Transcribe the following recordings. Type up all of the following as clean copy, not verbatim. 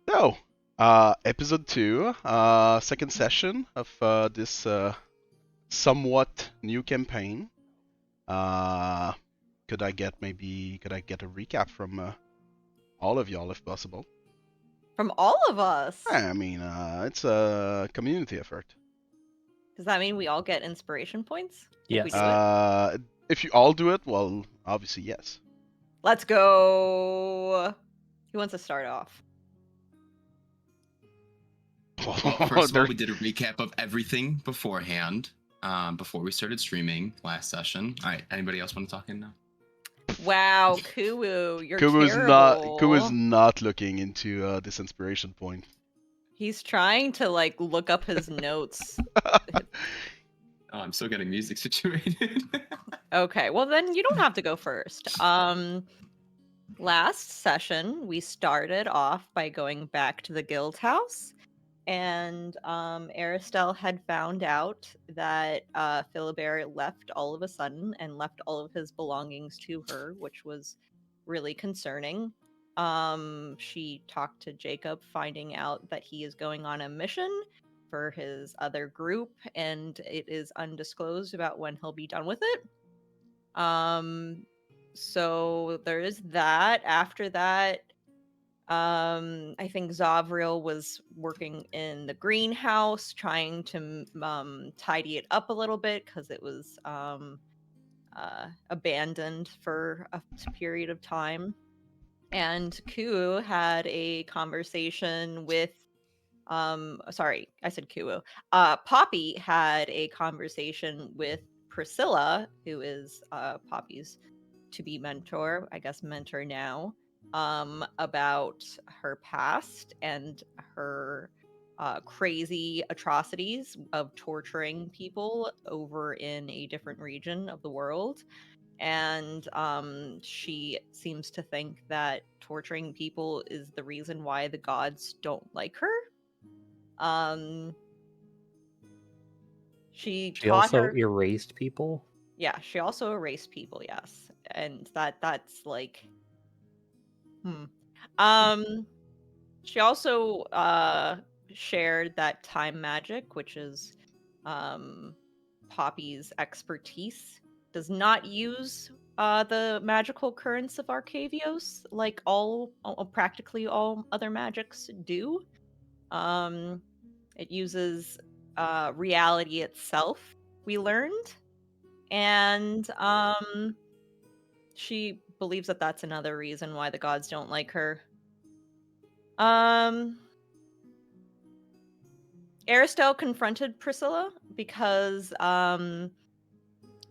So, episode 2, second session of this somewhat new campaign. Uh, could I get a recap from all of y'all if possible? From all of us? I mean, it's a community effort. Does that mean we all get inspiration points? If we Yes. do it? If you all do it, well, obviously yes. Let's go! Who wants to start off? Well, first of all, we did a recap of everything beforehand, before we started streaming last session. All right, anybody else want to talk in now? Wow, Kuwu, you're Kuwu terrible. is not looking into this inspiration point. He's trying to, look up his notes. Oh, I'm still getting music situated. Okay, well then you don't have to go first. Last session, we started off by going back to the guild house, and Arastelle had found out that Philibert left all of a sudden and left all of his belongings to her, which was really concerning. She talked to Jacob, finding out that he is going on a mission for his other group, and it is undisclosed about when he'll be done with it. So there is that. After that, I think Zovril was working in the greenhouse, trying to tidy it up a little bit because it was abandoned for a period of time. And Kuwu had a conversation with sorry, I said Kuwu. Poppy had a conversation with Priscilla, who is Poppy's to-be mentor, I guess mentor now, about her past and her crazy atrocities of torturing people over in a different region of the world. And she seems to think that torturing people is the reason why the gods don't like her. She taught also her. erased people. Yeah, she also erased people. Yes, and that's like, She also shared that time magic, which is Poppy's expertise, does not use the magical currents of Arcavios like practically all other magics do. It uses reality itself, we learned, and she believes that that's another reason why the gods don't like her. Arastelle confronted Priscilla because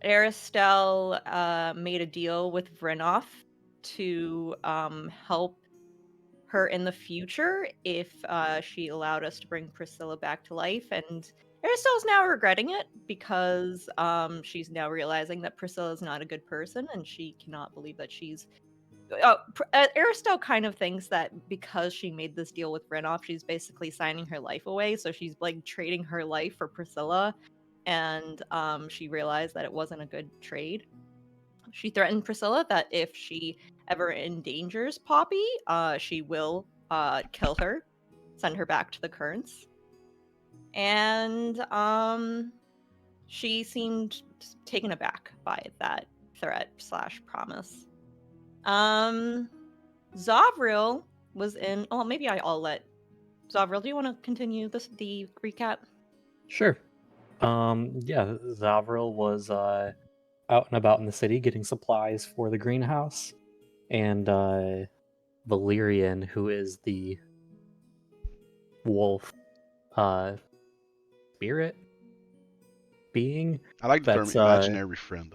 Arastelle made a deal with Vrinoff to help her in the future if she allowed us to bring Priscilla back to life. And Aristelle's now regretting it because she's now realizing that Priscilla is not a good person and she cannot believe that she's Arastelle kind of thinks that because she made this deal with Vrinoff, she's basically signing her life away. So she's like trading her life for Priscilla, and she realized that it wasn't a good trade. She threatened Priscilla that if she ever endangers Poppy, she will kill her, send her back to the currents. And she seemed taken aback by that threat / promise. Zovril was in. Oh, maybe I'll let Zovril. Do you want to continue the recap? Sure. Yeah, Zovril was out and about in the city getting supplies for the greenhouse, and Valerian, who is the wolf spirit being. I like the term imaginary friend.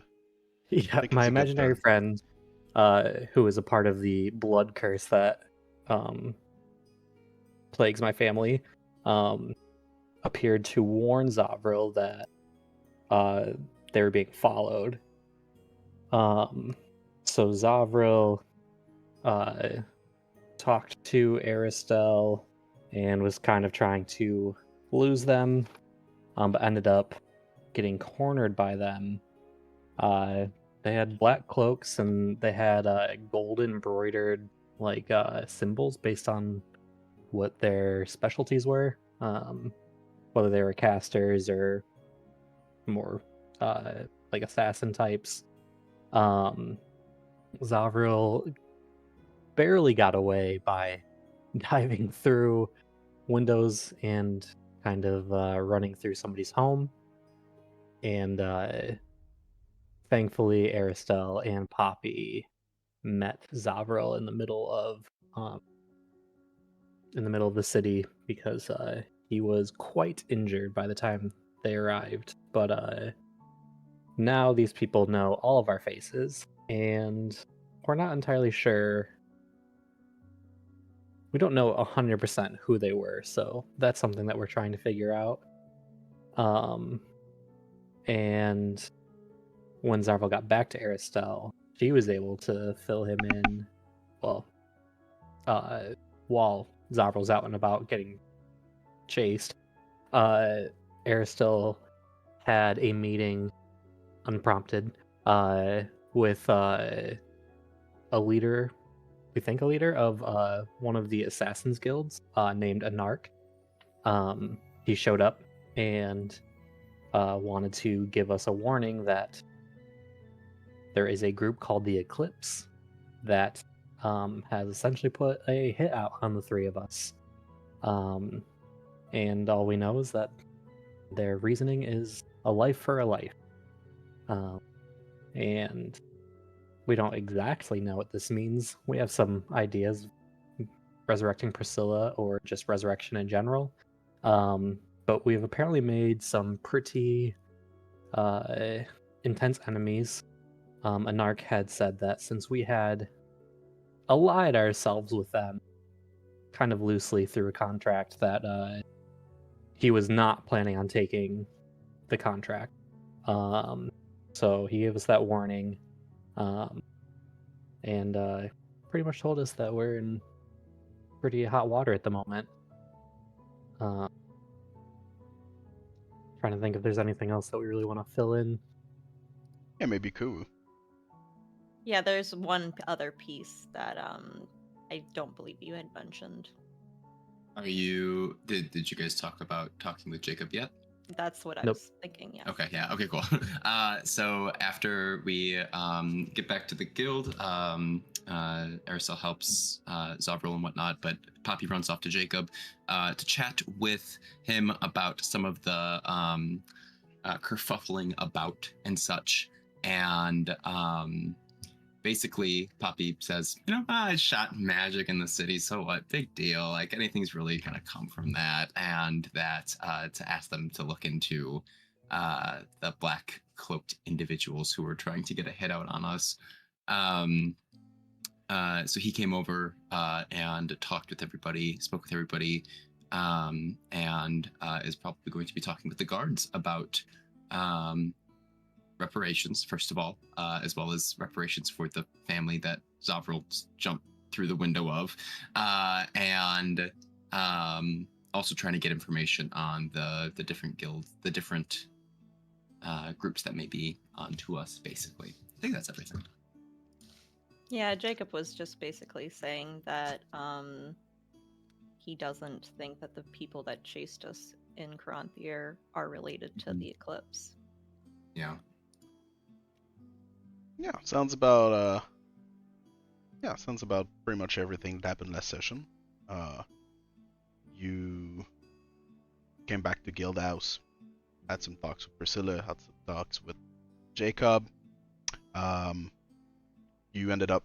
Yeah, my imaginary friend, who is a part of the blood curse that plagues my family, appeared to warn Zovril that they were being followed. So Zovril talked to Arastelle and was kind of trying to lose them, but ended up getting cornered by them. They had black cloaks and they had gold embroidered symbols based on what their specialties were, whether they were casters or more like assassin types. Zovril barely got away by diving through windows and kind of running through somebody's home. And thankfully, Arastelle and Poppy met Zovril in the middle of the city because he was quite injured by the time they arrived. But now these people know all of our faces, and we're not entirely sure. We don't know 100% who they were, so that's something that we're trying to figure out. And when Zovril got back to Arastelle, she was able to fill him in, well, while Zovril's out and about getting chased. Arastelle had a meeting, unprompted, with a leader, we think a leader of one of the Assassins Guilds, named Anark. He showed up and wanted to give us a warning that there is a group called the Eclipse that has essentially put a hit out on the three of us. And all we know is that their reasoning is a life for a life. And we don't exactly know what this means. We have some ideas, resurrecting Priscilla or just resurrection in general. But we've apparently made some pretty intense enemies. Anark had said that since we had allied ourselves with them, kind of loosely through a contract, that he was not planning on taking the contract. So he gave us that warning, and pretty much told us that we're in pretty hot water at the moment. Trying to think if there's anything else that we really want to fill in. Yeah, maybe cool. Yeah, there's one other piece that I don't believe you had mentioned. Are you did you guys talk about talking with Jacob yet? That's what I Nope. was thinking, yeah. Okay, yeah, okay, cool. So after we get back to the guild, Arastelle helps Zovril and whatnot, but Poppy runs off to Jacob to chat with him about some of the kerfuffling about and such. And basically, Poppy says, I shot magic in the city, so what? Big deal. Like, anything's really going to come from that. And that to ask them to look into the Black Cloaked individuals who were trying to get a hit out on us. So he came over and talked with everybody, spoke with everybody, and is probably going to be talking with the guards about reparations, first of all, as well as reparations for the family that Zovril jumped through the window of, and also trying to get information on the different guilds, the different groups that may be onto us, basically. I think that's everything. Yeah, Jacob was just basically saying that he doesn't think that the people that chased us in Corinthier are related to the Eclipse. Yeah. Yeah, sounds about pretty much everything that happened last session. You came back to Guild House, had some talks with Priscilla, had some talks with Jacob. You ended up,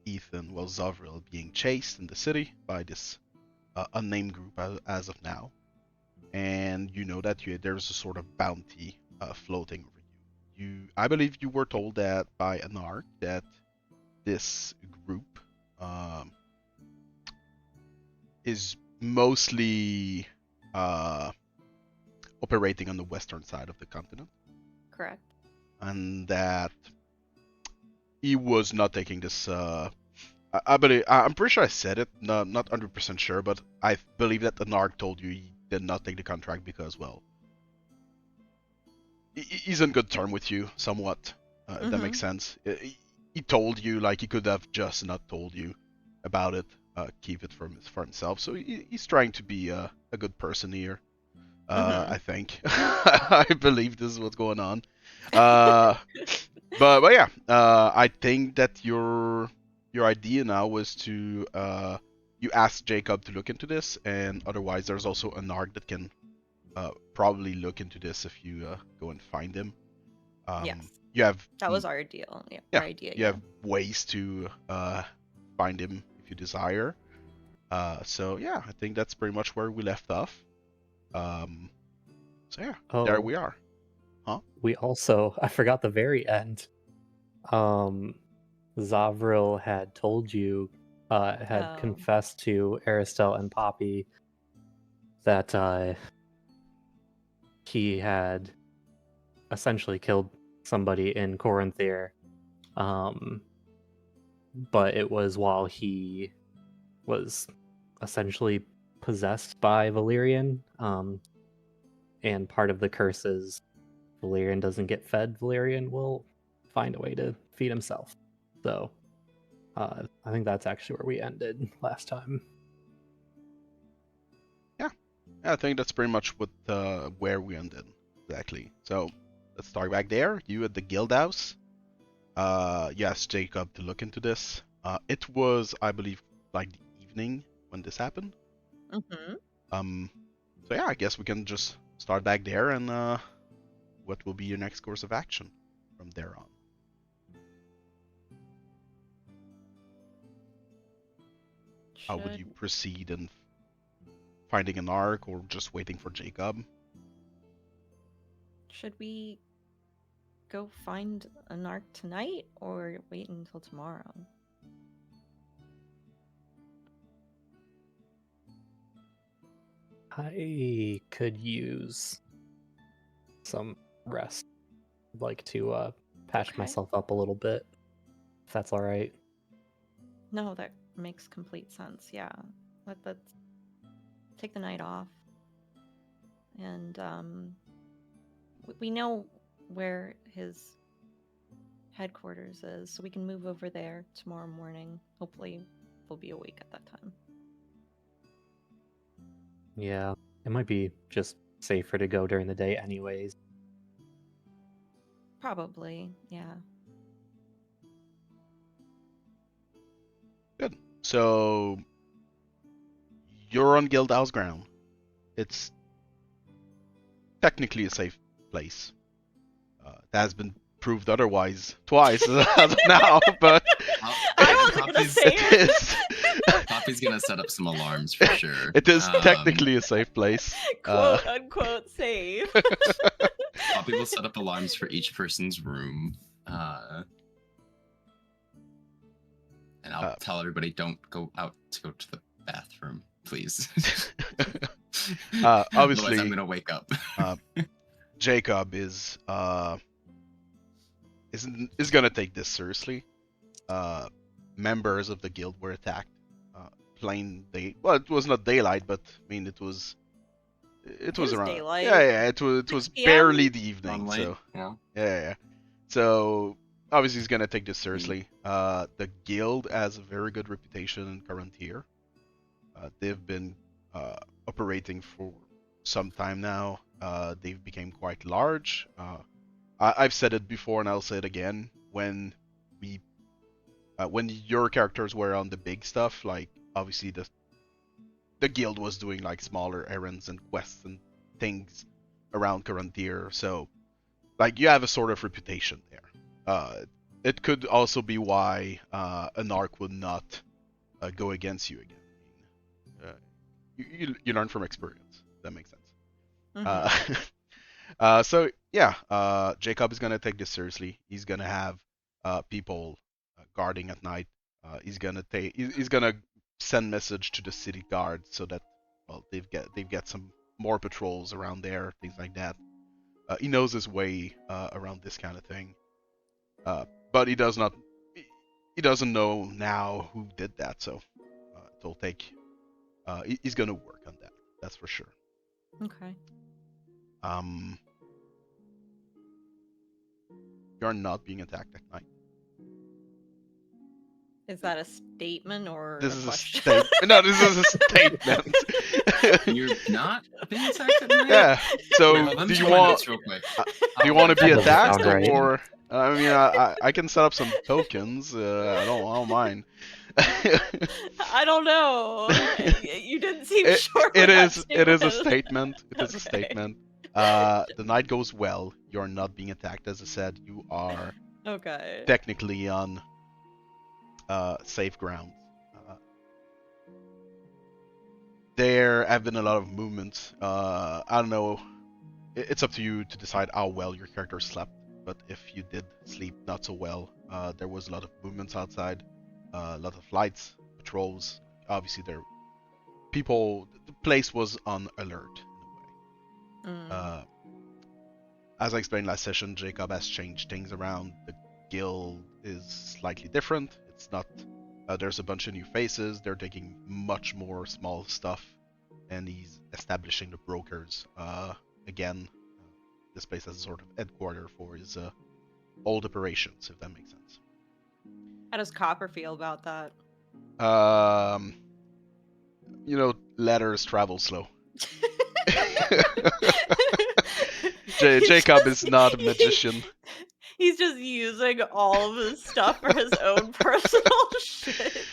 Zovril, being chased in the city by this unnamed group as of now, and you know that there's a sort of bounty floating over you. I believe you were told that by Anark that this group is mostly operating on the western side of the continent. Correct. And that he was not taking this. I believe, I'm pretty sure I said it, not 100% sure, but I believe that Anark told you he did not take the contract because, well, he's on good term with you, somewhat, if that makes sense. He told you, like, he could have just not told you about it, keep it for himself. So he's trying to be a good person here. I think. I believe this is what's going on. But yeah, I think that your idea now was to you ask Jacob to look into this, and otherwise there's also Anark that can probably look into this if you go and find him. Yes. You have That was our deal. Yeah, yeah, our idea. you have ways to find him if you desire. So yeah, I think that's pretty much where we left off. So yeah, there Oh, we are. we also, I forgot the very end. Zovril had told you, had Oh. confessed to Arastelle and Poppy that he had essentially killed somebody in Corinthir, but it was while he was essentially possessed by Valyrian, and part of the curse is Valyrian doesn't get fed, Valyrian will find a way to feed himself. So I think that's actually where we ended last time. Yeah, I think that's pretty much what where we ended exactly. So let's start back there. You at the guild house. You asked Jacob to look into this. It was, I believe, like the evening when this happened. So yeah, I guess we can just start back there, and what will be your next course of action from there on? How would you proceed in finding an arc, or just waiting for Jacob? Should we go find Anark tonight or wait until tomorrow? I could use some rest. I'd like to patch Okay. myself up a little bit, if that's all right. No, that makes complete sense. Yeah. Let's take the night off. And we know where his headquarters is, so we can move over there tomorrow morning. Hopefully we'll be awake at that time. Yeah, it might be just safer to go during the day anyways. Probably, yeah. Good. So you're on Guildhouse ground. It's technically a safe place. It has been proved otherwise twice as of now, but I was gonna say it is. Poppy's gonna set up some alarms for sure. It is technically a safe place. Quote unquote safe. Poppy will set up alarms for each person's room. And I'll tell everybody don't go out to go to the bathroom, please. Obviously, otherwise I'm gonna wake up. Jacob is gonna take this seriously. Members of the guild were attacked. Plain day. Well, it was not daylight, but I mean it was around. Daylight. Yeah. It was 6 p.m.? barely the evening. Sunlight, So yeah. yeah. So obviously he's gonna take this seriously. The guild has a very good reputation in Corinthir. They've been operating for some time now. They've become quite large. I've said it before and I'll say it again. When your characters were on the big stuff, like obviously the guild was doing like smaller errands and quests and things around Corinthir. So like you have a sort of reputation there. It could also be why Anark would not go against you again. You learn from experience. That makes sense. So yeah, Jacob is gonna take this seriously. He's gonna have people guarding at night. He's gonna send message to the city guard so that they've got some more patrols around there, things like that. He knows his way around this kind of thing, but he doesn't know now who did that. So it'll take. He's gonna work on that. That's for sure. Okay. You're not being attacked at night. Is that a statement or This a is a question? statement. No, this is a statement. You're not being attacked at night? Yeah. So Wait, hold on, do let you me check my want notes real quick. do you want to be That doesn't attacked sound right. or? I mean, I can set up some tokens. I don't mind. I don't know. You didn't seem It, sure. it what that is a was. statement. It is a Okay. statement. The night goes well. You're not being attacked, as I said. You are Okay. technically on safe ground. There have been a lot of movements. I don't know. It's up to you to decide how well your character slept. But if you did sleep not so well, there was a lot of movements outside, a lot of lights, patrols. Obviously, there people. The place was on alert in a way. Mm. As I explained last session, Jacob has changed things around. The guild is slightly different. It's not. There's a bunch of new faces. They're taking much more small stuff, and he's establishing the brokers again. This place as a sort of headquarter for his old operations, if that makes sense. How does Copper feel about that? Letters travel slow. He's Jacob just- is not a magician. He's just using all of his stuff for his own personal shit.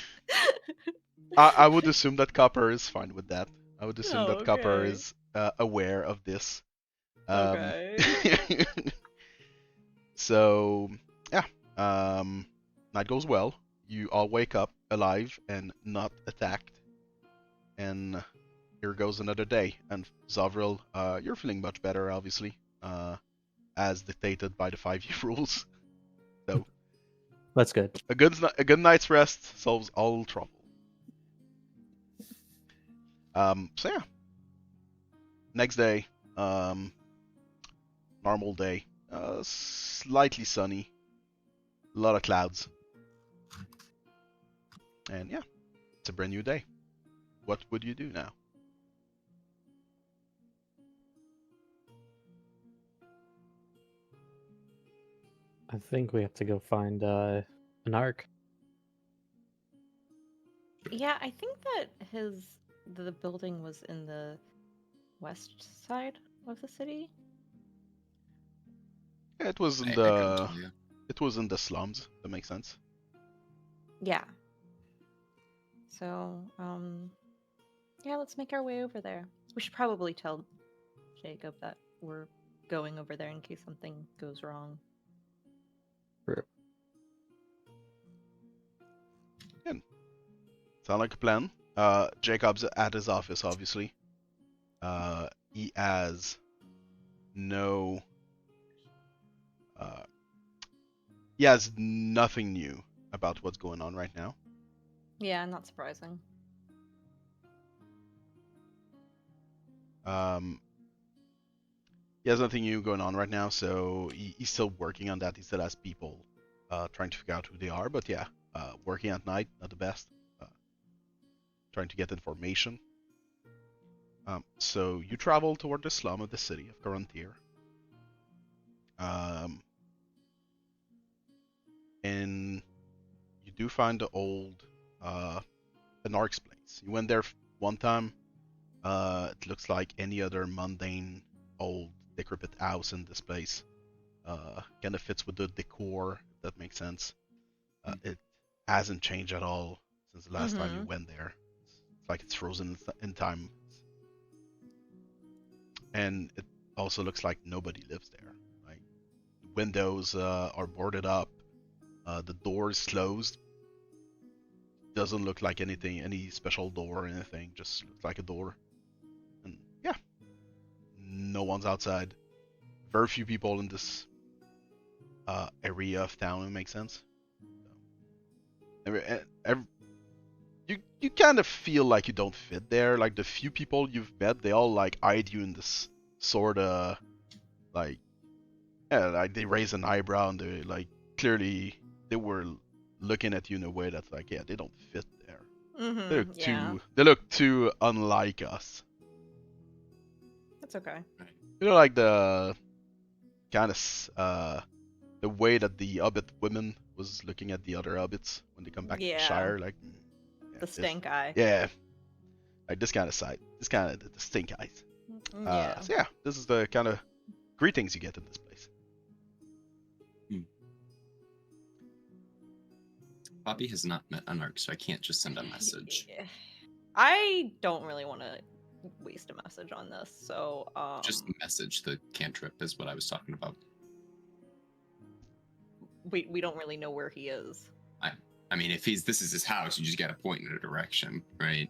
I would assume that Copper is fine with that. I would assume that Copper Okay. is aware of this. Okay. So, yeah. Night goes well. You all wake up alive and not attacked. And here goes another day. And Zovril, you're feeling much better, obviously, as dictated by the 5e rules. So That's good. a good night's rest solves all trouble. So yeah. Next day, normal day, slightly sunny, a lot of clouds, and yeah, it's a brand new day. What would you do now? I think we have to go find Anark. Yeah, I think that the building was in the west side of the city. Yeah, it was in I couldn't the tell you. it was in the slums. That makes sense. Yeah. So, yeah, let's make our way over there. We should probably tell Jacob that we're going over there in case something goes wrong. Sound like a plan. Jacob's at his office, obviously. He has no. He has nothing new about what's going on right now. Yeah, not surprising. He has nothing new going on right now, so he's still working on that. He still has people trying to figure out who they are, but yeah, working at night, not the best. Trying to get information. So you travel toward the slum of the city of Corantir. And you do find the old Anark's place. You went there one time. It looks like any other mundane old decrepit house in this place. Kind of fits with the decor, if that makes sense. It hasn't changed at all since the last time you went there. It's like it's frozen in time. And it also looks like nobody lives there. Like the windows are boarded up. The door is closed. Doesn't look like any special door or anything. Just looks like a door. And yeah, no one's outside. Very few people in this area of town. It makes sense. You kind of feel like you don't fit there. Like the few people you've met, they all like eyed you in this sort of like, yeah, like they raise an eyebrow and they like clearly they were looking at you in a way that's like, yeah, they don't fit there. They look too unlike us. That's okay. You know, like the kind of the way that the Hobbit women was looking at the other hobbits when they come back to the Yeah. Shire, like The stink eye. Yeah, like this kind of side, this kind of the stink eyes. Yeah. So yeah, this is the kind of greetings you get in this place. Poppy has not met Anark, so I can't just send a message. I don't really want to waste a message on this, so Just message the cantrip is what I was talking about. we don't really know where he is. I mean, if this is his house, you just gotta point in a direction, right?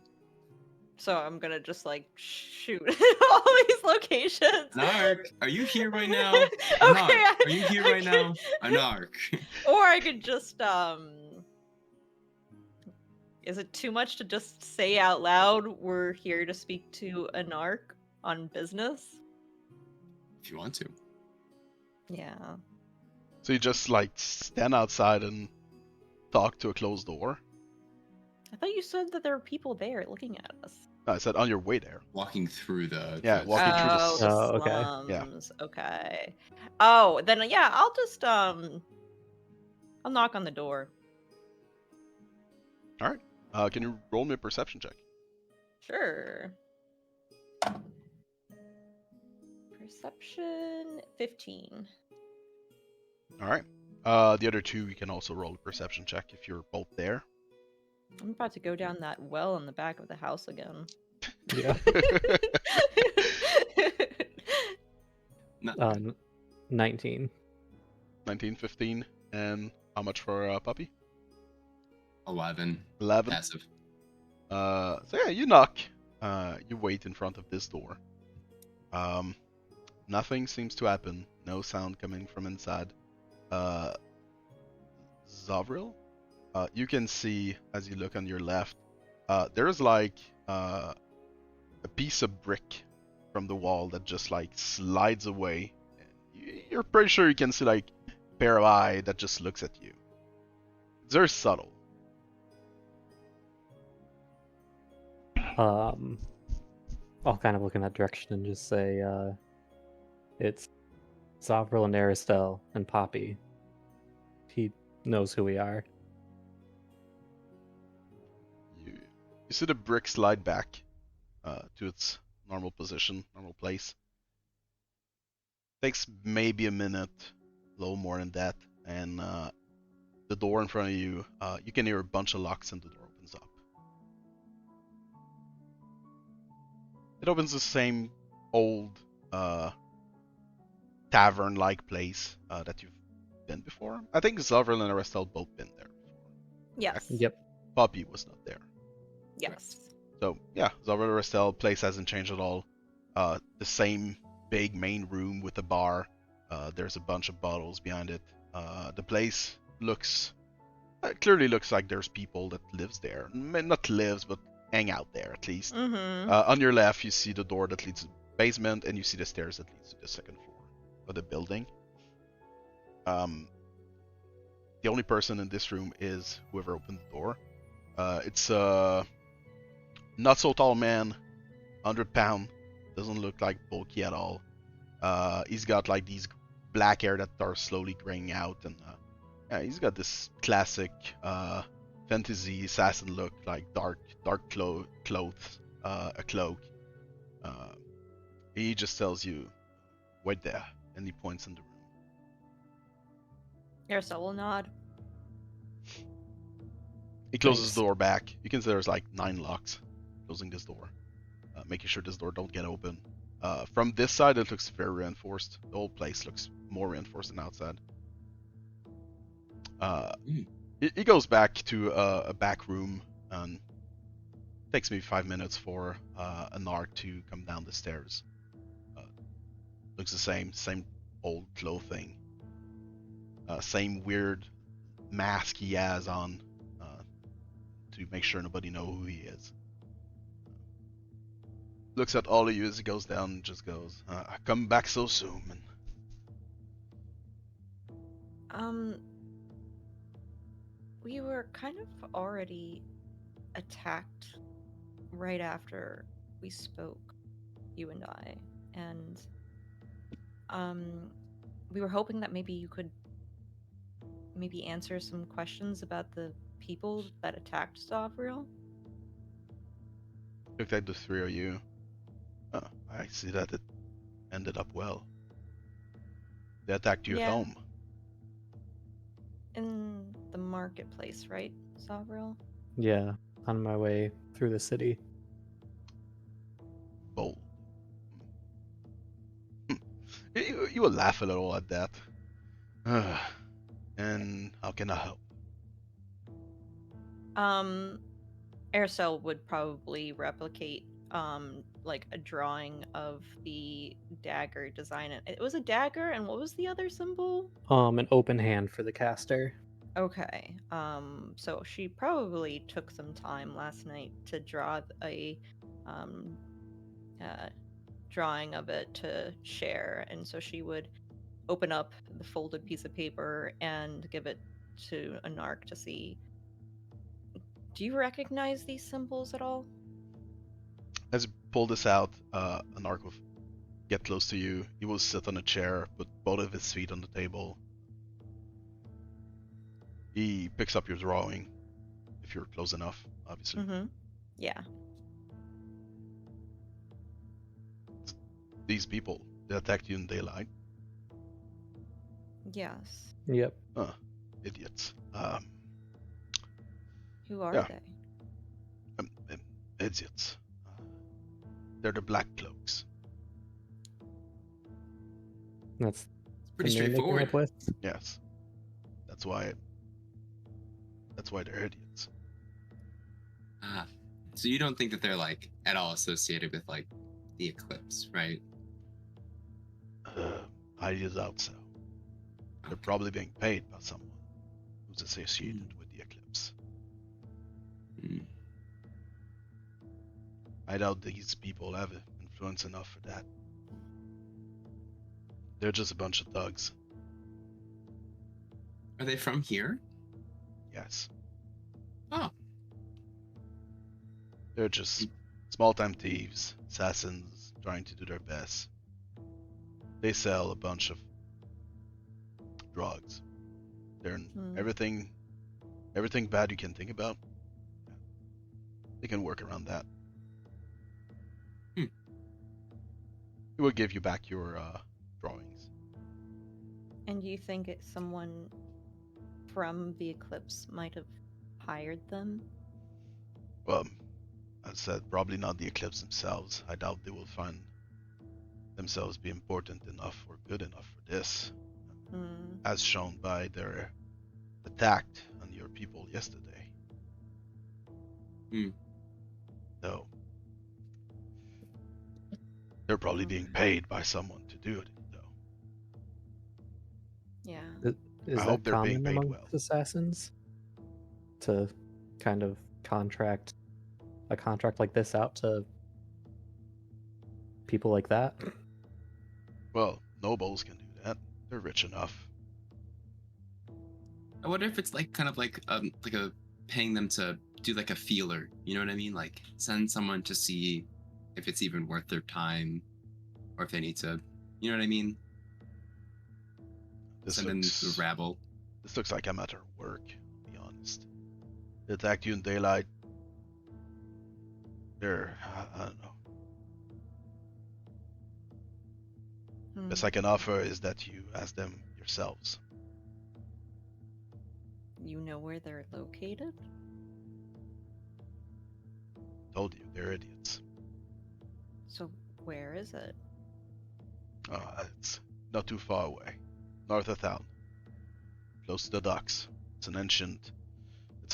So I'm gonna just like shoot all these locations. Anark, are you here right now? Okay, Anark, are you here right now? Anark. Or I could just is it too much to just say out loud we're here to speak to Anark on business? If you want to. Yeah. So you just like stand outside and talk to a closed door. I thought you said that there were people there looking at us. No, I said on your way there. Walking through the... Yeah, walking through the Oh, the Oh, okay. slums. Okay. Oh, then yeah, I'll just I'll knock on the door. All right. Can you roll me a perception check? Sure. Perception 15. All right. The other two, you can also roll a perception check if you're both there. I'm about to go down that well in the back of the house again. Yeah. 19. 19, 15, and how much for Puppy? 11. 11. Passive. So yeah, you knock. You wait in front of this door. Nothing seems to happen. No sound coming from inside. Zovril, you can see as you look on your left, there's like a piece of brick from the wall that just like slides away. You're pretty sure you can see like a pair of eye that just looks at you. It's very subtle. I'll kind of look in that direction and just say, it's Zovril and Arastelle and Poppy. He knows who we are. You see the brick slide back to its normal position, normal place. Takes maybe a minute, a little more than that, and the door in front of you, you can hear a bunch of locks and the door opens up. It opens the same old tavern-like place that you've been before. I think Zovril and Arastelle both been there before. Yes. Yep. Poppy was not there. Yes. So yeah, Zovril and Arastelle, place hasn't changed at all. The same big main room with a bar. There's a bunch of bottles behind it. The place looks clearly looks like there's people that lives there. Not lives, but hang out there at least. Mm-hmm. On your left, you see the door that leads to the basement, and you see the stairs that leads to the second floor of the building. The only person in this room is whoever opened the door. It's a not so tall man, 100 pound, doesn't look like bulky at all. He's got like these black hair that are slowly graying out, and he's got this classic fantasy assassin look, like dark clothes, a cloak. He just tells you, "Wait there," and he points in the room. Arastelle will nod. He closes Thanks. the door back. You can see there's like 9 locks closing this door, making sure this door don't get open. From this side, it looks very reinforced. The whole place looks more reinforced than outside. He goes back to a back room, and takes maybe 5 minutes for Anark to come down the stairs. Looks the same old clothing, same weird mask he has on to make sure nobody know who he is. Looks at all of you as he goes down and just goes, "I come back so soon." We were kind of already attacked right after we spoke, you and I, and we were hoping that maybe you could maybe answer some questions about the people that attacked Zovril? Looked like the three of you. Oh, I see that it ended up well. They attacked you at Yeah. home. In the marketplace, right, Zovril? Yeah, on my way through the city. Bold. You will laugh a little at that. And how can I help? Arastelle would probably replicate like a drawing of the dagger design. It was a dagger, and what was the other symbol? An open hand for the caster. Okay. So she probably took some time last night to draw a um drawing of it to share, and so she would open up the folded piece of paper and give it to Anark to see. Do you recognize these symbols at all? As you pull this out, Anark will get close to you. He will sit on a chair, put both of his feet on the table. He picks up your drawing, if you're close enough, obviously. Mm-hmm. Yeah. These people, they attacked you in daylight. Yes. Yep. Idiots. Who are Yeah. they? Idiots. They're the Black Cloaks. That's Pretty the name they came straightforward. up with. Yes. That's why they're idiots. Ah, so you don't think that they're like at all associated with like the eclipse, right? Highly doubt so. They're probably being paid by someone who's associated with the eclipse. Mm. I doubt these people have influence enough for that. They're just a bunch of thugs. Are they from here? Yes. Oh, They're just small-time thieves, assassins, trying to do their best. They sell a bunch of drugs. They're everything bad you can think about. They can work around that. Hmm. He will give you back your drawings. And you think it's someone from the eclipse might have hired them? Well, as I said, probably not the eclipse themselves. I doubt they will find themselves be important enough or good enough for this, as shown by their attack on your people yesterday. So, they're probably being paid by someone to do it, though. Yeah. Is I that hope they're being common paid among well. assassins to kind of contract a contract like this out to people like that? Well, nobles can do that. They're rich enough. I wonder if it's like kind of like a paying them to do like a feeler. You know what I mean? Like send someone to see if it's even worth their time, or if they need to. You know what I mean? Send in the rabble. This looks like I'm at her work, to be honest. They attacked you in daylight. They're, I don't know. Best I can offer is that you ask them yourselves. You know where they're located? Told you, they're idiots. So where is it? It's not too far away. North of town. Close to the docks. It's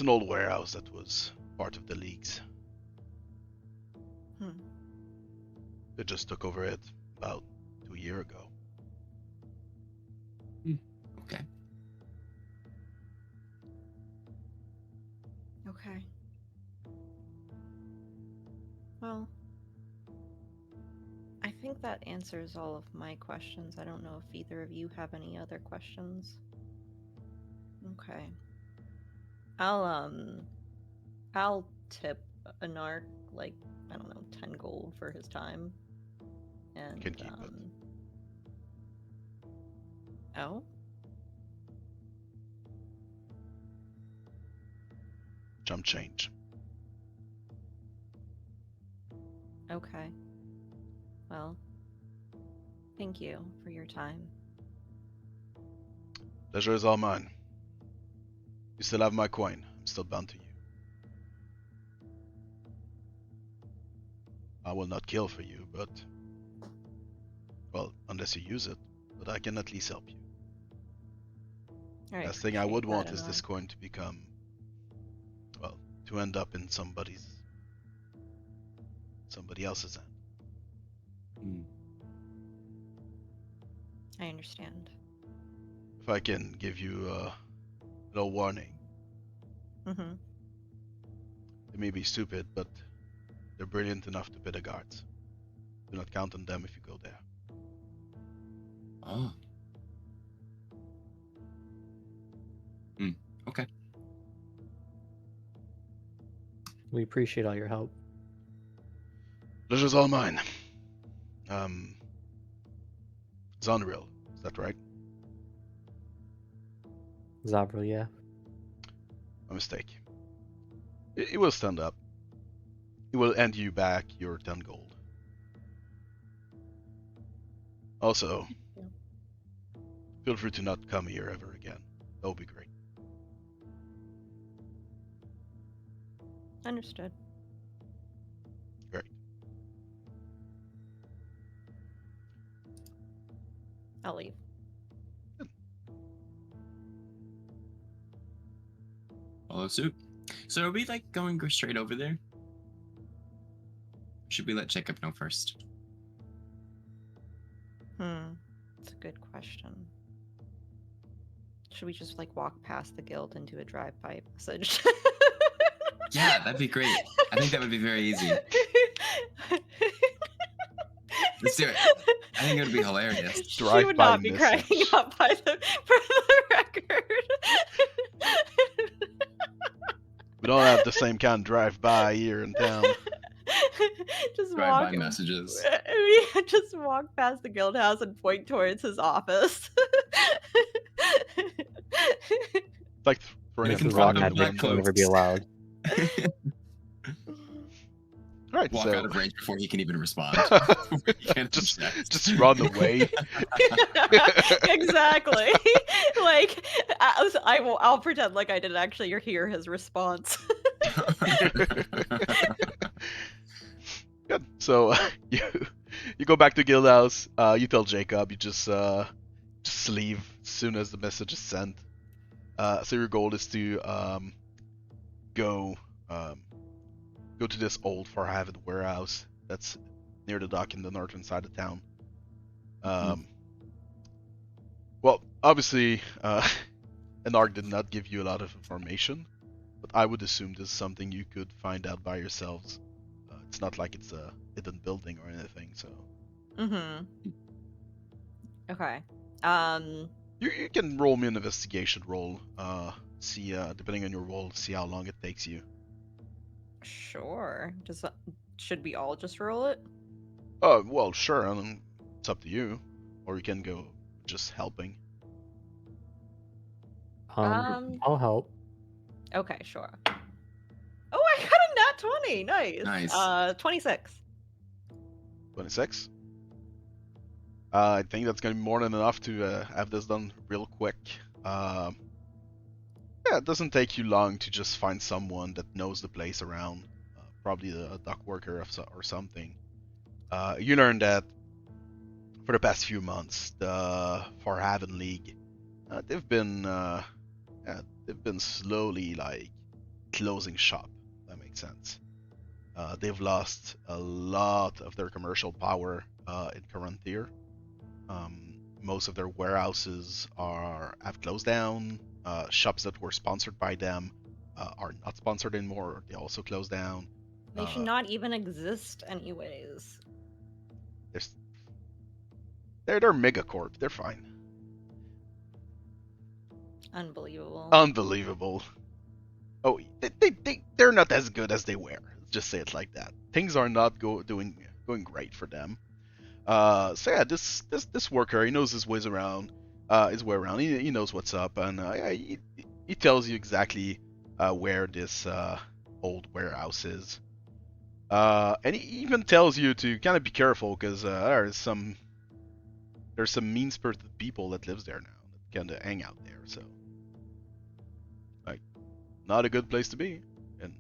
an old warehouse that was part of the Leagues. They just took over it about 2 years ago. Okay. Okay. Well, I think that answers all of my questions. I don't know if either of you have any other questions. Okay. I'll tip Anark like, I don't know, 10 gold for his time. And Can keep it. Oh? jump change. Okay. Well, thank you for your time. Pleasure is all mine. You still have my coin. I'm still bound to you. I will not kill for you, but... Well, unless you use it. But I can at least help you. Last thing I would want is this coin to become... Well, to end up in somebody else's hand. I understand. If I can give you a little warning. Mm-hmm. They may be stupid, but they're brilliant enough to pay the guards. Do not count on them if you go there. Oh. Okay. We appreciate all your help. Pleasure's all mine. Zovril, is that right? Zovril, yeah. My mistake. He will stand up. He will hand you back your 10 gold. Also, feel free to not come here ever again. That would be great. Understood. Great. I'll leave. Follow suit. So are we like going straight over there? Should we let Jacob know first? That's a good question. Should we just like walk past the guild and do a drive-by message? Yeah, that'd be great. I think that would be very easy. Let's do it. I think it would be hilarious. She Drive-by would not be message. cracking up by the for the record. We don't have the same kind of drive-by here in town. Just Drive-by walk. messages. We just walk past the guild house and point towards his office. It's like throwing We a can rock find at the the Black window. Will never be allowed. Alright, Walk so... out of range before he can even respond. just run away. Exactly. Like I'll pretend like I didn't actually hear his response. Good. So you go back to guild house. You tell Jacob you just leave as soon as the message is sent. So your goal is to go to this old Farhaven warehouse that's near the dock in the northern side of town. Well, obviously, Anark did not give you a lot of information, but I would assume this is something you could find out by yourselves. It's not like it's a hidden building or anything, so. Mm-hmm. Okay. You can roll me an investigation roll. See, depending on your roll, see how long it takes you. Sure. Should we all just roll it? Oh, well, sure. It's up to you, or you can go just helping. I'll help. Okay, sure. Oh, I got a nat 20. Nice. Nice. 26. 26. I think that's gonna be more than enough to have this done real quick. Yeah, it doesn't take you long to just find someone that knows the place around, probably a dock worker or something. You learn that for the past few months, the Farhaven League, they've been slowly like closing shop. If that makes sense. They've lost a lot of their commercial power in Coranthir. Most of their warehouses have closed down. Shops that were sponsored by them are not sponsored anymore. They also closed down. They should not even exist anyways. They're megacorp. They're fine. Unbelievable. Unbelievable. Oh, they're not as good as they were. Let's just say it like that. Things are not going great for them. So yeah, this worker, he knows his way around. He knows what's up, and he tells you exactly where this old warehouse is. And he even tells you to kind of be careful because there's some mean-spirited people that lives there now that kind of hang out there. So, like, not a good place to be. And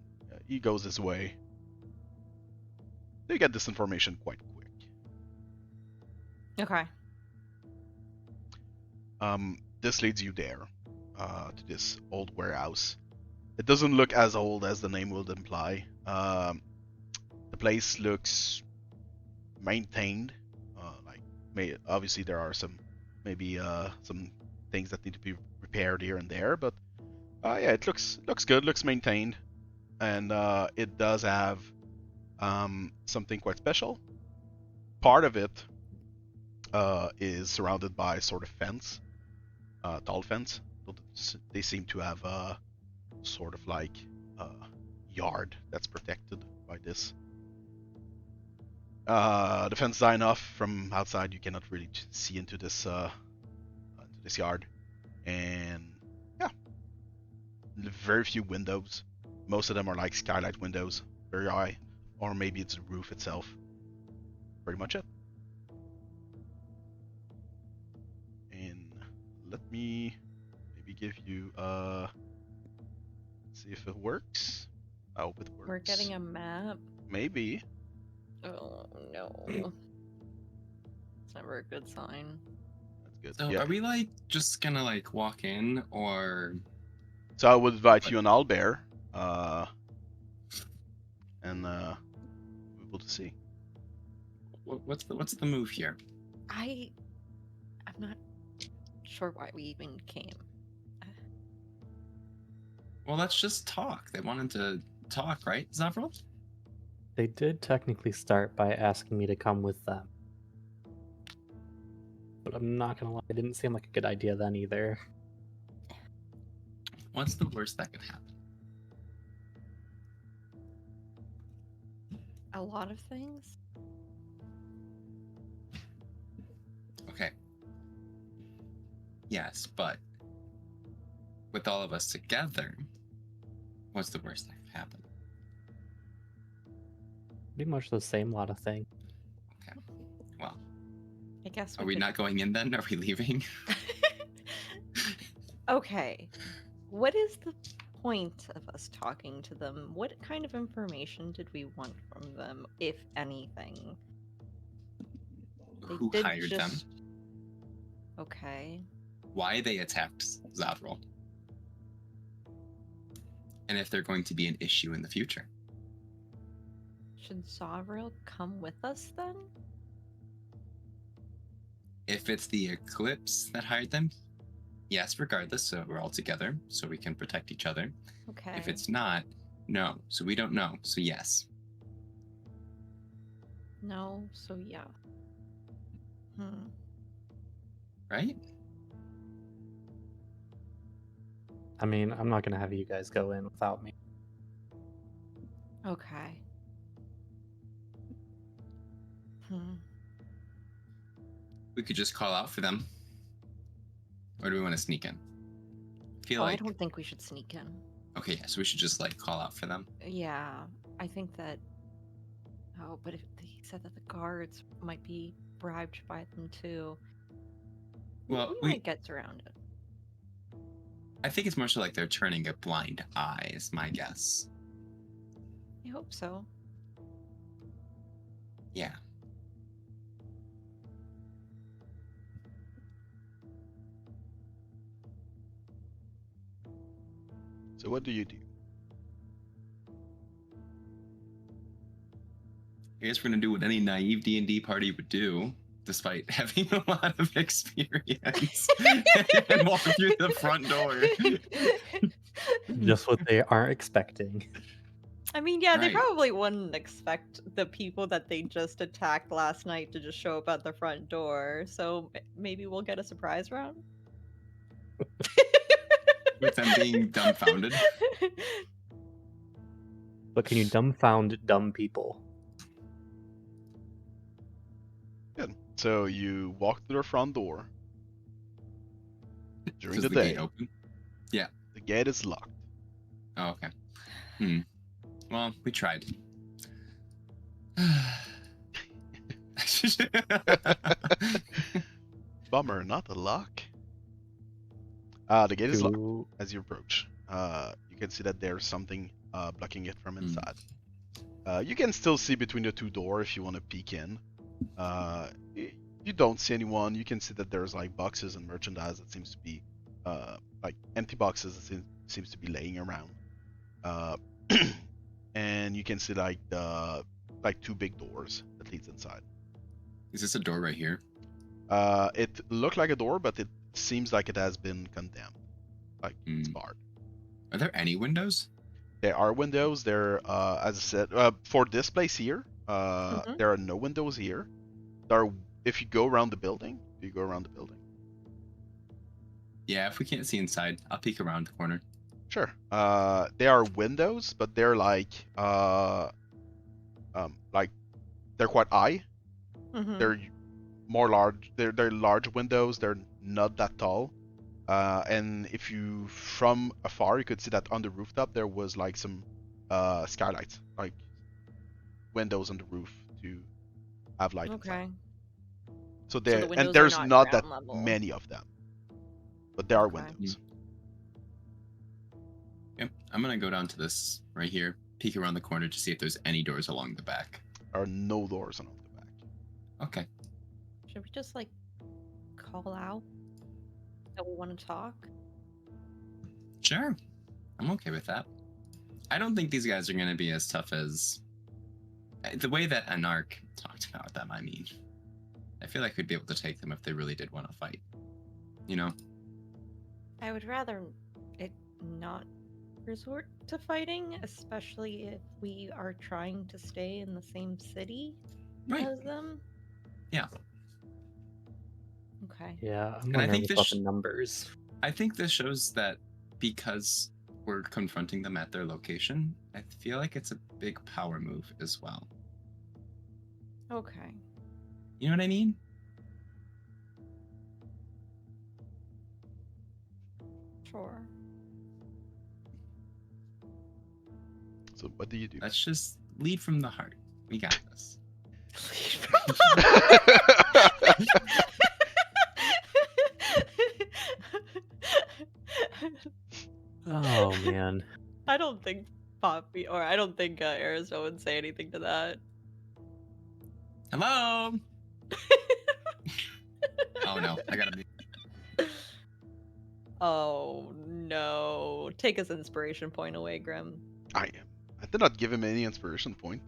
he goes his way. They get this information quite quick. Okay. This leads you there, to this old warehouse. It doesn't look as old as the name would imply. The place looks maintained. Obviously there are some things that need to be repaired here and there, but yeah, it looks good, looks maintained, and it does have something quite special. Part of it is surrounded by sort of fence, tall fence. They seem to have sort of like a yard that's protected by this. The fence is high enough from outside you cannot really see into this yard, and yeah, very few windows. Most of them are like skylight windows, very high, or maybe it's the roof itself. Pretty much it. And let me maybe give you see if it works. I hope it works. We're getting a map. Maybe. Oh no. It's never a good sign. That's good. So Yeah. are we like just gonna like walk in, or So I would invite you and Albert, and we'll be able to see. what's the move here? I'm not sure why we even came. Well, let's just talk. They wanted to talk, right, Zovril? They did technically start by asking me to come with them. But I'm not gonna lie, it didn't seem like a good idea then either. What's the worst that could happen? A lot of things? Okay. Yes, but with all of us together, what's the worst that could happen? Pretty much the same lot of things. Okay. Well, I guess are we could... not going in then? Are we leaving? Okay. What is the point of us talking to them? What kind of information did we want from them, if anything? They Who did hired them? Okay. Why they attacked Zovril? And if they're going to be an issue in the future? Should Zovril come with us then? If it's the Eclipse that hired them, yes, regardless, so we're all together, so we can protect each other. Okay. If it's not, no. So we don't know, so yes. No, so yeah. Right? I mean, I'm not gonna have you guys go in without me. Okay. We could just call out for them. Or do we want to sneak in? I don't think we should sneak in. Okay, yeah, so we should just like call out for them. Yeah, I think that. Oh, but if he said that the guards might be bribed by them too. Well, we might get around it. I think it's more so like they're turning a blind eye, is my guess. I hope so. Yeah. So what do you do? I guess we're gonna do what any naive D&D party would do, despite having a lot of experience, and walk through the front door. Just what they aren't expecting. I mean, yeah, they Right. probably wouldn't expect the people that they just attacked last night to just show up at the front door. So maybe we'll get a surprise round. With them being dumbfounded. But can you dumbfound dumb people? Good. So you walk through the front door during Is the the day. gate open? Yeah. The gate is locked. Oh, okay. Well, we tried. Bummer, not a lock. The gate is locked Do as you approach. You can see that there's something blocking it from inside. You can still see between the two doors if you want to peek in. You don't see anyone. You can see that there's like boxes and merchandise that seems to be like empty boxes that seems to be laying around. And you can see like two big doors that leads inside. Is this a door right here? It looked like a door, but it seems like it has been condemned. Like it's barred. Are there any windows? There are windows. There, as I said, for this place here, there are no windows here. There are, if you go around the building, Yeah, if we can't see inside, I'll peek around the corner. Sure. There are windows, but they're like they're quite high. They're more large. They're large windows. They're not that tall. And if you from afar, you could see that on the rooftop there was like some skylights, like windows on the roof to have light inside. So there, the and there's not that level. many of them, but there are windows. Yep, I'm gonna go down to this right here, peek around the corner to see if there's any doors along the back. There are no doors along the back. Okay. Should we just like call out that we want to talk? Sure. I'm okay with that. I don't think these guys are gonna be as tough as the way that Anark talked about them. I mean, I feel like we'd be able to take them if they really did want to fight. You know? I would rather it not resort to fighting, especially if we are trying to stay in the same city as them. Yeah. Okay. Yeah, I'm And I wondering think about the numbers. I think this shows that because we're confronting them at their location, I feel like it's a big power move as well. Okay. You know what I mean? Sure. So what do you do? Let's just lead from the heart. We got this. Oh man. I don't think Arastelle would say anything to that. Hello. Oh no, I gotta mute. Oh no. Take his inspiration point away, Grim. I did not give him any inspiration point.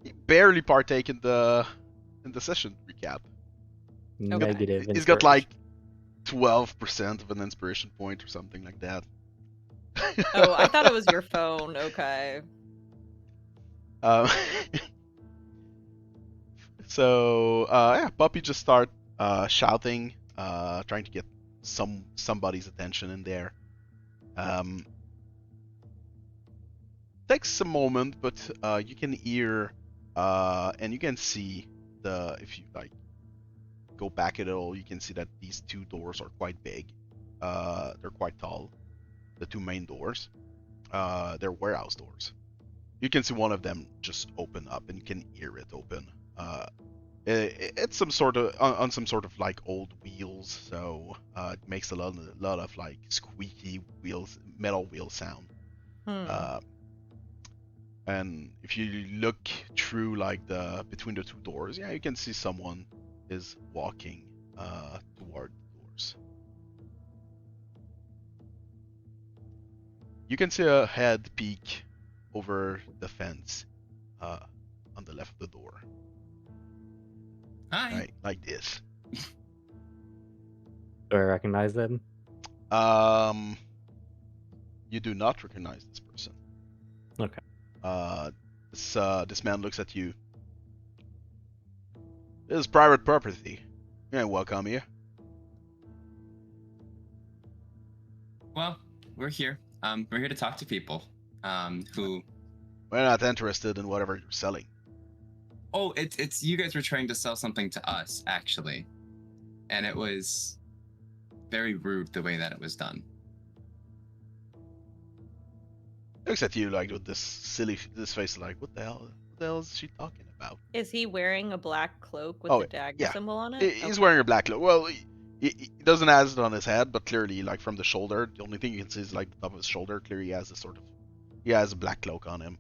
He barely partake in the session recap. Negative. He's got like 12% of an inspiration point or something like that. Oh, I thought it was your phone. Okay. So yeah, Puppy just start shouting, trying to get somebody's attention in there. Takes a moment, but you can hear and you can see if you like go back at all, you can see that these two doors are quite big. They're quite tall. The two main doors. They're warehouse doors. You can see one of them just open up, and you can hear it open. It's some sort of on some sort of like old wheels, so it makes a lot of like squeaky metal wheel sound. And if you look through like between the two doors, yeah, you can see someone is walking toward the doors. You can see a head peek over the fence on the left of the door. Hi. Right, like this. Do I recognize them? You do not recognize this person. Okay. This man looks at you. This is private property. You ain't welcome here. Well, we're here. We're here to talk to people. Who? We're not interested in whatever you're selling. Oh, it's you guys were trying to sell something to us, actually, and it was very rude the way that it was done. Looks at you like with this face, like what the hell is she talking about? Is he wearing a black cloak with Oh, the dagger yeah. symbol on it? He's Okay. wearing a black cloak. Well, he doesn't have it on his head, but clearly, like from the shoulder, the only thing you can see is like the top of his shoulder. Clearly, he has a black cloak on him.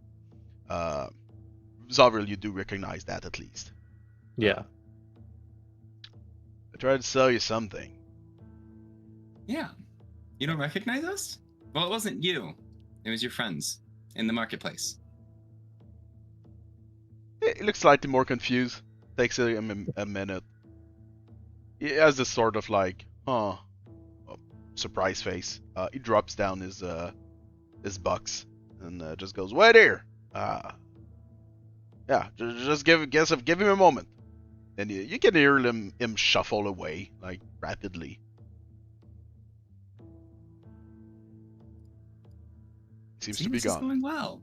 Zovril, you do recognize that at least. Yeah. I tried to sell you something. Yeah. You don't recognize us? Well, it wasn't you. It was your friends in the marketplace. He looks slightly more confused. Takes him a minute. He has this sort of like, surprise face. He drops down his bucks and just goes, "Wait here. Yeah, just give him a moment." And you can hear him shuffle away like rapidly. Seems to be This is gone. going well.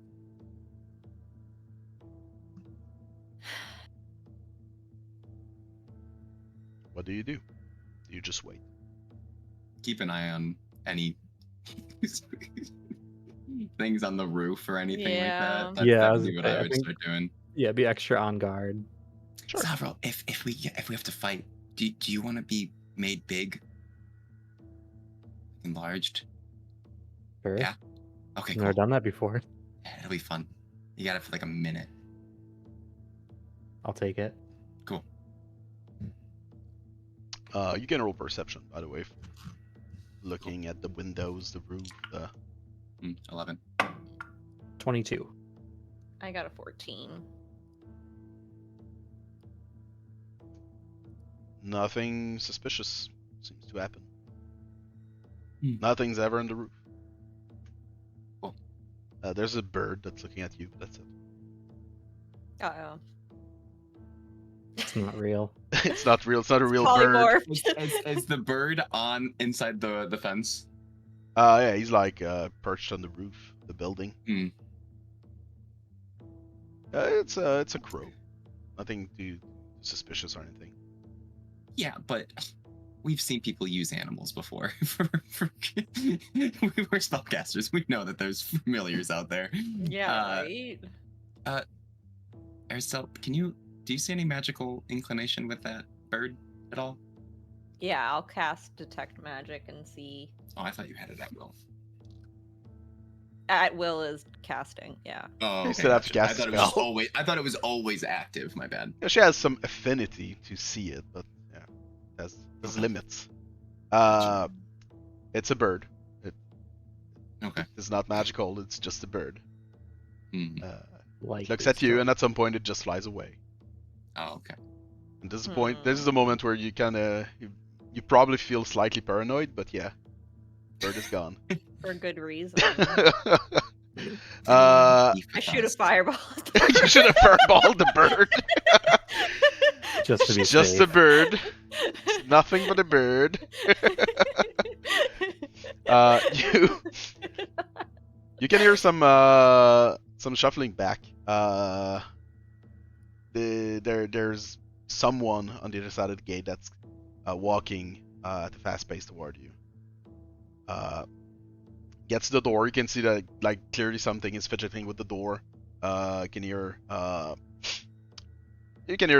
What do? You just wait. Keep an eye on any things on the roof or anything Yeah. like that. That's Yeah, definitely what I I would think- start doing. Yeah, be extra on guard. Sure. Zovril, if we have to fight, do you want to be made big, enlarged? Sure. Yeah. Okay, I've never cool. done that before. It'll be fun. You got it for like a minute. I'll take it. Cool. You can roll perception, by the way. Looking at the windows, the roof. 11. 22. I got a 14. Nothing suspicious seems to happen. Hmm. Nothing's ever on the roof. Cool. There's a bird that's looking at you. That's it. Uh-oh. It's not real. It's not real. It's not a real bird. Polymorphed. Is the bird on inside the fence? Yeah, he's like perched on the roof of the building. Hmm. It's a crow. Nothing too suspicious or anything. Yeah, but we've seen people use animals before. We're spellcasters. We know that there's familiars out there. Yeah, right? Arastelle, do you see any magical inclination with that bird at all? Yeah, I'll cast Detect Magic and see. Oh, I thought you had it at will. At will is casting, yeah. Oh, You okay, still have to gotcha. cast a I spell. thought it was always active. My bad. Yeah, she has some affinity to see it, but yeah, there's Okay. limits. Gotcha. It's a bird. Okay. It's not magical. It's just a bird. Hmm. Like Looks at you, and at some point it just flies away. Oh, okay. And this is the point. This is the moment where you kind of you probably feel slightly paranoid, but yeah, bird is gone. For good reason. I I shoot a fireball. you should have fireballed the bird. Just to be Just safe. a bird. It's nothing but a bird. You can hear some shuffling back. There's someone on the other side of the gate that's walking at a fast pace toward you. Gets to the door. You can see that like clearly something is fidgeting with the door. You can hear a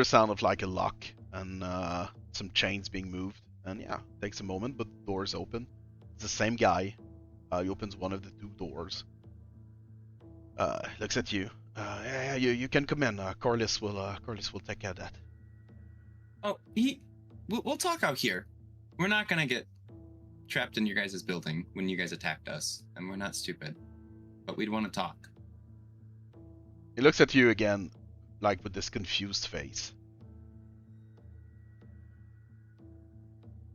sound of like a lock and some chains being moved. And yeah, takes a moment, but the door is open. It's the same guy. He opens one of the two doors. Looks at you. Yeah, you can come in. Korlis will take care of that. Oh, we'll talk out here. We're not gonna get trapped in your guys' building when you guys attacked us, and we're not stupid. But we'd want to talk. He looks at you again, like with this confused face.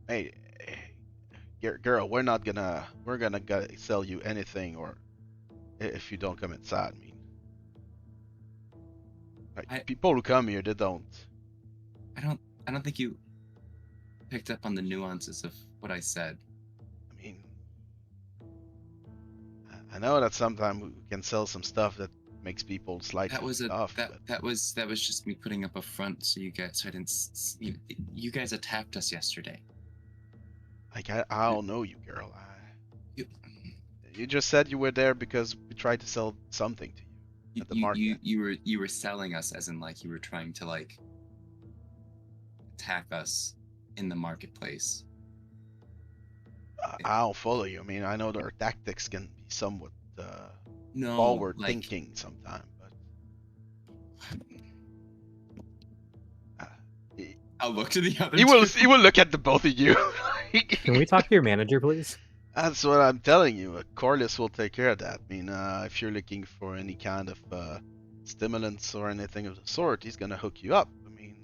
Hey, girl, we're gonna sell you anything, or if you don't come inside. I mean, like, people who come here, they don't. I don't think you picked up on the nuances of what I said. I mean, I know that sometimes we can sell some stuff that makes people slightly off. That was just me putting up a front so you guys you guys attacked us yesterday. Like I don't know you, girl. You just said you were there because we tried to sell something to you at the market. You were selling us as in like you were trying to like attack us in the marketplace. I don't follow you. I mean, I know their tactics can be somewhat No, forward like thinking sometimes, but I'll look to the other. he will two. look at the both of you. Can we talk to your manager, please? That's what I'm telling you. Korlis will take care of that. I mean, if you're looking for any kind of stimulants or anything of the sort, he's gonna hook you up. I mean,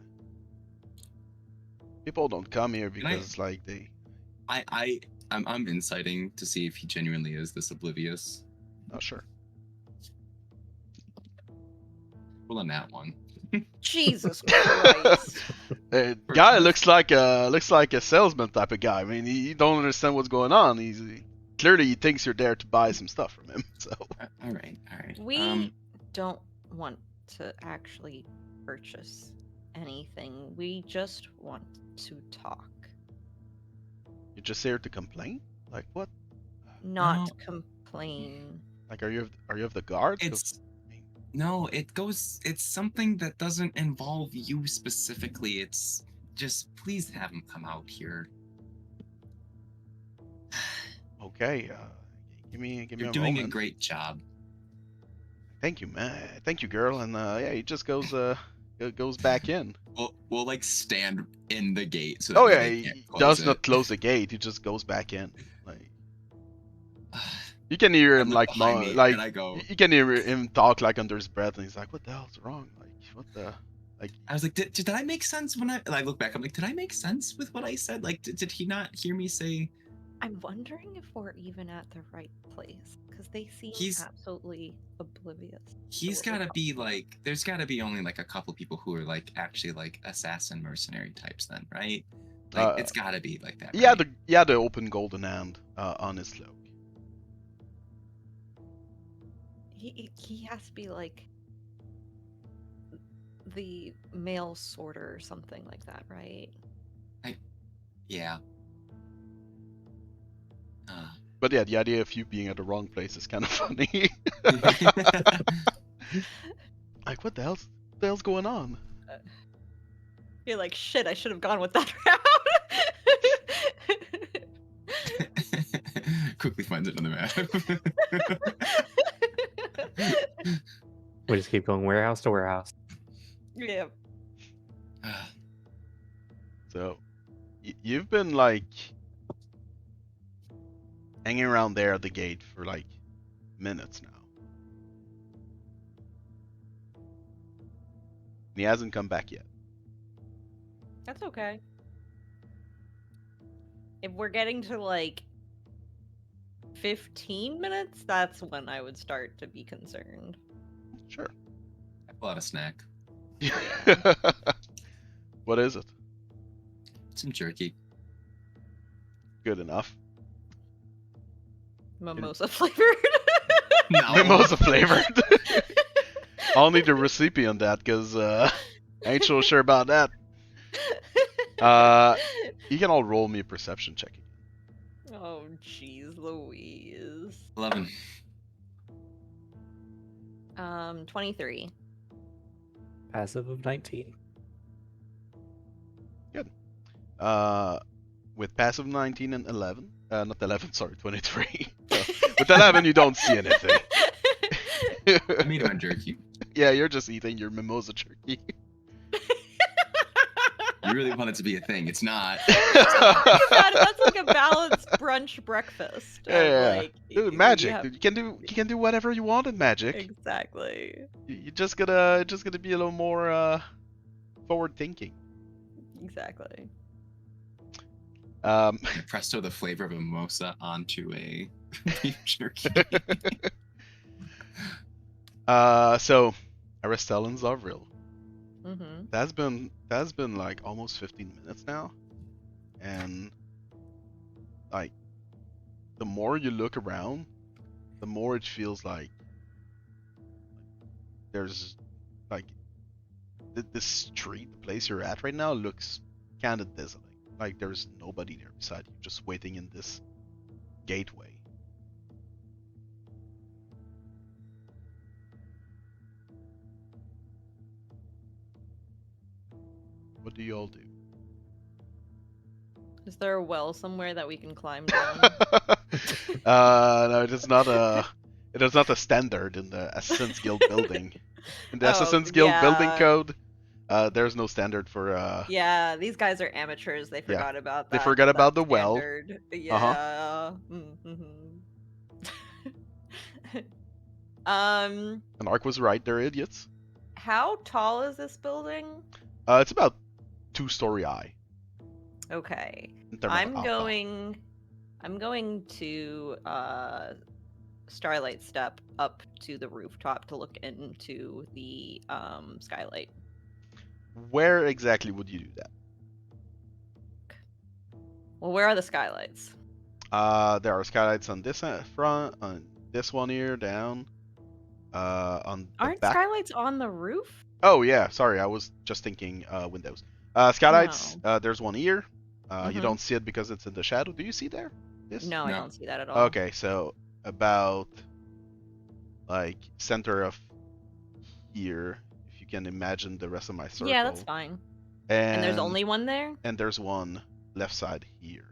people don't come here because like they. I'm inciting to see if he genuinely is this oblivious. Oh sure. Roll on that one. Jesus Christ. Guy looks like a salesman type of guy. I mean, he don't understand what's going on. Clearly he thinks you're there to buy some stuff from him. So. All right. We don't want to actually purchase anything. We just want to talk. You're just here to complain? Like what? Not complain. Like are you of the guard? No, it's something that doesn't involve you specifically. It's just please have him come out here. Okay, give me You're a doing moment. a great job. Thank you, man. Thank you, girl. And yeah, he just goes back in. We'll like stand in the gate. So Oh that yeah, they he can't close does it. not close the gate. He just goes back in. Like you can hear him look like behind me, like and I go. you can hear him talk like under his breath, and he's like, "What the hell's wrong? Like what the like?" I was like, did I make sense when I look back? I'm like, did I make sense with what I said? Like, did he not hear me say? I'm wondering if we're even at the right place because they seem absolutely oblivious. He's gotta be like, there's gotta be only like a couple people who are like actually like assassin mercenary types then, right? Like it's gotta be like that. Right? Yeah, the open golden hand on his cloak. He has to be like the mail sorter or something like that, right? Yeah. But yeah, the idea of you being at the wrong place is kind of funny. Like, what the hell's going on? You're like, shit, I should have gone with that route. Quickly finds it on the map. We just keep going warehouse to warehouse. Yeah. So, you've been like hanging around there at the gate for like minutes now. And he hasn't come back yet. That's okay. If we're getting to like 15 minutes, that's when I would start to be concerned. Sure. I pull out a snack. What is it? Some jerky. Good enough. Mimosa flavored. No. Mimosa flavored. I'll need a recipe on that because I ain't so sure about that. You can all roll me a perception check. Oh, jeez Louise. 11. 23. Passive of 19. Good. With passive 19 and 11. Not 11, sorry, 23. With 11, you don't see anything. I made him on jerky. Yeah, you're just eating your mimosa jerky. You really want it to be a thing. It's not. That's like a balanced brunch breakfast. Yeah. Like, Dude, magic. Dude, you can do whatever you want in magic. Exactly. You just gotta be a little more forward thinking. Exactly. Presto the flavor of a mimosa onto a beef jerky. So Arastelle and Zovril. Mm-hmm. That's been like almost 15 minutes now, and like the more you look around, the more it feels like there's like this street, the place you're at right now, looks kind of desolate. Like there's nobody there beside you, just waiting in this gateway. do you all do? Is there a well somewhere that we can climb down? No, it is not a. It is not a standard in the Assassin's Guild building. In the Oh, Assassin's Guild building yeah. code, there's no standard for. Yeah, these guys are amateurs. They Yeah. forgot about They that. forgot about that the well. standard. Uh-huh. Yeah. Um, Anark was right. They're idiots. how tall is this building? It's about 2-story high Okay. in terms of I'm outdoor. going to Starlight step up to the rooftop to look into the skylight. Where exactly would you do that? Well, where are the skylights? There are skylights on this front, on this one here, down. On the Aren't back. skylights on the roof? Oh yeah, sorry, I was just thinking windows. Skylights. There's one here. You don't see it because it's in the shadow. Do you see there? This? No, I No. don't see that at all. Okay, so about like center of here, if you can imagine the rest of my circle. Yeah, that's fine. And And there's only one there? And there's one left side here,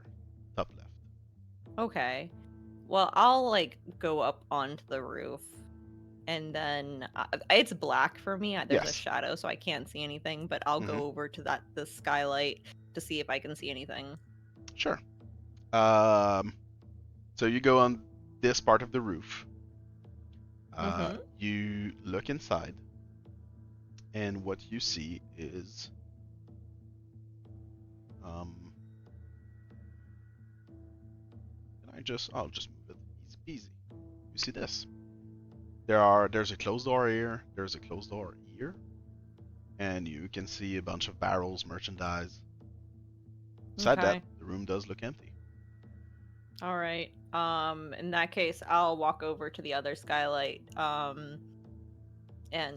top left. Okay. Well, I'll like go up onto the roof, and then it's black for me. There's a Yes. shadow, so I can't see anything. But I'll go over to the skylight to see if I can see anything. Sure. So you go on this part of the roof. You look inside, and what you see is I'll just move it easy peasy. You see this? There's a closed door here, there's a closed door here, and you can see a bunch of barrels, merchandise. Besides that, the room does look empty. All right. In that case, I'll walk over to the other skylight, and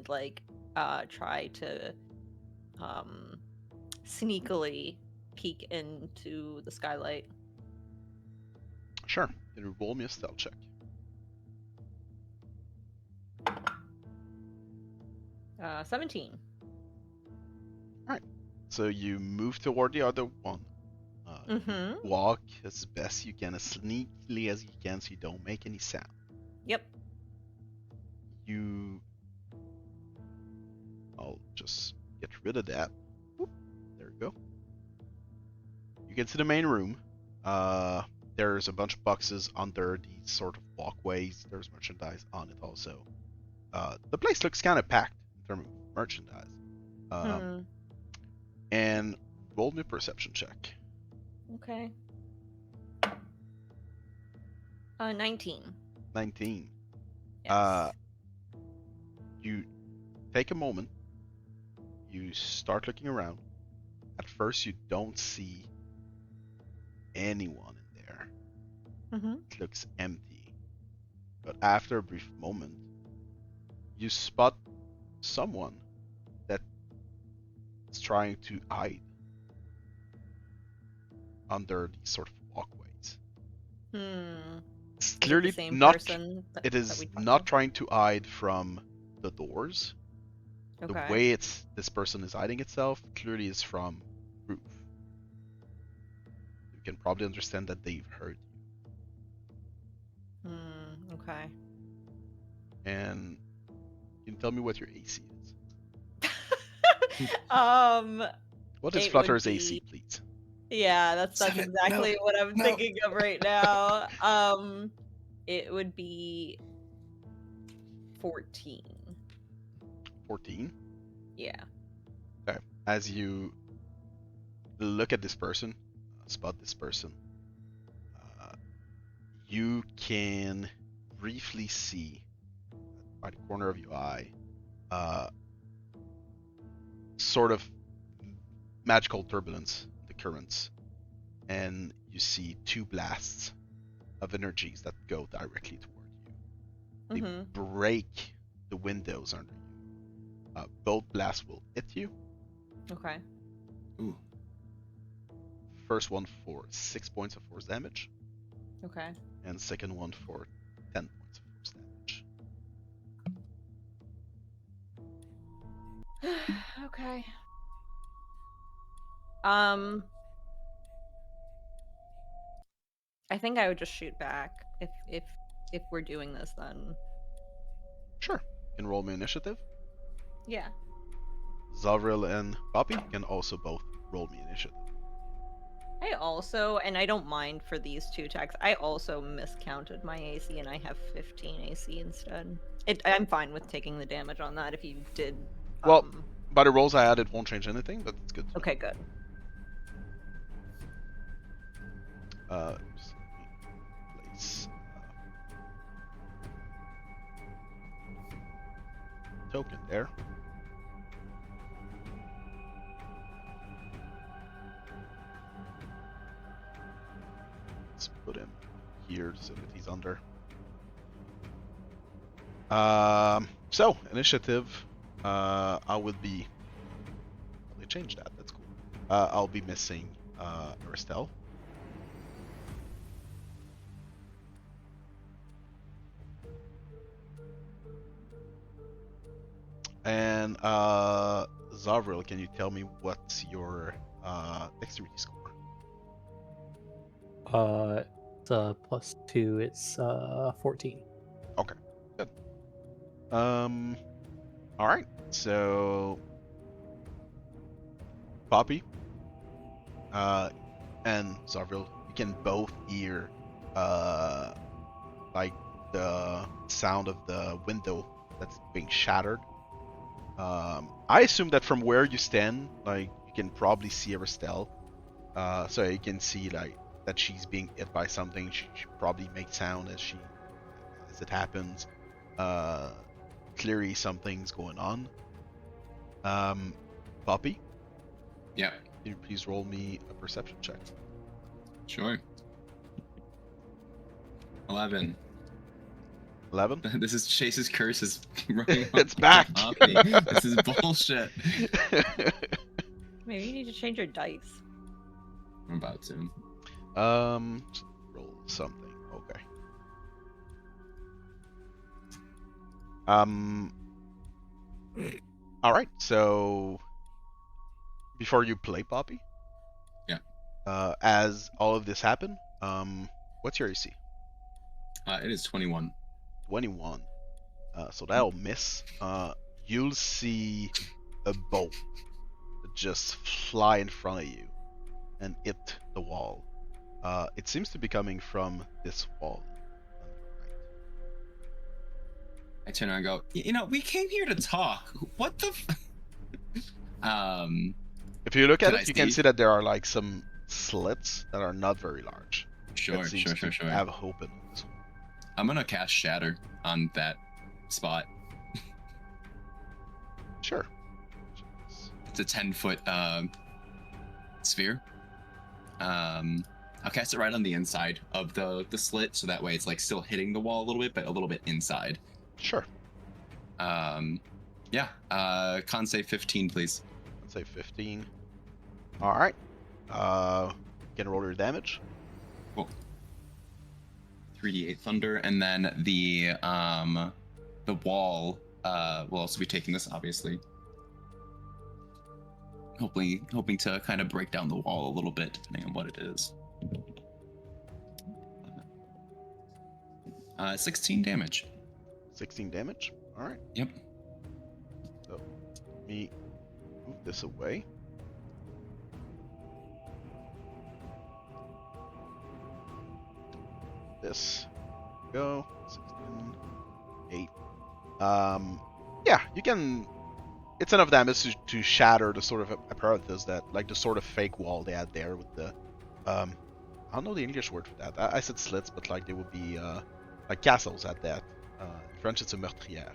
like, try to, sneakily peek into the skylight. Sure. Can you roll me a stealth check? 17. Alright. So you move toward the other one. Walk as best you can, as sneakily as you can, so you don't make any sound. Yep. I'll just get rid of that. Whoop. There we go. You get to the main room. There's a bunch of boxes under these sort of walkways. There's merchandise on it also. The place looks kind of packed in terms of merchandise. And roll me a perception check. Okay. 19. 19. Yes. You take a moment. You start looking around. At first, you don't see anyone in there. It looks empty. But after a brief moment, you spot someone that is trying to hide under these sort of walkways. It's clearly not. It is not trying to hide from the doors. Okay. The way this person is hiding itself clearly is from roof. You can probably understand that they've heard you. Okay. And you can tell me what your AC is. What is Flutter's AC, please? Yeah, that's exactly what I'm thinking of right now. It would be 14. 14? Yeah. Okay. As you look at this person, spot this person, you can briefly see by the corner of your eye sort of magical turbulence, the currents, and you see 2 blasts of energies that go directly toward you. They break the windows under you. Both blasts will hit you. Okay. Ooh. First one for 6 points of force damage. Okay. And second one for 10 points of force damage. Okay. I think I would just shoot back if we're doing this then. Sure. You can roll me initiative. Yeah. Zovril and Poppy can also both roll me initiative. I also, and I don't mind for these two attacks, I also miscounted my AC and I have 15 AC instead. I'm fine with taking the damage on that if you did. Well, by the rolls I had, it won't change anything, but it's good. Okay, good. Just place token there. Let's put him here so that he's under. So initiative, I would be. They changed that. That's cool. I'll be missing Arastelle. And Zovril, can you tell me what's your dexterity score? It's +2. It's 14. Okay, good. All right. So, Poppy, and Zovril, you can both hear, like the sound of the window that's being shattered. I assume that from where you stand, like you can probably see Arastelle. So you can see like that she's being hit by something. She probably makes sound as it happens. Clearly something's going on. Poppy? Yeah. Can you please roll me a perception check? Sure. 11. 11? This is Chase's curse is running. It's back. This is bullshit. Maybe you need to change your dice. I'm about to. Just roll something. Okay. All right. So before you play Poppy, yeah. As all of this happened, what's your AC? It is 21. 21. So that'll miss. You'll see a bolt just fly in front of you and hit the wall. It seems to be coming from this wall. I turn around and go, you know, we came here to talk. What the If you look at it, you can see that there are like some slits that are not very large. Sure. Have open. I'm gonna cast Shatter on that spot. Sure. It's a 10-foot sphere. I'll cast it right on the inside of the slit, so that way it's like still hitting the wall a little bit, but a little bit inside. Sure. Yeah. Con save 15, please. Let's say 15. All right. Can roll your damage. Cool. 3d8 thunder, and then the wall will also be taking this, obviously. Hoping to kind of break down the wall a little bit, depending on what it is. 16 damage. 16 damage. All right. Yep. So let me move this away. This go 16, 8. Yeah, you can. It's enough damage to shatter the sort of apparatus that, like the sort of fake wall they had there with the, I don't know the English word for that. I said slits, but like they would be like castles at that. In French, it's a meurtrière,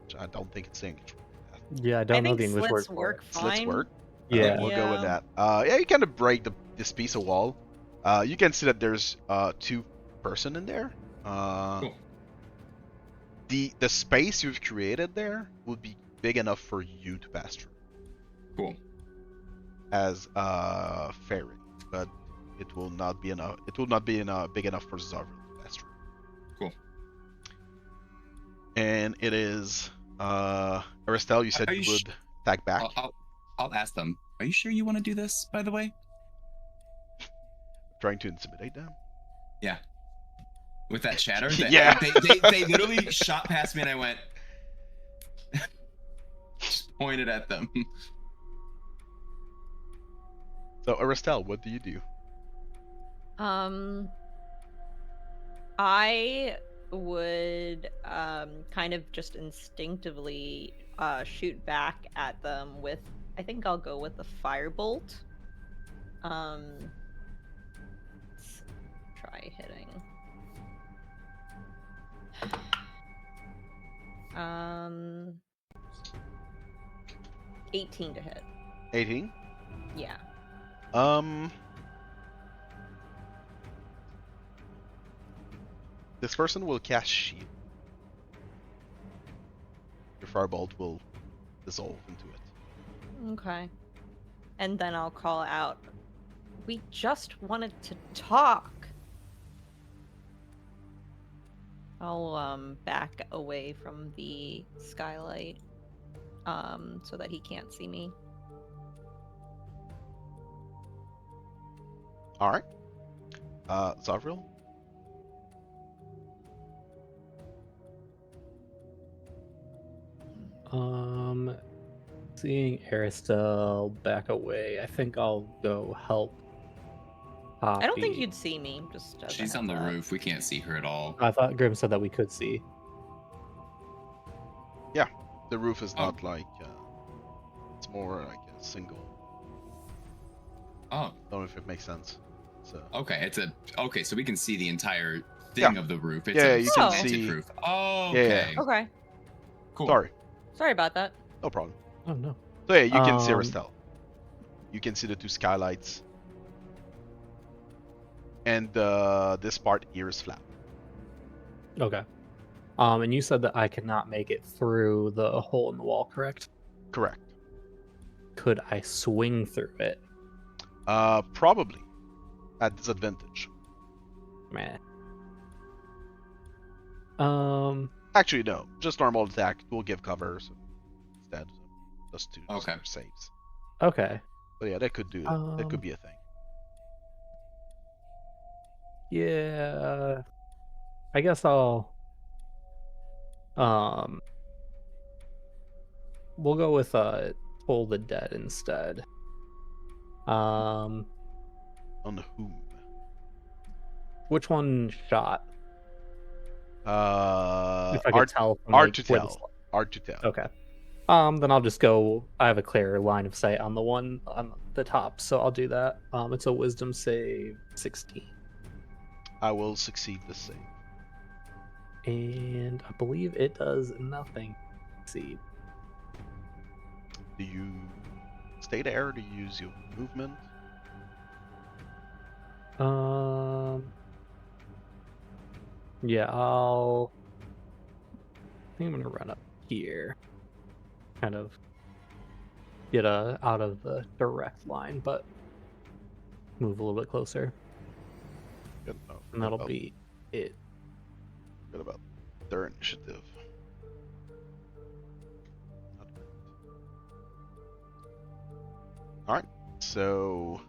which I don't think it's the English word for that. Yeah, I don't know the English word slits for work it. fine. Slits work. Yeah. We'll go with that. Yeah, you kind of break this piece of wall. You can see that there's 2 person in there. Cool. The space you've created there would be big enough for you to pass through. Cool. As ferry, but it will not be enough. It will not be big enough for Zovril to pass through. Cool. And it is Arastelle. You said you would attack back. I'll ask them. Are you sure you want to do this? By the way. Trying to intimidate them. Yeah. With that chatter, Yeah. they literally shot past me, and I went. Just pointed at them. So Arastelle, what do you do? I would kind of just instinctively shoot back at them with, I think I'll go with the firebolt. Let's try hitting. 18 to hit. 18. Yeah. This person will cast shield. Your firebolt will dissolve into it. Okay. And then I'll call out, we just wanted to talk. I'll back away from the skylight so that he can't see me. All right. Zovril. Seeing Arastelle back away, I think I'll go help Poppy. I don't think you'd see me. Just as a She's on the heads up. roof. We can't see her at all. I thought Grim said that we could see. The roof is not like it's more like a single. Oh, Don't know if it makes sense. So okay. Okay. So we can see the entire thing of the roof. It's Yeah, a you can semantic see- roof. Oh, Yeah, okay. Okay. Cool. Sorry about that. no problem. Oh no. So yeah, you can see Um, Arastelle. You can see the two skylights. And this part here is flat. Okay. And you said that I could not make it through the hole in the wall, correct? Correct. Could I swing through it? Probably at disadvantage. Man. Actually, no. Just normal attack. We'll give cover instead. Just to Okay. saves. Okay. So yeah, that could do. That could be a thing. Yeah. I guess I'll we'll go with Toll the Dead instead. On whom? Which one shot? If I could Hard, tell from hard like, to where the tell. Hard to tell. Okay. Then I'll just go. I have a clear line of sight on the one on the top, so I'll do that. It's a Wisdom save 16, I will succeed the save. and I believe it does nothing. Succeed. Do you stay there? Do you use your movement? Yeah, I think I'm gonna run up here, kind of get out of the direct line, but move a little bit closer, Good enough. and that'll be it. Good about their initiative. All right. So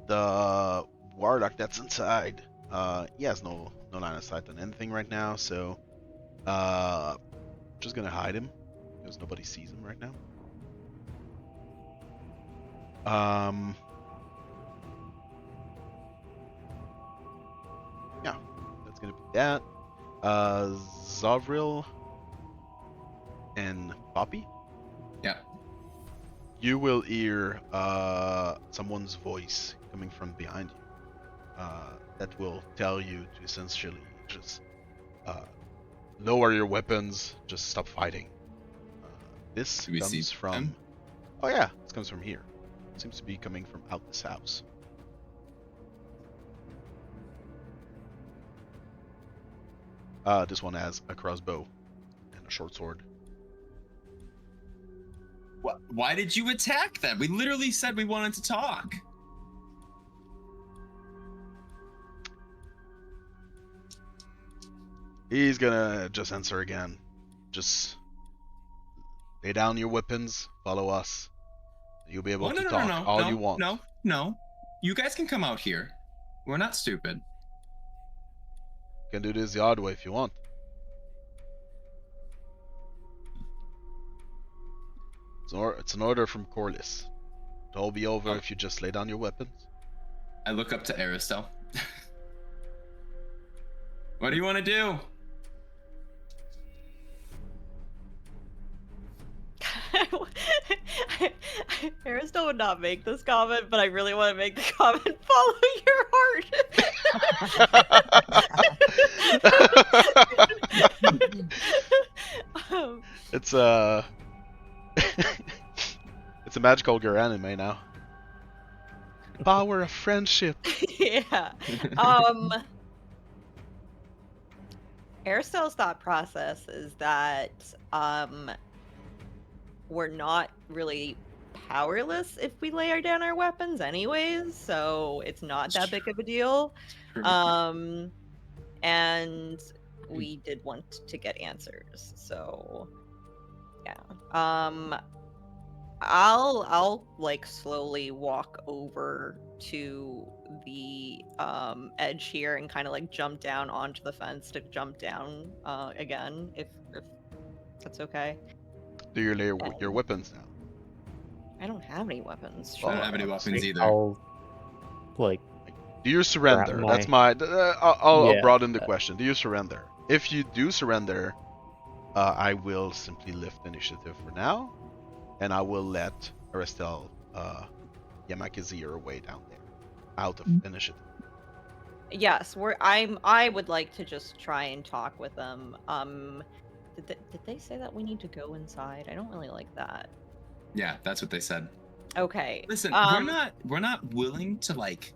the warlock that's inside, he has no line of sight on anything right now. So, just gonna hide him because nobody sees him right now. Yeah, that's gonna be that. Zovril and Poppy. Yeah. You will hear someone's voice coming from behind you. That will tell you to essentially just lower your weapons, just stop fighting. This Do we see comes from. them? Oh yeah, this comes from here. It seems to be coming from out this house. This one has a crossbow and a short sword. Why did you attack them? We literally said we wanted to talk. He's gonna just answer again. Just Lay down your weapons. Follow us. You'll be able Oh, to no, talk all you want. No. You guys can come out here. We're not stupid. You can do this the hard way if you want. It's an order from Korlis. It'll all be over Oh. if you just lay down your weapons. I look up to Arastelle. What do you want to do? Arastelle would not make this comment, but I really want to make the comment, follow your heart. It's it's a magical girl anime now. Power of friendship. Yeah. Aristotel's thought process is that we're not really powerless if we lay down our weapons anyways, so it's not that big of a deal. And we did want to get answers, so yeah. I'll like slowly walk over to the edge here and kind of like jump down onto the fence to jump down again, if that's okay. Do you lay your weapons down? I don't have any weapons. I don't have any weapons either. I'll like. Do you surrender? Grab That's my. I'll Yeah. broaden the question. Do you surrender? If you do surrender, I will simply lift initiative for now, and I will let Arastelle Yamakizi your way down there, out of initiative. Yes, I would like to just try and talk with them. Did they say that we need to go inside? I don't really like that. Yeah, that's what they said. Okay. Listen, we're not willing to like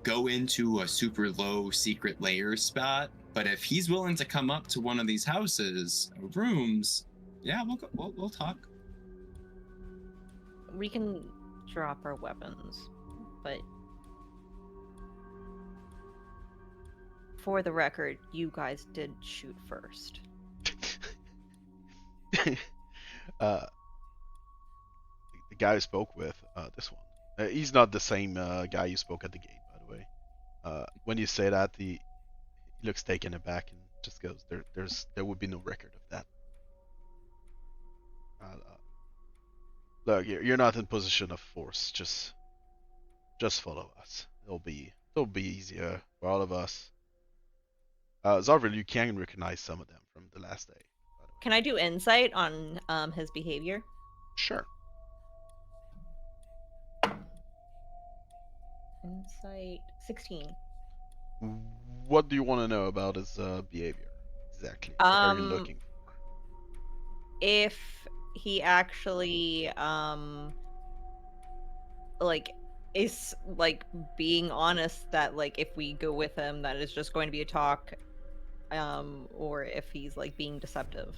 go into a super low secret layer spot, but if he's willing to come up to one of these houses, rooms, yeah, we'll talk. We can drop our weapons, but for the record, you guys did shoot first. The guy I spoke with, this one, he's not the same guy you spoke at the gate, by the way. When you say that, he looks taken aback and just goes, "There would be no record of that." Look, you're not in position of force. Just follow us. It'll be easier for all of us. Zovril, you can recognize some of them from the last day. By the way. Can I do insight on his behavior? Sure. Insight 16. What do you want to know about his behavior exactly? What are you looking for? If he actually like is like being honest that like if we go with him that is just going to be a talk, or if he's like being deceptive.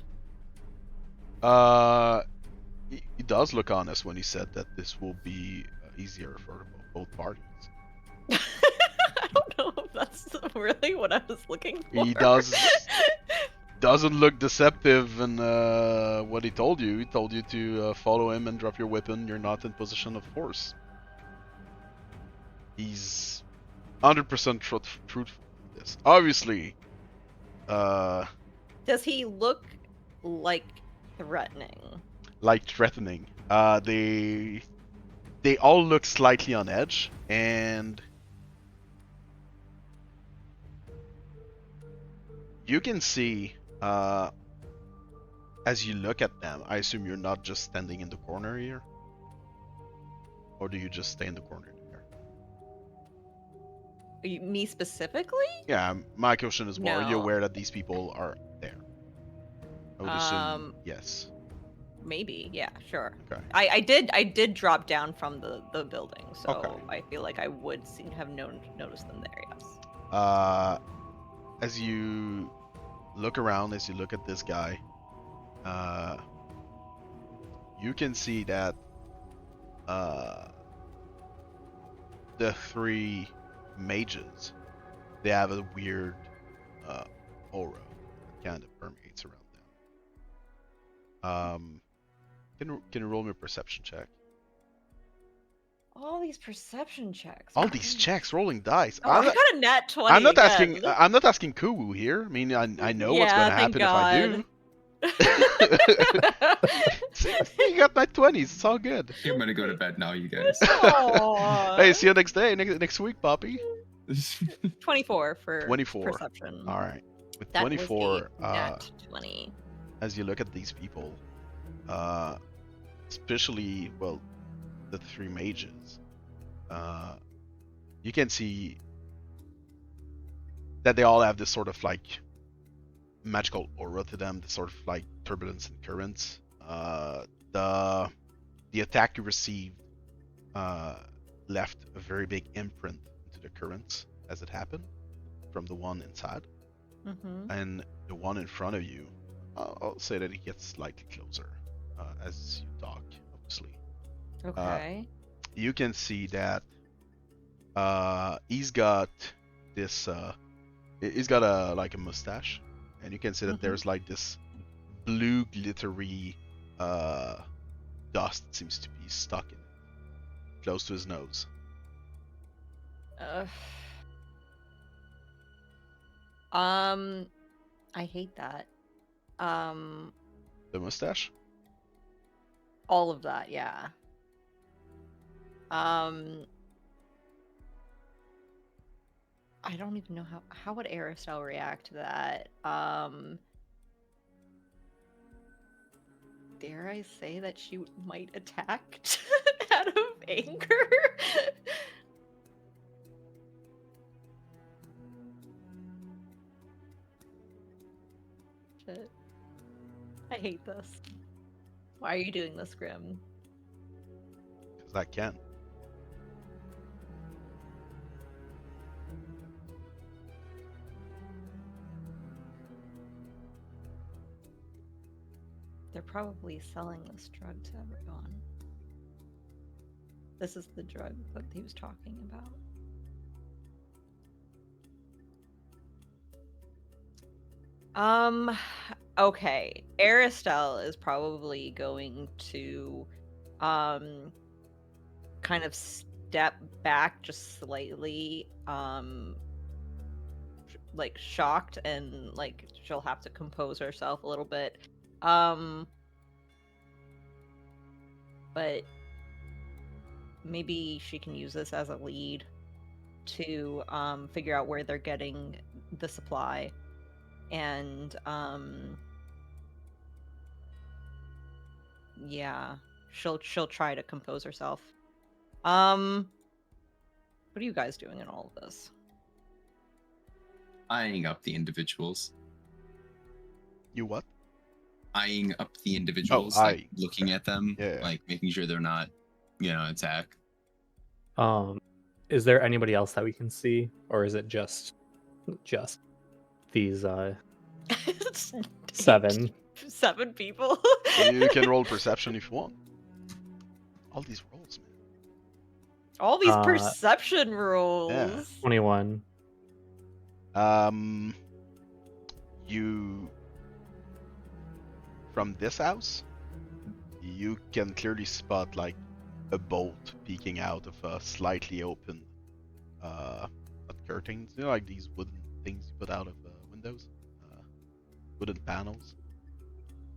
He does look honest when he said that this will be easier for both parties. I don't know if that's really what I was looking for. He doesn't look deceptive in what he told you. He told you to follow him and drop your weapon. You're not in position of force. He's 100% truthful in this. Obviously. Does he look like threatening? Like threatening. They all look slightly on edge, and you can see as you look at them. I assume you're not just standing in the corner here, or do you just stay in the corner here? Me specifically? Yeah, my question is more: Are you No. aware that these people are there? I would assume yes. Maybe, yeah, sure. Okay. I did drop down from the building, so Okay. I feel like I would have noticed them there. Yes. As you look around, as you look at this guy, you can see that the three mages, they have a weird aura that kind of permeates around them. Can you roll me a perception check? All these perception checks. All these checks, rolling dice. Oh, I got a nat 20 I'm not again. asking. I'm not asking Kuwu here. I mean, I know what's Yeah, gonna thank happen if I do. See, you got my 20s. It's all good. I'm gonna go to bed now, you guys. Aw. Hey, see you next day, next week, Poppy. 24 for 24. perception. All right. With That 24, was a nat 20. as you look at these people, especially the 3 mages, you can see that they all have this sort of like magical aura to them, this sort of like turbulence and currents. The attack you received left a very big imprint into the currents as it happened from the one inside, and the one in front of you, I'll say that it gets slightly closer as you talk, obviously. Okay. You can see that he's got this he's got a mustache, and you can see that there's like this blue glittery dust seems to be stuck in it, close to his nose. I hate that. The mustache? All of that, yeah. I don't even know how would Arastelle react to that. Dare I say that she might attack out of anger? Shit. I hate this. Why are you doing this, Grim? Because I can. They're probably selling this drug to everyone. This is the drug that he was talking about. Okay. Arastelle is probably going to kind of step back just slightly, like shocked, and like she'll have to compose herself a little bit. But maybe she can use this as a lead to figure out where they're getting the supply, and yeah, she'll try to compose herself. What are you guys doing in all of this? Eyeing up the individuals. You what? Eyeing up the individuals, Oh, like looking at them, Yeah. like making sure they're not, attack. Is there anybody else that we can see, or is it just these 7? 7 people. You can roll perception if you want. All these rolls, man. All these perception rolls. Yeah. 21. You from this house, you can clearly spot like a bolt peeking out of a slightly open not curtains, like these wooden things you put out of windows, wooden panels.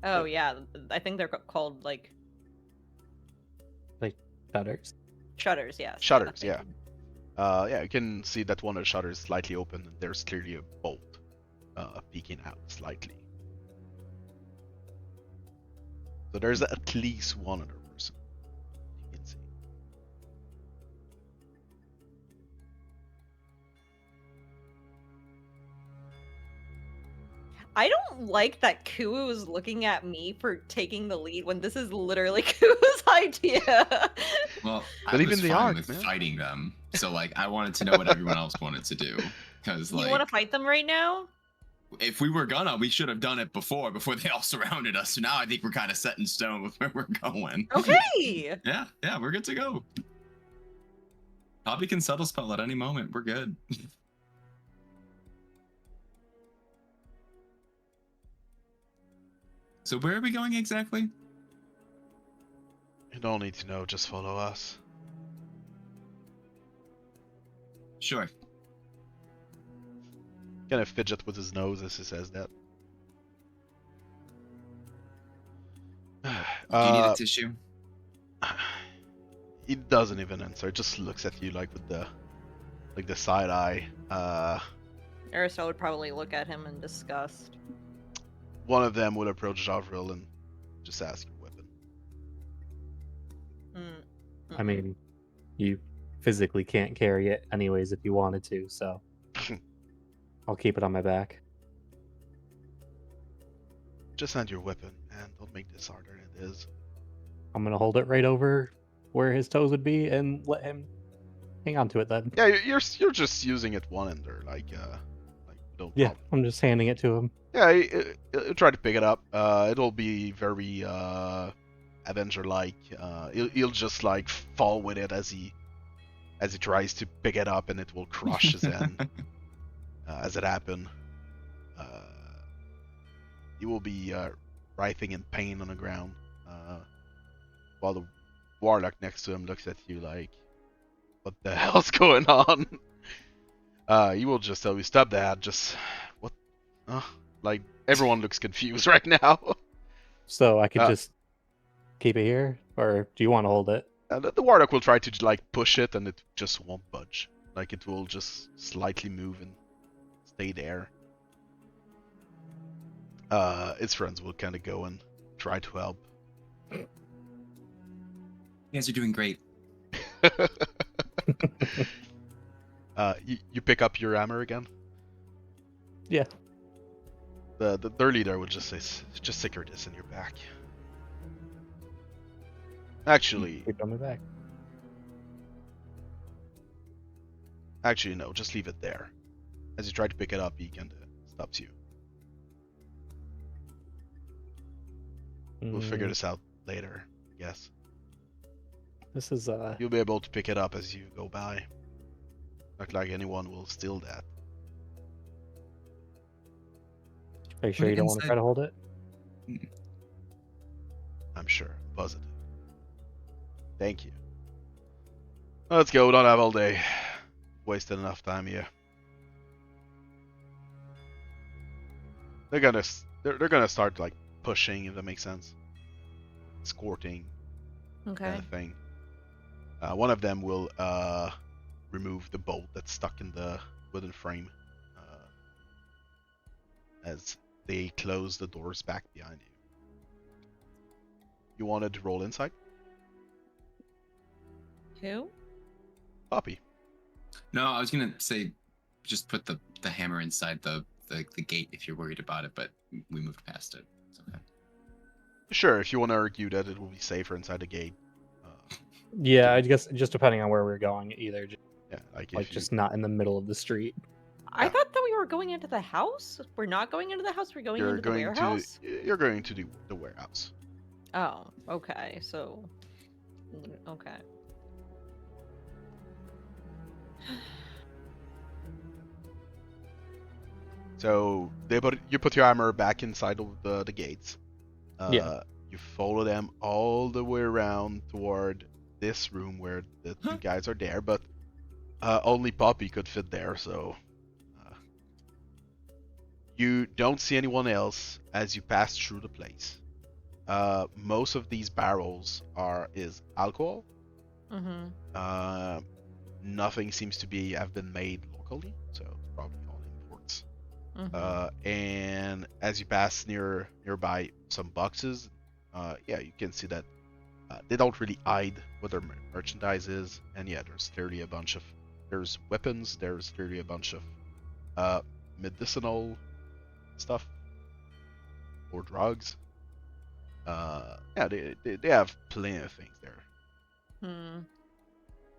Oh yeah, I think they're called like Shutters. shutters. Yes. Shutters, yeah. You can see that one of the shutters is slightly open, and there's clearly a bolt peeking out slightly. So there's at least one other person you can see. I don't like that Kuwu is looking at me for taking the lead when this is literally Kuwu's idea. Well, But I even was the fine arc, with man. fighting them, so like I wanted to know what everyone else wanted to do, because You want to fight them right now? if we were gonna, we should have done it before they all surrounded us. So now I think we're kind of set in stone with where we're going. Okay. Yeah, we're good to go. Poppy can settle spell at any moment. We're good. So where are we going exactly? don't need to know, just follow us. Sure. Kind of fidget with his nose as he says that. Do you need a tissue? He doesn't even answer. Just looks at you like with the side eye. Arastelle would probably look at him in disgust. One of them will approach Zovril and just ask your weapon. I mean, you physically can't carry it anyways if you wanted to, so I'll keep it on my back. Just hand your weapon, and don't make this harder than it is. I'm gonna hold it right over where his toes would be and let him hang on to it then. Yeah, you're just using it one-ender, like don't. Yeah, I'm just handing it to him. Yeah, he'll try to pick it up. It'll be very Avenger-like. He'll just like fall with it as he tries to pick it up, and it will crush his hand as it happens. He will be writhing in pain on the ground, while the warlock next to him looks at you like, "What the hell's going on?" He will just tell you, "Stop that! Just what?" Like everyone looks confused right now. So I could just keep it here, or do you want to hold it? The warlock will try to like push it, and it just won't budge. Like it will just slightly move and stay there. Its friends will kind of go and try to help. You guys are doing great. You pick up your hammer again? Yeah. Their leader would just say, "Just secure this in your back." Actually, Keep it on my back. Actually, no. Just leave it there. As you try to pick it up, he kind of stops you. We'll figure this out later, I guess. This is You'll be able to pick it up as you go by. Not like anyone will steal that. Are you sure you don't want to try to hold it? I'm sure. Positive. Thank you. Let's go. We don't have all day. Wasted enough time here. They're gonna start like pushing, if that makes sense. Escorting. Okay. Kind of thing. One of them will remove the bolt that's stuck in the wooden frame as they close the doors back behind you. You wanted to roll inside? Who? Poppy. No, I was gonna say, just put the hammer inside the gate if you're worried about it, but we moved past it. It's okay. Sure, if you want to argue that it will be safer inside the gate. Yeah, I guess just depending on where we're going, either Yeah, like like if just not in the middle of the street. I thought that we were going into the house. We're not going into the house. We're going into the warehouse. You're going to the warehouse. Oh, okay. So, okay. So you put your armor back inside of the gates. Yeah. You follow them all the way around toward this room where the two guys are there, but only Poppy could fit there, so you don't see anyone else as you pass through the place. Most of these barrels is alcohol. Mm-hmm. Nothing seems to have been made locally, so probably all imports. Mm-hmm. And as you pass nearby some boxes, you can see that they don't really hide what their merchandise is, and there's clearly there's weapons, there's clearly a bunch of medicinal stuff or drugs. They have plenty of things there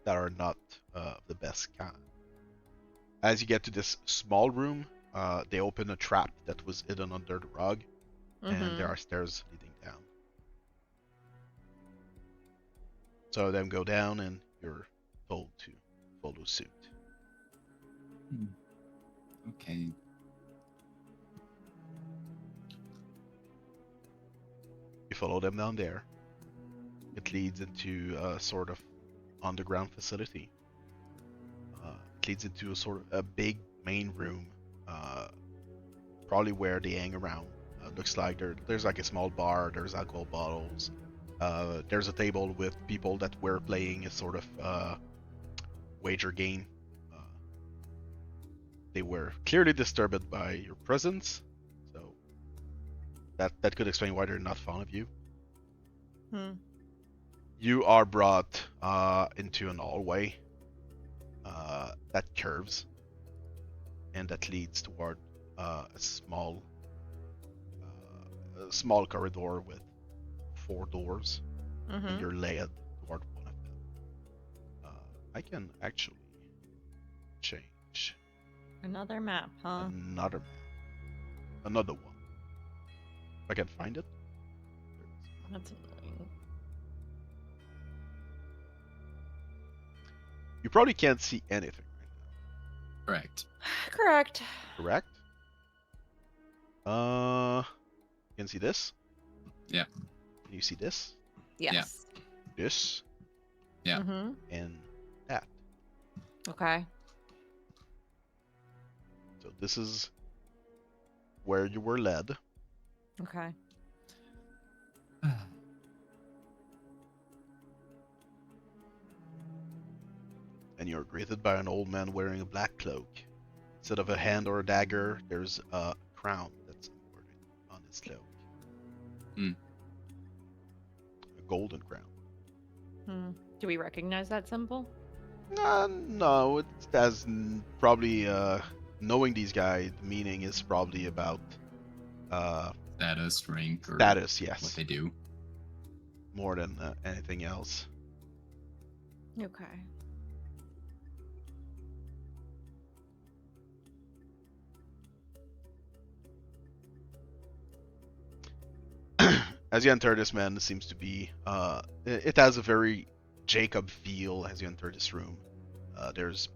that are not the best kind. As you get to this small room, they open a trap that was hidden under the rug, and there are stairs leading down. So them go down, and you're told to follow suit. Okay. You follow them down there. it leads into a sort of underground facility. It leads into a sort of a big main room, probably where they hang around. Looks like there's like a small bar. There's alcohol bottles. There's a table with people that were playing a sort of wager game. They were clearly disturbed by your presence, so that could explain why they're not fond of you. You are brought into an hallway that curves, and that leads toward a small corridor with 4 doors, and you're led toward one of them. I can actually change Another map, huh? another map, another one. If I can find it. That's annoying. You probably can't see anything right Correct. Correct. now, correct? You can see this? Yeah. Can you see this? Yes. This? Yeah. Mm-hmm. And that. Okay. So this is where you were led. Okay. And you're greeted by an old man wearing a black cloak. Instead of a hand or a dagger, there's a crown that's embroidered on his cloak. Hmm. A golden crown. Do we recognize that symbol? No, it has probably knowing these guys, the meaning is probably about Status, rank, or status, yes, what they do. more than anything else. Okay. As you enter, this man seems to be it has a very Jacob feel as you enter this room. There's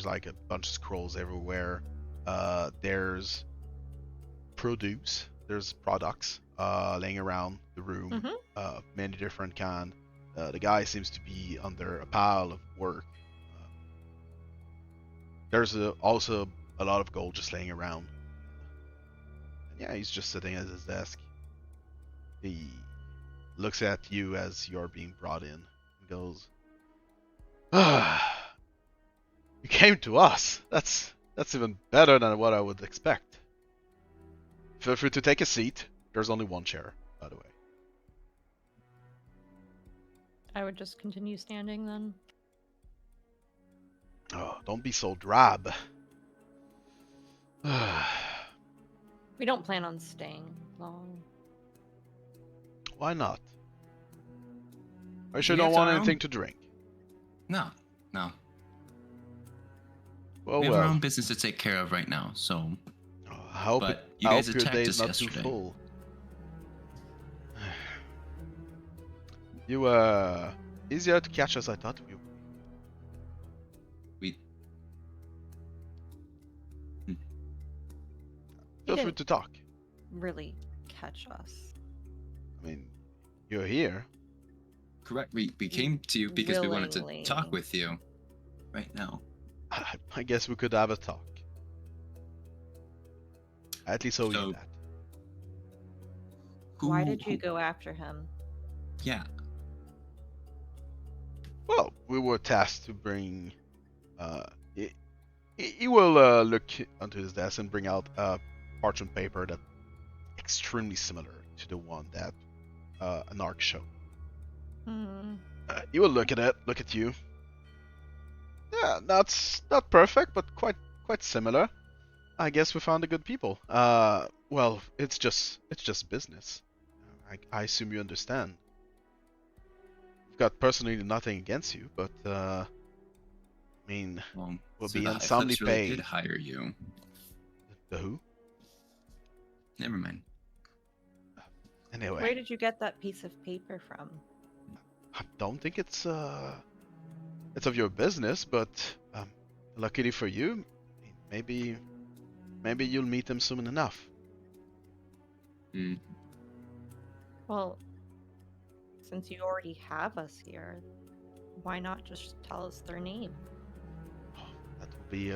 like a bunch of scrolls everywhere. There's produce, there's products laying around the room, many different kind. The guy seems to be under a pile of work. There's also a lot of gold just laying around. Yeah, he's just sitting at his desk. He looks at you as you're being brought in and goes, you came to us. That's even better than what I would expect. Feel free to take a seat. There's only one chair, by the way. I would just continue standing then. Oh, don't be so drab. We don't plan on staying long. Why not? I sure You don't have want our anything own- to drink. No. Well, We have our well. own business to take care of right now, so I hope, But it, you I guys hope your attacked day is us not too yesterday. full. You easier to catch as I thought we would. we Feel free didn't- to talk. Really catch us. I mean, you're here. correct. We came to you because we wanted to Willingly. talk with you right now. I guess we could have a talk. I at least owe So- you that. Why did you go after him? Yeah. Well, we were tasked to bring. He will look onto his desk and bring out a parchment paper that's extremely similar to the one that Anark showed. He will look at it, look at you. Yeah, that's not perfect, but quite similar. I guess we found the good people. Well, it's just business. I assume you understand. I've got personally nothing against you, but I mean, Well, we'll so be the handsomely Eclipse really paid. did hire you. The who? Never mind. Anyway, Where did you get that piece of paper from? I don't think it's of your business, but luckily for you, maybe you'll meet him soon enough. Hmm. Well, Since you already have us here, why not just tell us their name? That would be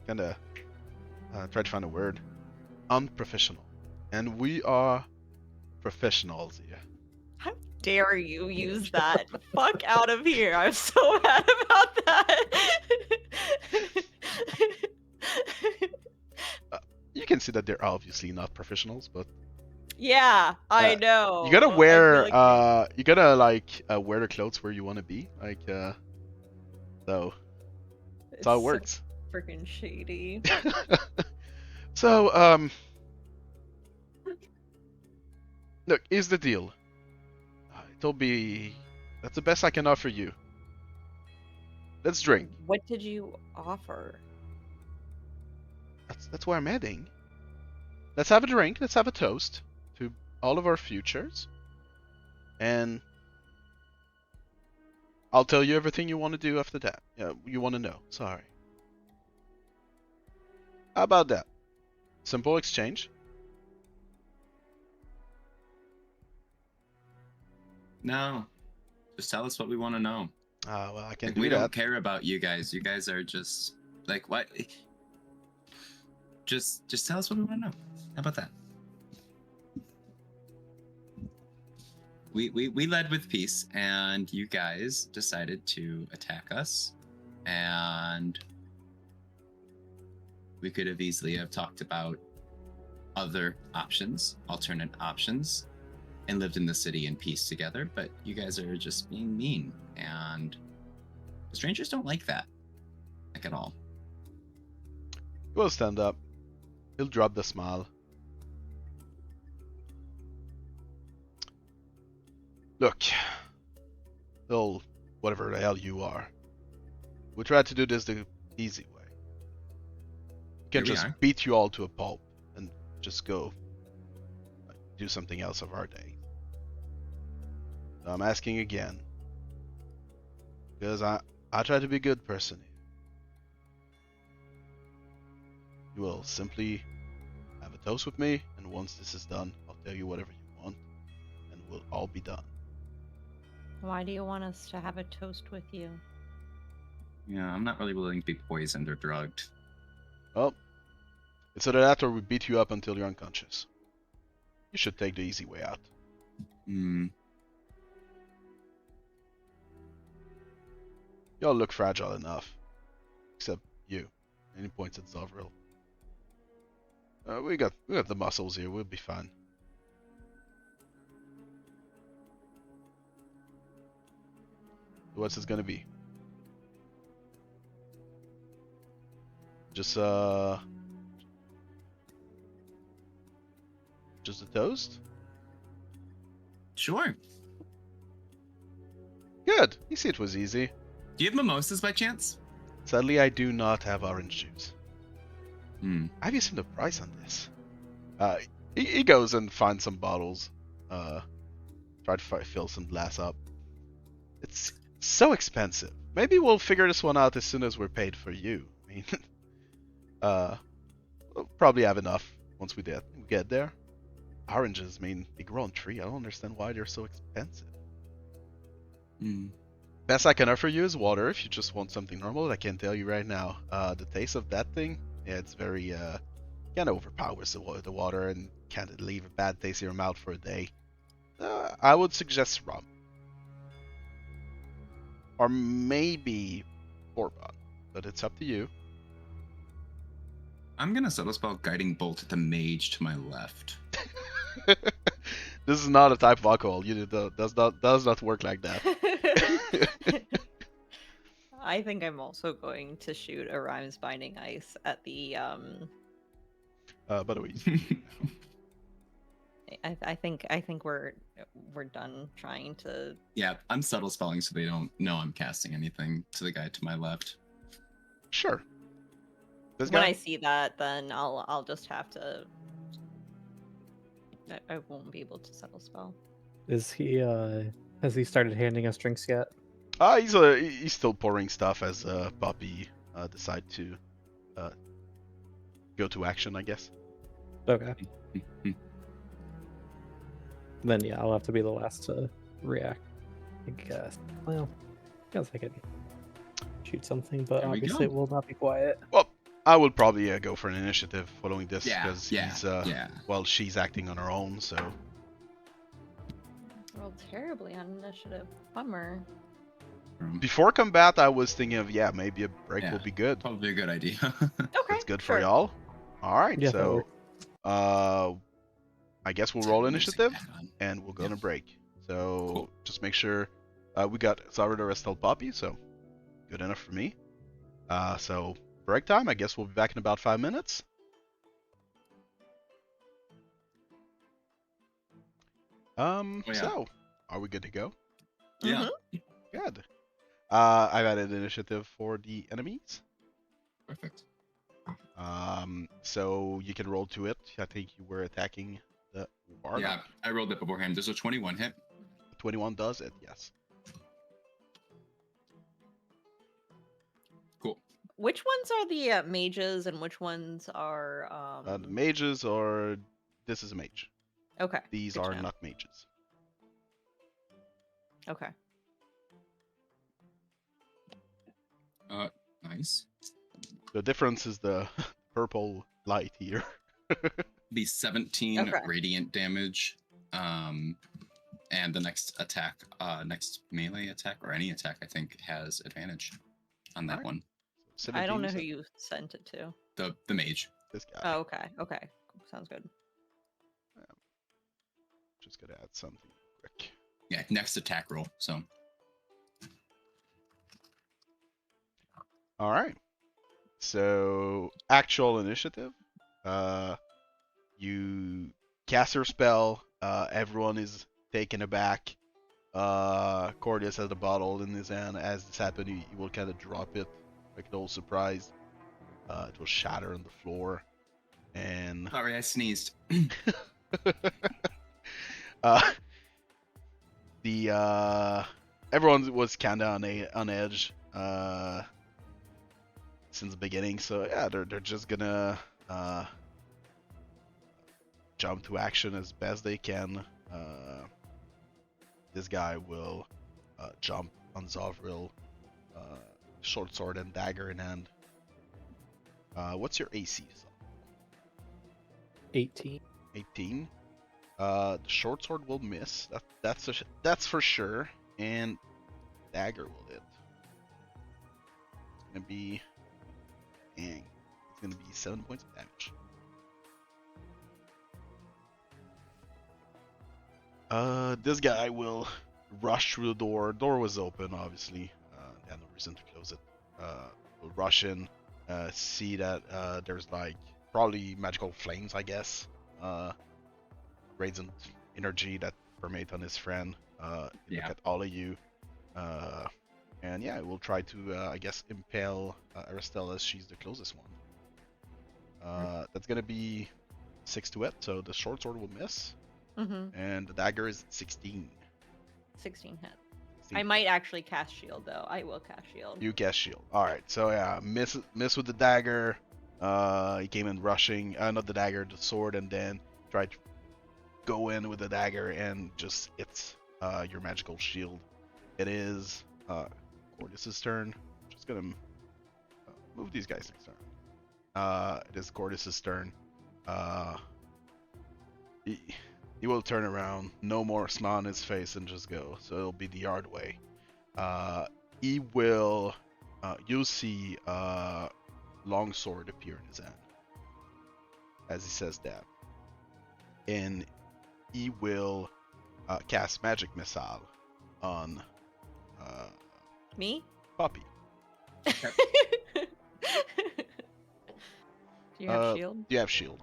kind of try to find a word. Unprofessional, and we are professionals here. How dare you use that? Fuck out of here. I'm so mad about that. You can see that they're obviously not professionals, but yeah, I know. you gotta I feel wear like you gotta like wear the clothes where you want to be, like so that's how it it's works. so freaking shady. So look, here's the deal. It'll be that's the best I can offer you. Let's drink. What did you offer? That's where I'm heading. Let's have a drink. Let's have a toast to all of our futures, and I'll tell you everything you want to do after that. You want to know. Sorry. How about that? Simple exchange. No, just tell us what we want to know. Well, I can Like, do we that. don't care about you guys. You guys are just like what? Just tell us what we want to know. How about that? We led with peace, and you guys decided to attack us, and we could have easily have talked about other options, alternate options, and lived in the city in peace together. But you guys are just being mean, and the strangers don't like that, like at all. We'll stand up. He'll drop the smile. Look, Bill, whatever the hell you are, we tried to do this the easy way. We can Here we just are. beat you all to a pulp and just go do something else of our day. So I'm asking again, because I try to be a good person here. You will simply have a toast with me, and once this is done, I'll tell you whatever you want, and we'll all be done. Why do you want us to have a toast with you? Yeah, I'm not really willing to be poisoned or drugged. Well, it's either that or we beat you up until you're unconscious. You should take the easy way out. Hmm. You all look fragile enough. Except you. And he points at Zovril. We got the muscles here, we'll be fine. What's this gonna be? Just a toast? Sure. Good. You see, it was easy. Do you have mimosas by chance? Sadly, I do not have orange juice. Hmm. Have you seen the price on this? He goes and finds some bottles. Try to fill some glass up. It's so expensive. Maybe we'll figure this one out as soon as we're paid for you. I mean, we'll probably have enough once we get there. Oranges, I mean, they grow on tree. I don't understand why they're so expensive. Hmm. Best I can offer you is water if you just want something normal. I can tell you right now, the taste of that thing, yeah, it's very, kind of overpowers the water and kind of leave a bad taste in your mouth for a day. I would suggest rum. Or maybe bourbon, but it's up to you. I'm gonna subtle spell guiding bolt at the mage to my left. This is not a type of alcohol. Does not work like that. I think I'm also going to shoot a Rhymes Binding Ice at the By the way, I think we're done trying to. Yeah, I'm subtle spelling so they don't know I'm casting anything to the guy to my left. sure. This When guy? I see that, then I'll just have to. I won't be able to settle spell. Is he has he started handing us drinks yet? He's still pouring stuff as Poppy decide to go to action, I guess. Okay. then yeah, I'll have to be the last to react, I guess. Well, I guess I could shoot something, but There we obviously go. it will not be quiet. Well, I will probably go for an initiative following this Yeah, because yeah. well, she's acting on her own, so Rolled terribly on initiative. Bummer. before combat, I was thinking of maybe a break Yeah. will be good. Probably a good idea. Okay. That's good sure. for y'all. All right, Yeah, that so works. I guess we'll roll Music initiative back on. and we'll go on a Yep. break. So Cool. just make sure we got Zovril, Arastelle, Poppy, so good enough for me. So break time. I guess we'll be back in about 5 minutes. yeah. So are we good to go? Yeah. Good. I've added initiative for the enemies. Perfect. So you can roll to it. I think you were attacking the Warlock. Yeah, I rolled it beforehand. There's a 21 hit. 21 does it, yes. Cool. Which ones are the mages and which ones are The mages are. This is a mage. Okay. These good to are know. not mages. Okay. Nice. The difference is the purple light here. Be 17 Okay. radiant damage. And the next attack, next melee attack or any attack, I think, has advantage on that Alright. one. 17, I don't know who so you sent it to. The mage. This guy. Oh, okay. Okay. Sounds good. Just gotta add something quick. Yeah, next attack roll. So All right. So actual initiative. You cast your spell. Everyone is taken aback. Korlis has the bottle in his hand. As this happened, he will kind of drop it, like a little surprise. It will shatter on the floor, and sorry, I sneezed. everyone was kind of on edge since the beginning. So yeah, they're just gonna jump to action as best they can. This guy will jump on Zovril, short sword and dagger in hand. What's your AC? 18. 18. The short sword will miss. That's for sure. And dagger will hit. It's gonna be, dang. It's gonna be 7 points of damage. This guy will rush through the door. Door was open, obviously. Had no reason to close it. Will rush in. See that there's like probably magical flames, I guess. Radiant energy that permeate on his friend. Look Yeah. at all of you. And yeah, we'll try to, I guess, impale Arastelle as she's the closest one. That's gonna be 6 to hit, so the short sword will miss. Mm-hmm. And the dagger is 16. 16 hit. 16. I might actually cast shield though. I will cast shield. You guess shield. Alright, so yeah, miss with the dagger. He came in rushing, not the dagger, the sword, and then tried to go in with the dagger and just hits your magical shield. It is Korlis' turn. Just gonna move these guys next turn. It is Korlis' turn. He will turn around, no more smile on his face, and just go. So it'll be the yard way. He will. You'll see longsword appear in his hand as he says that, and he will cast magic missile on Me? Poppy. Do you have shield? You have shield.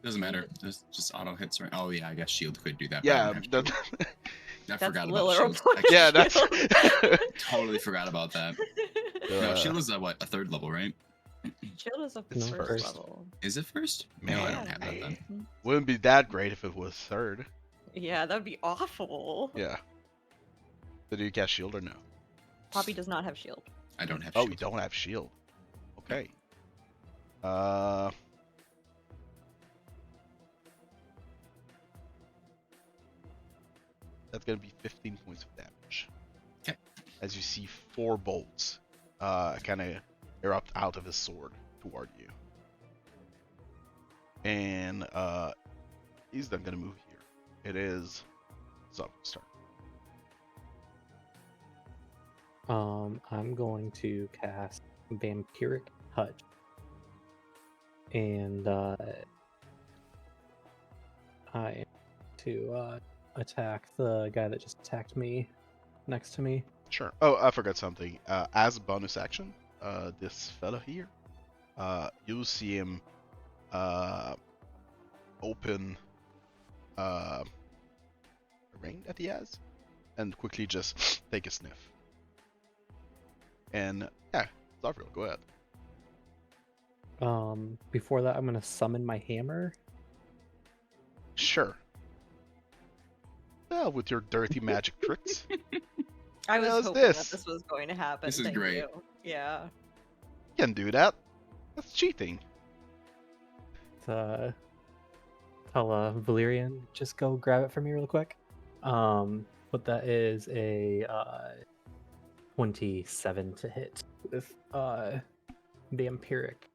Doesn't matter. There's just auto hits. Right? Oh yeah, I guess shield could do that. but I Yeah, don't have that, shield. I That's forgot Lil about shield. Aeroport yeah, that's. shield. Totally forgot about that. No, shield is what, a 3rd level, right? Shield is a It's first first. level. Is it first? No, I Man, don't have that then. Mhm. Wouldn't be that great if it was 3rd. Yeah, that would be awful. Yeah. So do you cast shield or no? Poppy does not have shield. I don't have Oh, shield. you don't have shield. Okay. That's gonna be 15 points of damage. Okay. As you see 4 bolts kind of erupt out of his sword toward you. And he's then gonna move here. It is Zovril's turn. I'm going to cast Vampiric Touch. And I am to attack the guy that just attacked me next to me. Sure. Oh, I forgot something. As a bonus action, this fella here, you'll see him open a ring that he has and quickly just take a sniff. And yeah, Zovril, go ahead. Before that, I'm gonna summon my hammer. Sure. Well, with your dirty magic tricks. I was How's hoping this? that this was going to happen. This is Thank great. you. Yeah. You can do that. That's cheating. Tell Valerian, just go grab it for me real quick. But that is a 27 to hit with Vampiric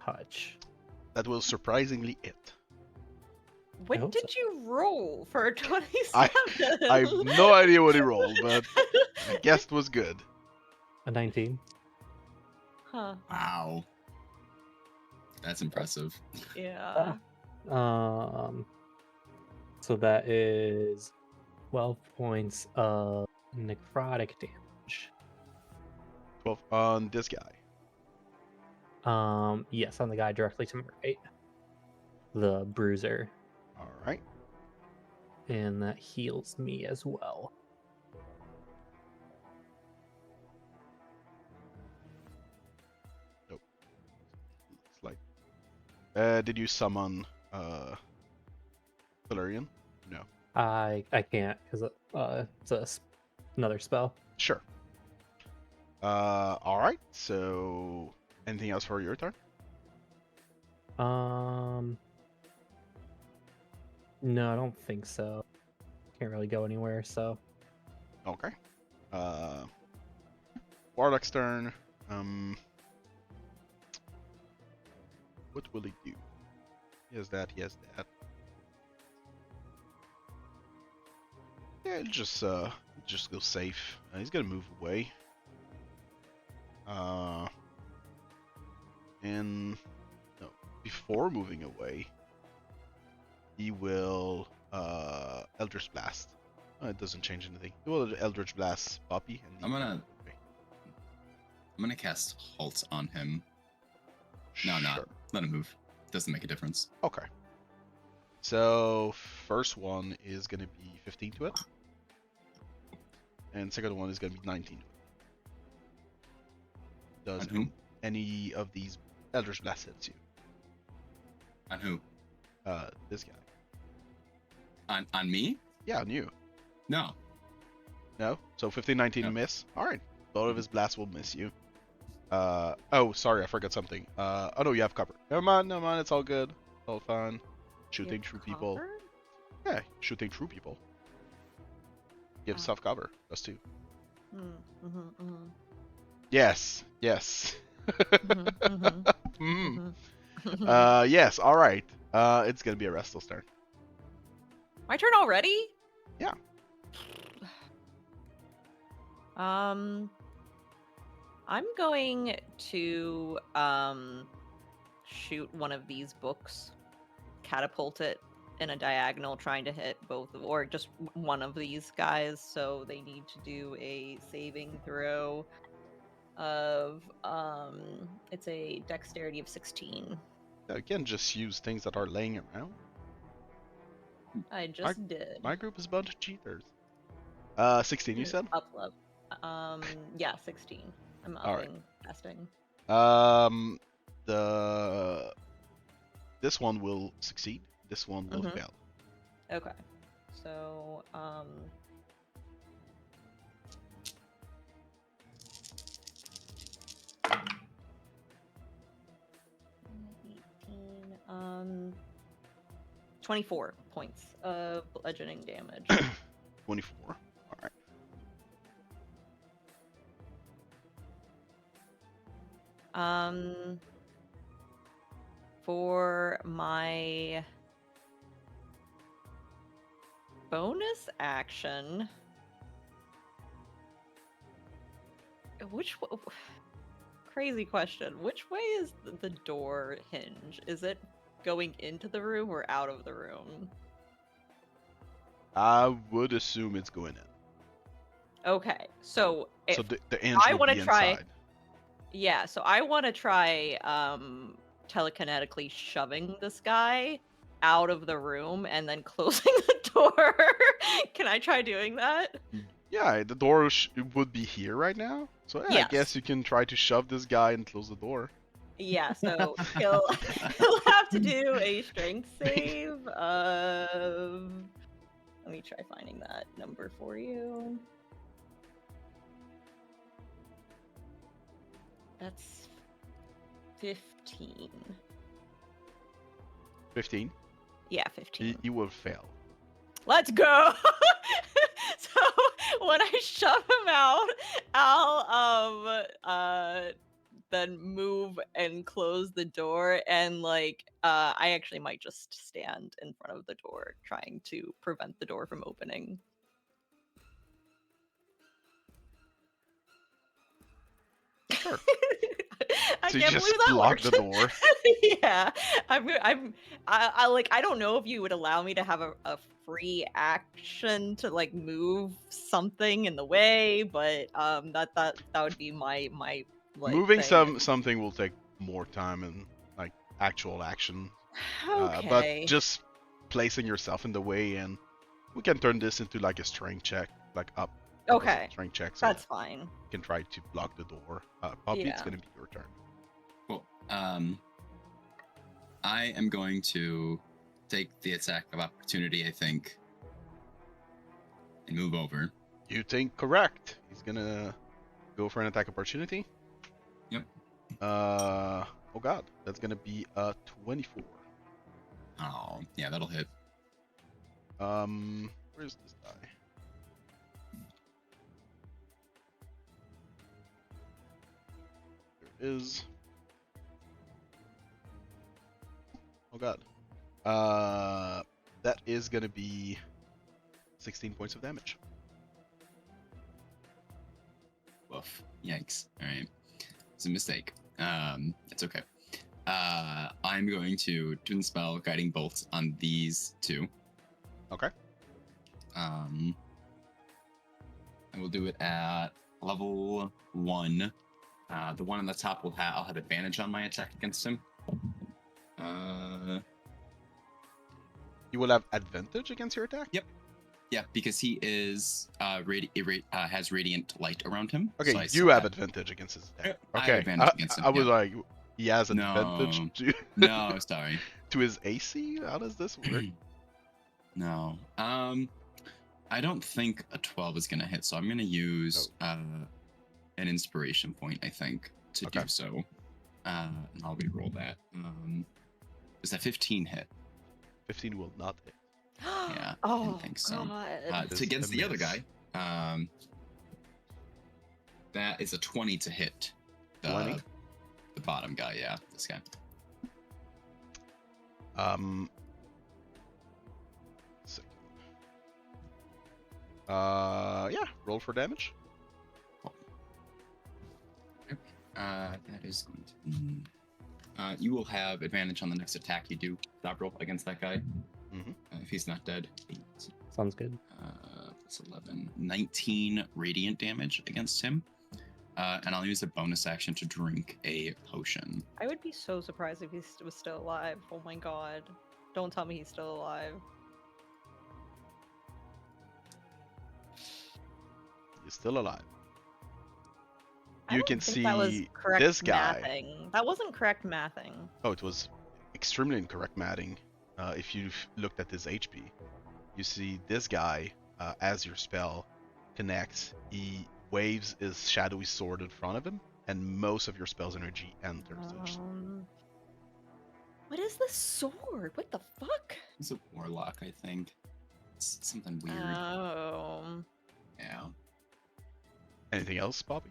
Touch. That will surprisingly hit. What hope did you roll for a 27? I have no idea what he rolled, but I guess it was good. A 19. Huh. Wow. That's impressive. Yeah. So that is 12 points of necrotic damage. 12 on this guy. Yes, on the guy directly to my right. The bruiser. Alright. And that heals me as well. Nope. It's like... did you summon Valerian? No. I can't because it's another spell. Sure. Alright, so... Anything else for your turn? No, I don't think so. Can't really go anywhere, so. Okay. Warlock's turn. What will he do? He has that, he has that. Yeah, just go safe. He's gonna move away. And no, before moving away, he will Eldritch Blast. It doesn't change anything. He will Eldritch Blast Poppy. And I'm gonna cast Halt on him. No, Sure. not. Let him move. Doesn't make a difference. Okay. So first one is gonna be 15 to it, and second one is gonna be 19 to it. Does On whom? any of these Eldritch Blast hits you? On who? This guy. On me? Yeah, on you. No. No? So 15, 19 No. miss? Alright. Both of his blasts will miss you. Oh, sorry, I forgot something. Oh no, you have cover. Never mind, it's all good. All fine. Shooting through people. Cover? Yeah, shooting through people. Give Oh. self cover. Plus 2. Mm-hmm. Yes. Mm-hmm. Mm. Mm-hmm. Yes, alright. It's gonna be Arastille's turn. My turn already? Yeah. I'm going to shoot one of these books, catapult it in a diagonal, trying to hit both of, or just one of these guys. So they need to do a saving throw of it's a dexterity of 16. Again, just use things that are laying around. I just did. My group is a bunch of cheaters. 16, you said? Up level. Yeah, 16. I'm All right. upping casting. This one will succeed. This one will Mhm. fail. Okay. So, 18, 24 points of bludgeoning damage. 24. Alright. For my bonus action, crazy question. Which way is the door hinge? Is it going into the room or out of the room? I would assume it's going in. Okay, so if So the hinge I would want be to try, inside. yeah, so I want to try telekinetically shoving this guy out of the room and then closing the door. Can I try doing that? Yeah, the door would be here right now. So yeah, I Yes. guess you can try to shove this guy and close the door. Yeah, so he'll have to do a strength save of. Let me try finding that number for you. That's 15. 15. Yeah, 15. He will fail. Let's go. So when I shove him out, I'll then move and close the door, and I actually might just stand in front of the door trying to prevent the door from opening. Sure. I So you can't just believe that block worked. the door. Yeah, I don't know if you would allow me to have a free action to move something in the way, but that would be my Moving thing. something will take more time and actual action. But Okay. just placing yourself in the way, and we can turn this into a strength check, up. Okay. Strength check. So That's fine. you can try to block the door. Poppy, it's Yeah. gonna be your turn. Cool. I am going to take the attack of opportunity, I think, and move over. You think correct. He's gonna go for an attack opportunity. Yep. Oh god, that's gonna be a 24. Oh, yeah, that'll hit. Where's this die? There is. Oh god. That is gonna be 16 points of damage. Woof. Yikes. All right. It's a mistake. It's okay. I'm going to twin spell guiding bolts on these two. Okay. I will do it at level 1. The one on the top I'll have advantage on my attack against him. You will have advantage against your attack? Yep. Yeah, because he is has radiant light around him. Okay, so you have advantage against his attack. I Okay, have advantage against him, I was yeah. like, he has No. advantage to No, sorry. to his AC? How does this work? No. I don't think a 12 is going to hit, so I'm going to use an inspiration point, I think, to do so. And I'll re-roll that. Is that 15 hit? 15 will not hit. Yeah, Oh, I didn't think so. God. It's against the other guy. That is a 20 to hit. 20? The bottom guy, yeah, this guy. Second. Yeah, roll for damage. That is going to be... you will have advantage on the next attack you do, Zovril, against that guy. Mm-hmm. If he's not dead. 8. Sounds good. That's 11. 19 radiant damage against him. And I'll use a bonus action to drink a potion. I would be so surprised if he was still alive. Oh my god. Don't tell me he's still alive. He's still alive. I You don't can think that was see correct this guy. Mathing. That wasn't correct mathing. Oh, it was extremely incorrect matting. If you looked at his HP, you see this guy, as your spell connects, he waves his shadowy sword in front of him, and most of your spell's energy enters. What is this sword? What the fuck? He's a warlock, I think. It's something weird. Oh. Yeah. Anything else, Bobby?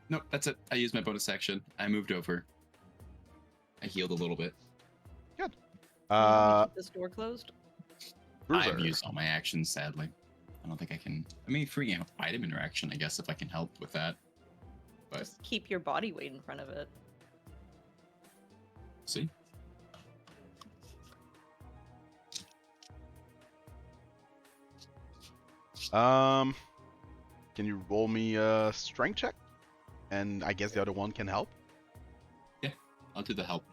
Nope, that's it. I used my bonus action. I moved over. I healed a little bit. Can you help me Uh, keep this door closed? Bruiser. I've used all my actions, sadly. I don't think I can. I mean, free item interaction, I guess, if I can help with that. But Just keep your body weight in front of it. see. Can you roll me a strength check? And I guess the other one can help. Yeah, I'll do the help.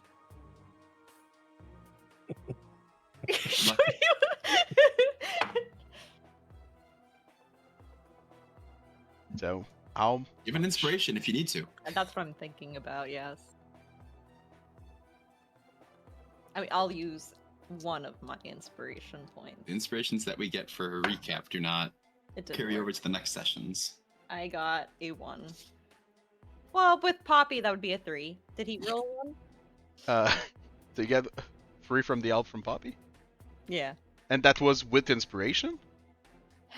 So I'll Give an inspiration if you need to. That's what I'm thinking about, yes. I mean, I'll use one of my inspiration points. The inspirations that we get for a recap do not It didn't carry work. over to the next sessions. I got a 1. Well, with Poppy, that would be a 3. Did he roll 1? so you get 3 from the elf from Poppy, Yeah. and that was with inspiration,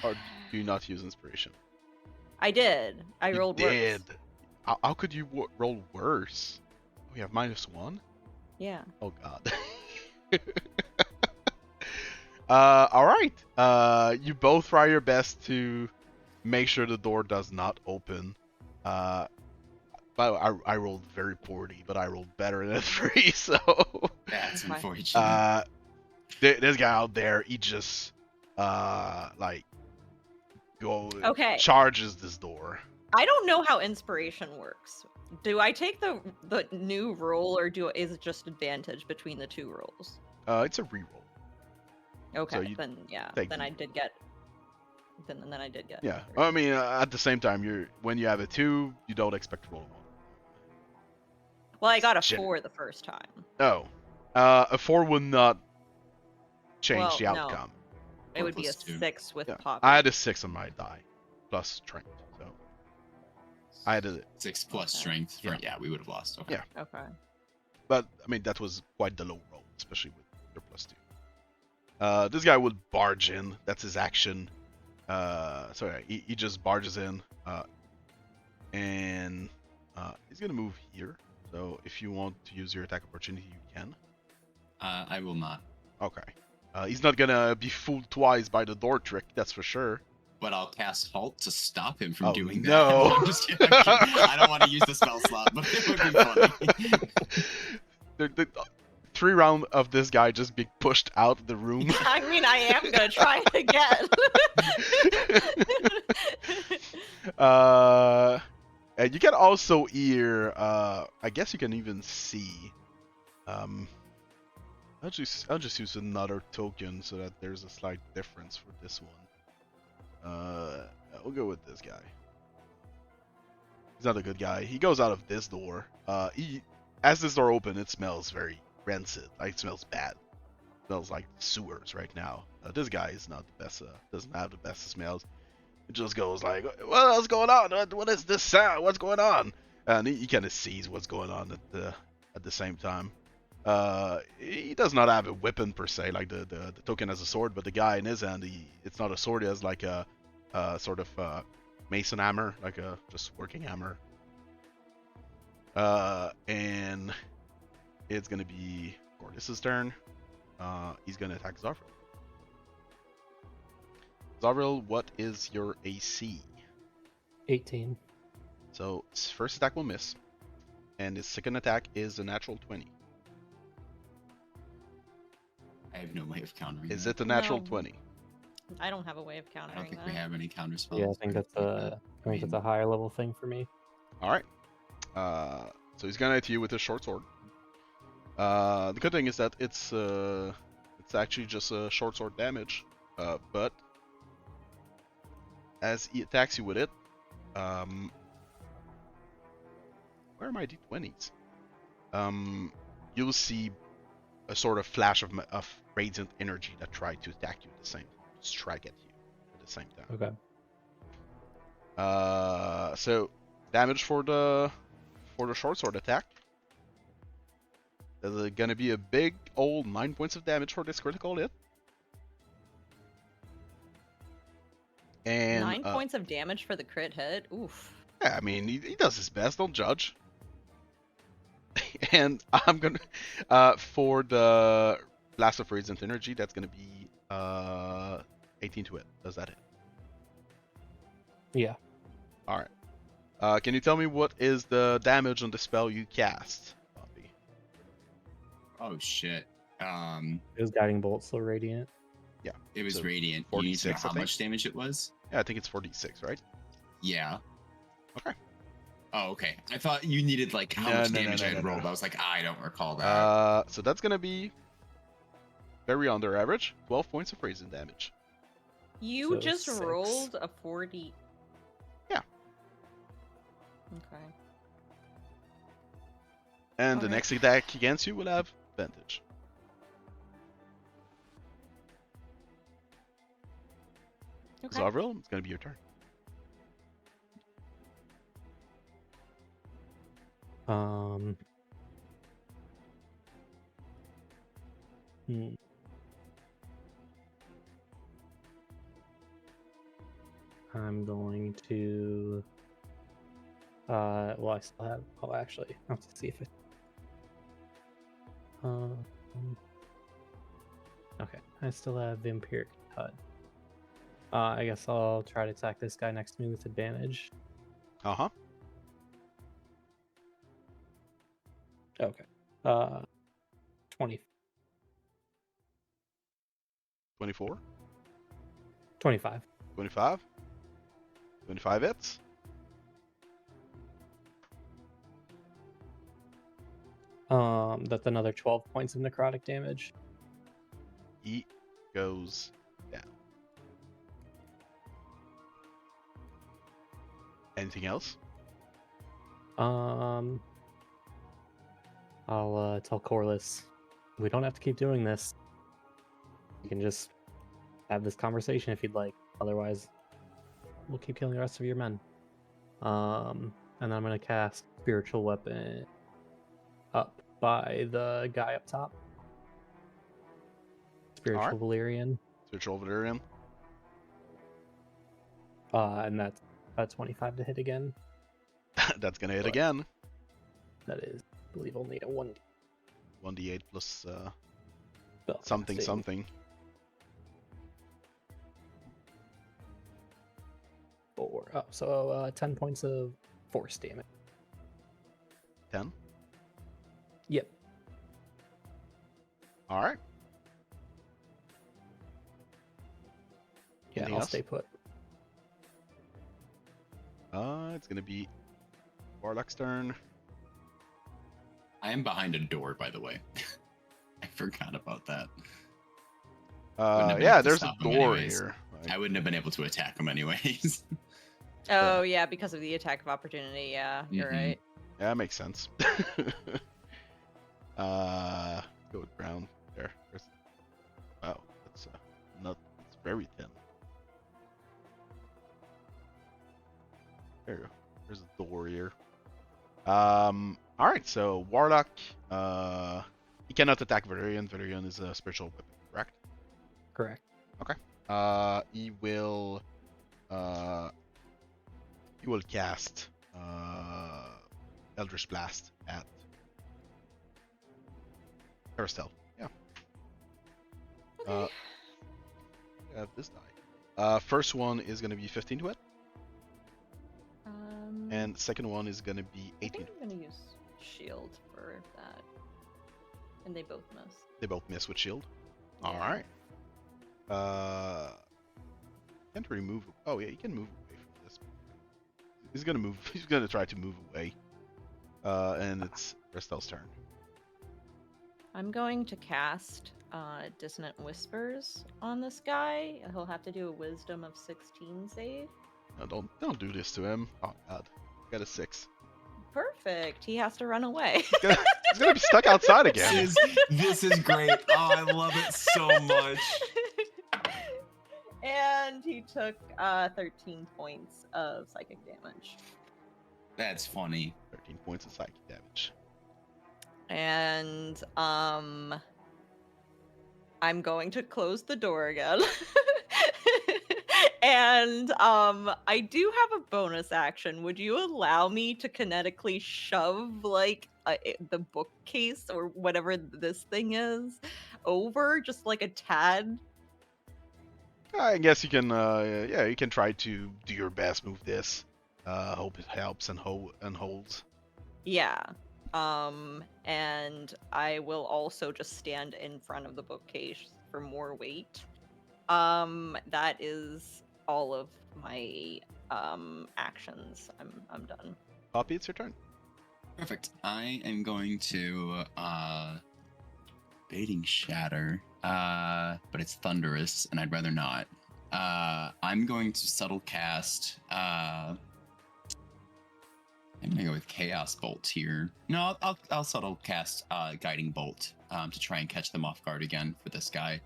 or do you not use inspiration? I did. I You rolled did. worse. How could you roll worse? We have -1. Yeah. Oh god. All right. You both try your best to make sure the door does not open. But I rolled very poorly, but I rolled better than 3, so. That's Fine. unfortunate. This guy out there, he just charges this door. I don't know how inspiration works. Do I take the new roll, or is it just advantage between the 2 rolls? It's a reroll. Okay, you then yeah, take then the- I did get. Then I did get. Yeah. three. I mean, at the same time, when you have a 2, you don't expect to roll a 1. Well, I got a Shit. 4 the first time. Oh. A 4 would not change the Well, no. outcome. It Or would be a +2. 6 with Yeah. Poppy. I had a 6 on my die, plus strength. So I had a 6 plus Okay. strength. Yeah. Yeah, we would have lost. Okay. Yeah. Okay. But I mean, that was quite the low roll, especially with your +2. This guy would barge in. That's his action. So yeah, he just barges in, and he's gonna move here. So if you want to use your attack opportunity, you can. I will not. Okay. He's not gonna be fooled twice by the door trick, that's for sure. But I'll cast Halt to stop him from Oh, doing no. that. I'm just kidding. I don't want to use the spell slot, but it would be funny. The 3 round of this guy just being pushed out of the room. I mean, I am gonna try it again. And you can also hear. I guess you can even see. I'll just use another token so that there's a slight difference for this one. We'll go with this guy. He's not a good guy. He goes out of this door. As this door opens, it smells very rancid. Like, it smells bad. It smells like sewers right now. This guy is not the best. Doesn't have the best of smells. It just goes like, what is going on? What is this sound? What's going on? And he kind of sees what's going on at the same time. He does not have a weapon per se, like the token has a sword, but the guy in his hand, it's not a sword. He has like a sort of mason hammer, like a just working hammer. And it's gonna be Korlis' turn. He's gonna attack Zovril. Zovril, what is your AC? 18. So his first attack will miss, and his second attack is a natural 20. I have no way of countering Is that. it a natural No. 20? I don't have a way of I countering don't think that. we have any counter spells. Yeah, I think that's a higher level thing for me. All right. So he's gonna hit you with a short sword. The good thing is that it's actually just a short sword damage. But as he attacks you with it, where are my d20s? You'll see a sort of flash of radiant energy that try to attack you at the same, strike at you at the same time. Okay. So damage for the short sword attack. There's gonna be a big old 9 points of damage for this critical hit. And 9 points of damage for the crit hit. Oof. yeah, I mean, he does his best. Don't judge. And I'm gonna for the blast of radiant energy, that's gonna be 18 to hit. Does that hit? Yeah. All right. Can you tell me what is the damage on the spell you cast, Bobby? Oh shit. It was guiding bolt, so radiant. Yeah. It was So radiant. You need to know 46, I how think. much damage it was? Yeah, I think it's 46, right? Yeah. Okay. Oh, okay. I thought you needed like how much damage I had rolled. I was like, I don't recall that. So that's gonna be very under average. 12 points of radiant damage. You So just 6. rolled a 40. Yeah. Okay. And the Okay. next attack against you will have advantage. Okay. Zovril, it's gonna be your turn. Hmm. I'm going to. Well, I still have. Oh, actually, I have to see if it. Okay, I still have Vampiric Cut. I guess I'll try to attack this guy next to me with advantage. Uh huh. Okay. 20, 24, 25. 25, 25 hits. That's another 12 points of necrotic damage. He goes down. Anything else? I'll tell Korlis, we don't have to keep doing this. You can just have this conversation if you'd like. Otherwise, we'll keep killing the rest of your men. And then I'm gonna cast Spiritual Weapon up by the guy up top. Spiritual Alright. Valyrian. Spiritual Valerian. And that's a 25 to hit again. That's gonna hit But- again. That is, I believe, only a 1d. 1d8 plus spell something casting. something. 4. Oh, so 10 points of force damage. 10. Yep. Alright. Yeah, Anything I'll else? stay put. It's gonna be Warlock's turn. I am behind a door, by the way. I forgot about that. have been Yeah, able to there's a stop him door anyways. here. I wouldn't have been able to attack him anyways. Oh, yeah, because of the attack of opportunity. Yeah, you're Mhm. right. Yeah, that makes sense. Go with brown there. Wow, that's not. It's very thin. There you go. There's a door here. All right. So Warlock. He cannot attack Valerian. Valerian is a spiritual weapon, correct? Correct. He will. He will cast Eldritch Blast at Arastelle. Yeah. Okay. I have this die. First one is gonna be 15 to hit, and second one is gonna be I 18. think I'm gonna use shield for that, and they both miss. They both miss with shield. All Yeah. right. Can't really move. Oh yeah, he can move away from this. He's gonna move. He's gonna try to move away. And it's Rastell's turn. I'm going to cast Dissonant Whispers on this guy. He'll have to do a Wisdom of 16 save. No, don't do this to him. Oh God, got a 6. Perfect. He has to run away. He's gonna be stuck outside again. This is great. Oh, I love it so much. And he took 13 points of psychic damage. That's funny. 13 points of psychic damage. And I'm going to close the door again. And I do have a bonus action. Would you allow me to kinetically shove like the bookcase or whatever this thing is over just like a tad? I guess you can, yeah, you can try to do your best, move this. Hope it helps and holds. Yeah. And I will also just stand in front of the bookcase for more weight. That is all of my actions. I'm done. Poppy, it's your turn. Perfect. I am going to baiting shatter, but it's thunderous, and I'd rather not. I'm going to subtle cast. I'm gonna go with chaos bolt here. No, I'll subtle cast guiding bolt to try and catch them off guard again for this guy,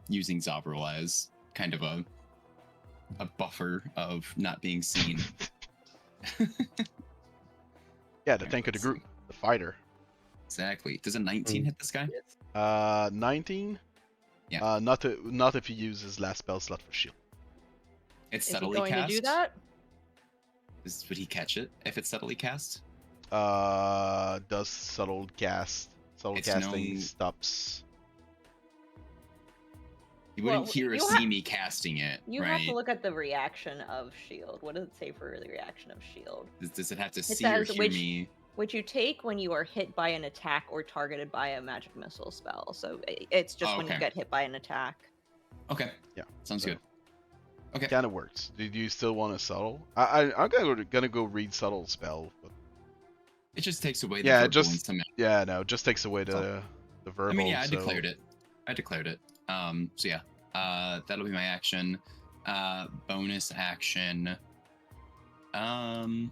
using Zovril as kind of a buffer of not being seen. Yeah, the tank of the group, the fighter. Exactly. Does a 19 hit this guy? 19. Yeah. Not if he uses last spell slot for shield. It's Is he subtly going cast. to do that? Would he catch it if it's subtly cast? Does subtle It's casting no- stops. You wouldn't Well, hear or you see me casting it, You right? have to look at the reaction of shield. What does it say for the reaction of shield? Does it have to see or says hear me? Which you take when you are hit by an attack or targeted by a magic missile spell. So it's just Oh, when you okay. get hit by an attack. Okay. Yeah, Sounds so- good. Okay. Kind of works. Do you still want a subtle? I'm gonna go read subtle spell. But It just takes away the yeah, verbal just and some- yeah, no, just takes away the verbal. I mean, yeah, I so- declared it. So yeah, that'll be my action. Bonus action. I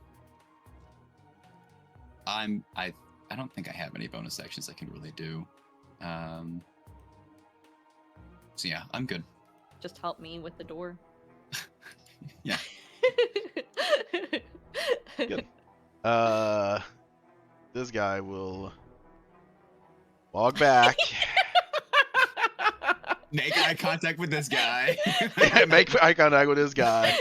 don't think I have any bonus actions I can really do. So yeah, I'm good. Just help me with the door. Yeah. Good. This guy will walk back. Make eye contact with this guy. Make eye contact with this guy.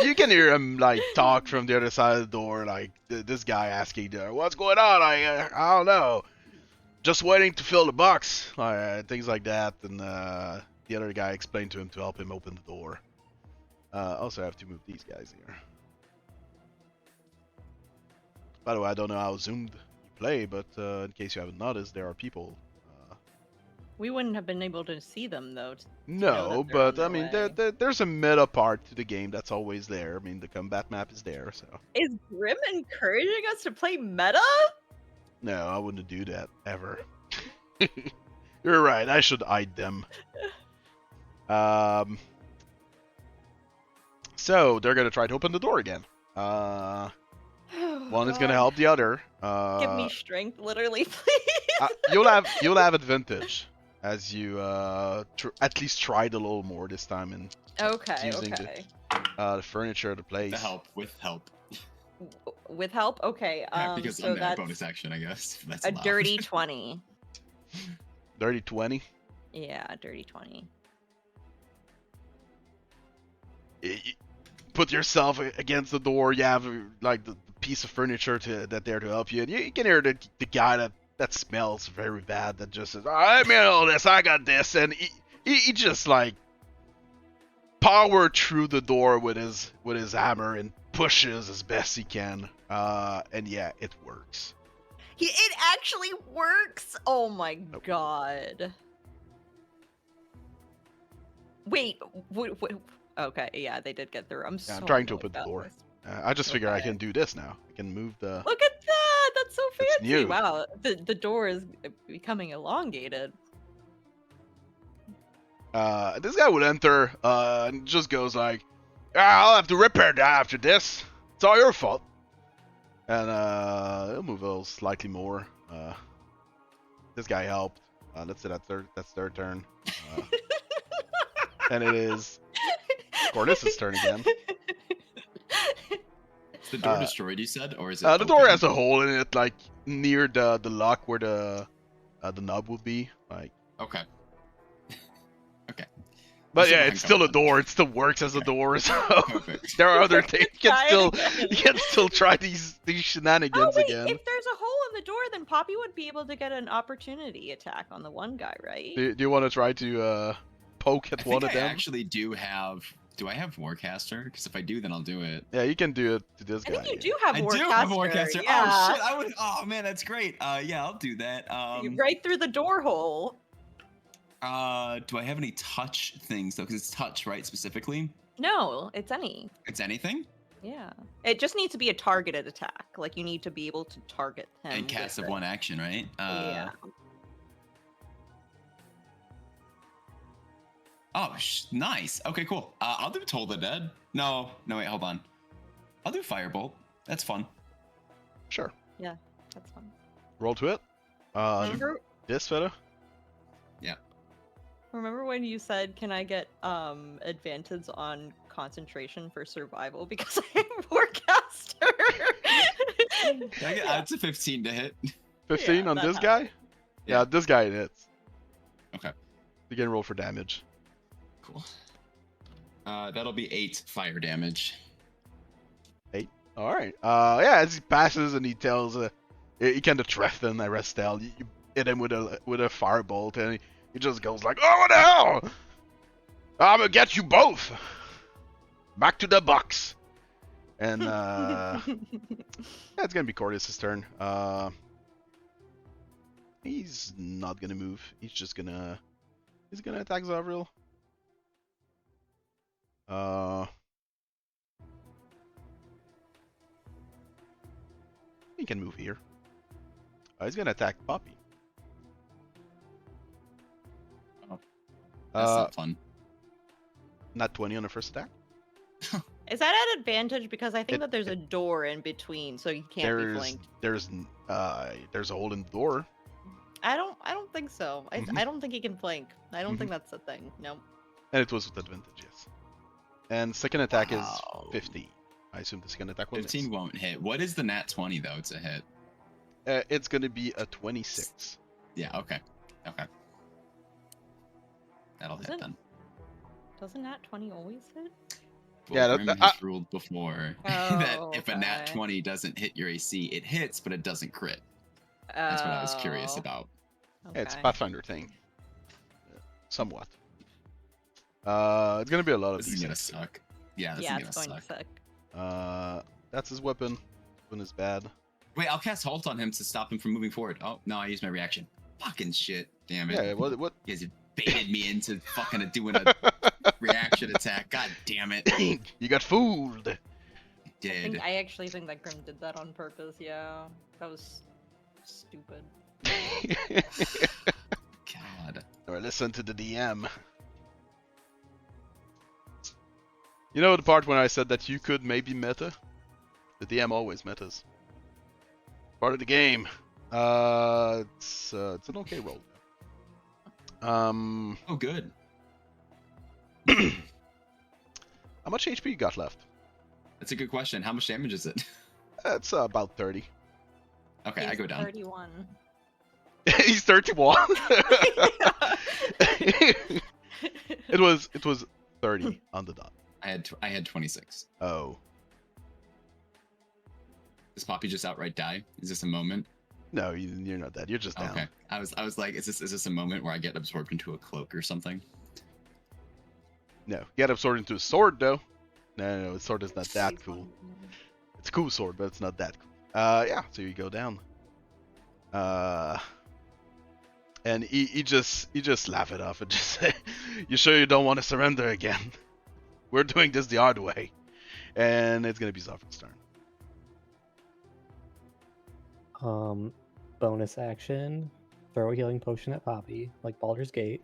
You can hear him like talk from the other side of the door, like this guy asking, "What's going on?" I don't know. Just waiting to fill the box, things like that. And the other guy explained to him to help him open the door. Also, I have to move these guys here. By the way, I don't know how zoomed you play, but in case you haven't noticed, there are people. We wouldn't have been able to see them though. No, that they're but on I their mean, way. there's a meta part to the game that's always there. I mean, the combat map is there, so. Is Grim encouraging us to play meta? No, I wouldn't do that ever. You're right. I should hide them. So they're gonna try to open the door again. One is gonna help the other. Give me strength, literally, please. You'll have advantage as you at least tried a little more this time and Okay, using okay. the furniture, the place. With help. With help? Okay. Because so I'm that's bonus action, I guess. That's a allowed. dirty 20. Dirty 20. Yeah, dirty 20. Put yourself against the door. You have like the piece of furniture that there to help you, and you can hear the guy that smells very bad. That just says, "I mean all this. I got this," and he just like powered through the door with his hammer and pushes as best he can. And yeah, it works. It actually works. Oh my god. Wait. Okay, yeah, they did get through. I'm trying to open the door. I just figure I Okay. can do this now. I can move the. Look at that! That's so It's fancy. new. Wow, the door is becoming elongated. This guy would enter and just goes like, "I'll have to repair that after this. It's all your fault." And he'll move a little slightly more. This guy helped. Let's say that's their turn. And it is Korlis' turn again. Is the door destroyed, you said? Or is it The door open? has a hole in it, like near the lock where the knob would be. Like, Okay. Okay. but Let's see yeah, if I it's can still go a door. It still works as a door. So Perfect. there are other things. Try it again. You can still try these Oh shenanigans wait, again. if there's a hole in the door, then Poppy would be able to get an opportunity attack on the one guy, right? Do you want to try to poke I at one think of I them? actually do have. Do I have Warcaster? Because if I do, then I'll do it. Yeah, you can do it to this I guy. think you do have I Warcaster. do have Warcaster. Yeah. Oh shit! I would. Oh man, that's great. Yeah, I'll do that. Right through the door hole. Do I have any touch things though? Because it's touch, right? Specifically, No, it's any. it's anything. Yeah. It just needs to be a targeted attack. Like you need to be able to target him. And cast with of it. one action, right? Yeah. Oh, nice. Okay, cool. I'll do Toll the Dead. No, wait, hold on. I'll do Firebolt. That's fun. Sure. That's fun. Roll to it. Remember, This fella. remember when you said, "Can I get advantage on concentration for survival because I have Warcaster?" Can I get, it's a 15 to hit. 15 Yeah, on that this happens. guy. Yeah, this guy it hits. Okay, You can roll for damage. cool. That'll be 8 fire damage. All right. Yeah, as he passes and he tells, he kind of threatens Arastelle. You hit him with a firebolt, and he just goes like, "Oh, what the hell! I'm gonna get you both. Back to the box." And yeah, it's gonna be Korlis' turn. He's not gonna move. He's gonna attack Zovril. He can move here. He's gonna attack Poppy. Oh, that's Uh, not fun. not 20 on the first attack. Is that an advantage? Because I think It- that there's a door in between, so you can't be flanked. There's a hole in the door. I don't think so. Mhm. I don't think he can flank. I don't think that's the thing. Nope. And it was with advantage, yes. And second attack Wow. is 15. I assume the second attack will 15 miss. won't hit. What is the nat 20 though? It's a hit. It's gonna be a 26. Yeah. Okay. That'll hit Isn't- then. Doesn't that 20 always hit? Yeah, Well, that- Grim has ruled before that Oh, if a nat okay. 20 doesn't hit your AC, it hits, but it doesn't crit. That's what I was curious Oh, about. Yeah, it's a okay. Pathfinder thing. Somewhat. It's gonna be a lot of This is these. gonna suck. Yeah, this Yeah, is it's gonna going suck. to suck. That's his weapon. Weapon is bad. Wait, I'll cast Halt on him to stop him from moving forward. Oh, no, I used my reaction. Fucking shit. Damn it. Yeah, what? You guys have baited me into fucking doing a reaction attack. God damn it. You got fooled. Did. I actually think that Grim did that on purpose. Yeah, that was stupid. God. Or listen to the DM. You know the part when I said that you could maybe meta? The DM always metas. Part of the game. It's an okay roll. Oh, good. How much HP you got left? That's a good question. How much damage is it? It's about 30. Okay, I He's go down. 31. He's 31. It was 30 on the dot. I had 26. Oh. Does Poppy just outright die? Is this a moment? No, you're not dead. You're just down. Okay. I was like, is this a moment where I get absorbed into a cloak or something? No. You get absorbed into a sword though. No, the sword is not that cool. It's a cool sword, but it's not that cool. Yeah, so you go down. And he just laugh it off and just say, "You sure you don't want to surrender again? We're doing this the hard way." And it's gonna be Zovril's turn. Bonus action. Throw a healing potion at Poppy, like Baldur's Gate.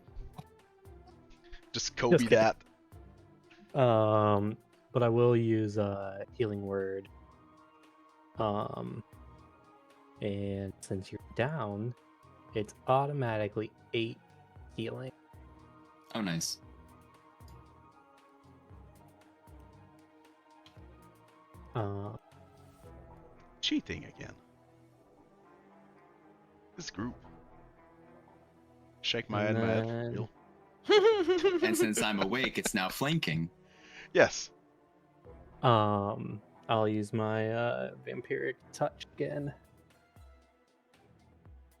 Just Kobe kidding. that. But I will use a healing word. And since you're down, it's automatically 8 healing. Oh, nice. Uh, Cheating again. This group. Shake my And head, my head for then- real. And since I'm awake, it's now flanking. Yes. I'll use my vampiric touch again.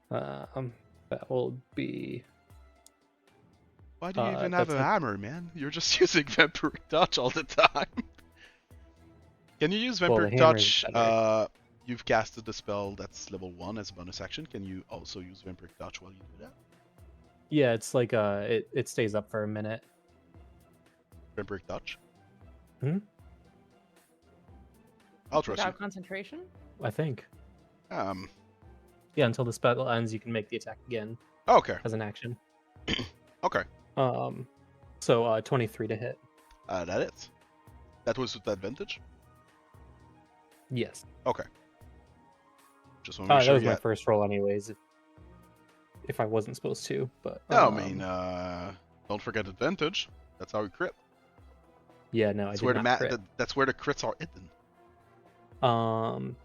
That will be Why do you even have that's a hammer, man? You're just using vampiric touch all the time. Can you use Well, the vampiric hammer is touch? better. You've casted the spell that's level 1 as a bonus action. Can you also use vampiric touch while you do that? yeah, it's like it stays up for a minute. Vampiric touch. Hmm? I'll trust Without concentration? I think. you. Yeah, until the spell ends, you can make the attack again Okay. as an action. Okay. So 23 to hit. That is. That was with advantage. Yes. Okay. Just want to make That sure was you my had... first roll, anyways. If I wasn't supposed to, but No, I mean, don't forget advantage. That's how we crit. yeah, no, That's I where did the not crit. that's where the crits are hidden.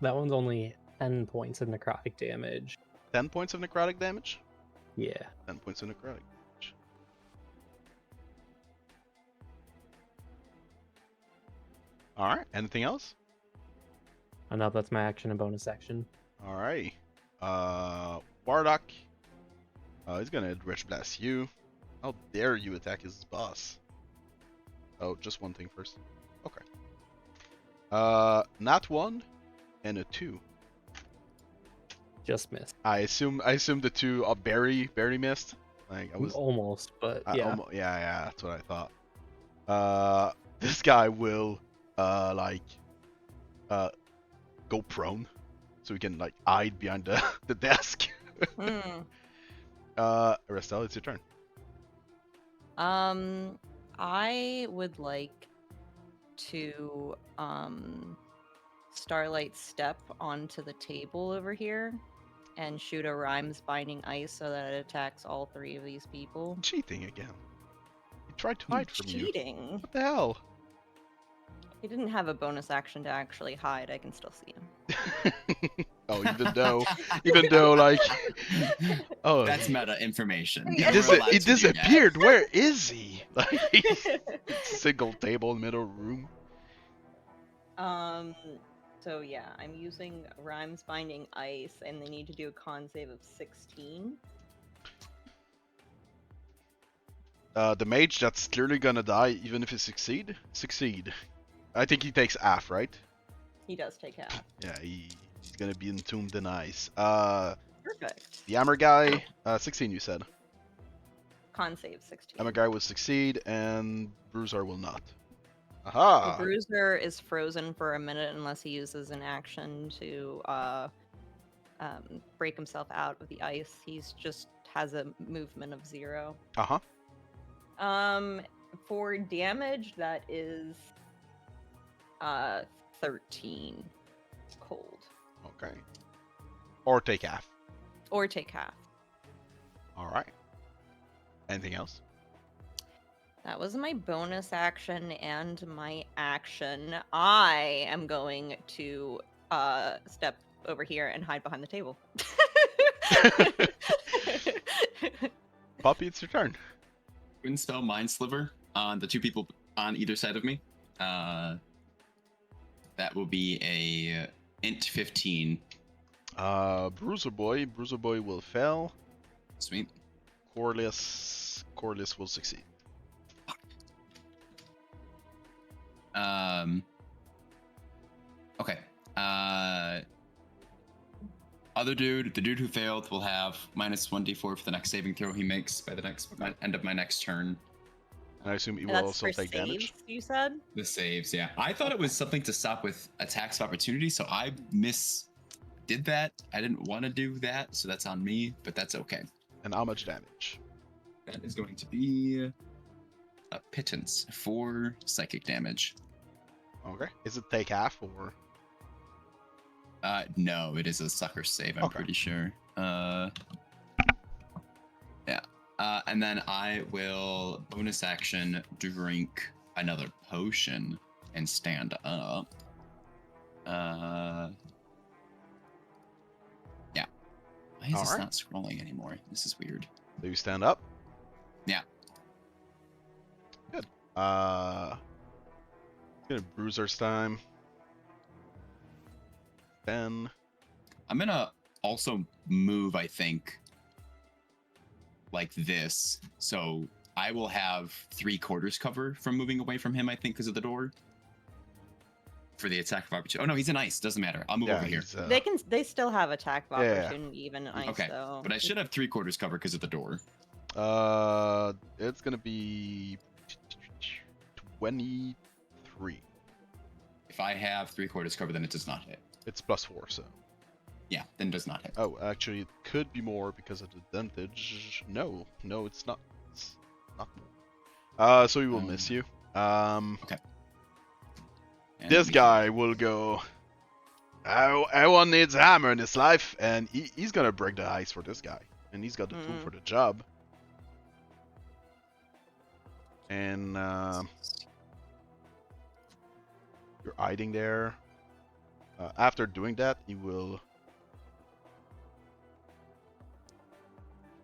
That one's only 10 points of necrotic damage. 10 points of necrotic damage. Yeah. 10 points of necrotic damage. All right. Anything else? Enough. That's my action and bonus action. All right. Warlock. He's gonna Eldritch Blast you. How dare you attack his boss? Oh, just one thing first. Okay. Not 1 and a 2. Just missed. I assume the 2 are barely missed. Like I was Almost, but yeah. yeah, that's what I thought. This guy will go prone, so he can like hide behind the desk. Hmm. Arastelle, it's your turn. I would like to Starlight step onto the table over here and shoot a Rhymes Binding Ice so that it attacks all 3 of these people. Cheating again. He tried to hide from you. Cheating. What the hell? He didn't have a bonus action to actually hide. I can still see him. Oh, even though like, oh, That's meta information. he, We're allowed to do that. disappeared. Where is he? Like, single table, middle room. So yeah, I'm using Rhymes Binding Ice, and they need to do a con save of 16. The mage that's clearly gonna die, even if he succeed. I think he takes half, right? He does take half. Yeah, he's gonna be entombed in ice. Perfect. The hammer guy, 16 you said. Con save 16. Hammer guy will succeed, and Bruiser will not. The Aha! Bruiser is frozen for a minute unless he uses an action to break himself out of the ice. He's just has a movement of 0. Uh-huh. For damage, that is 13 cold. Okay. Or take half. Or take half. Alright. Anything else? That was my bonus action and my action. I am going to step over here and hide behind the table. Poppy, it's your turn. Wind spell Mind Sliver on the 2 people on either side of me. That will be a int 15. Bruiser Boy will fail. Sweet. Korlis will succeed. Okay. Other dude, the dude who failed, will have minus 1d4 for the next saving throw he makes by the end of my next turn. And I assume he And will that's also for take saves, damage. you said? The saves, yeah. I thought it was something to stop with attacks of opportunity, so I did that. I didn't want to do that, so that's on me, but that's okay. And how much damage? That is going to be a pittance for psychic damage. Okay. Is it take half or? No, it is a sucker save, I'm Okay. pretty sure. Yeah. And then I will bonus action drink another potion and stand up. Yeah. Why is this Alright. not scrolling anymore? This is weird. So you stand up. Yeah. Good. Gonna bruiser's time. 10. I'm gonna also move, I think, like this. So I will have 3/4 cover from moving away from him, I think, because of the door. For the attack of opportunity. Oh no, he's in ice. Doesn't matter. I'll move over here. he's, They still have attack of Yeah. opportunity even in ice Okay, though. but I should have 3/4 cover because of the door. It's gonna be 23. If I have 3/4 cover, then it does not hit. It's +4, so. Yeah, then does not hit. Oh, actually, it could be more because of the advantage. No, it's not. It's not more. So he will miss you. Okay. And This guy will go. Everyone needs a hammer in his life, and he's gonna break the ice for this guy, and he's got the tool for the job. And you're hiding there. After doing that, he will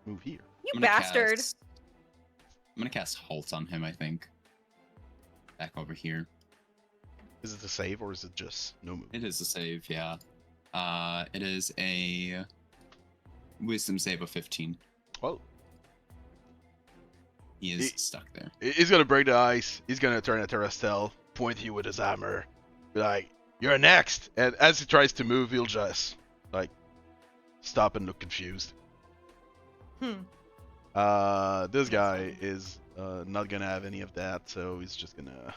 move here. You I'm gonna bastard! I'm gonna cast Halt on him, I think. Back over here. Is it a save or is it just no move? It is a save, yeah. It is a Wisdom save of 15. Well, He is stuck there. he's gonna break the ice. He's gonna turn at Arastelle, point you with his hammer, be like, "You're next." And as he tries to move, he'll just like stop and look confused. This guy is not gonna have any of that, so he's just gonna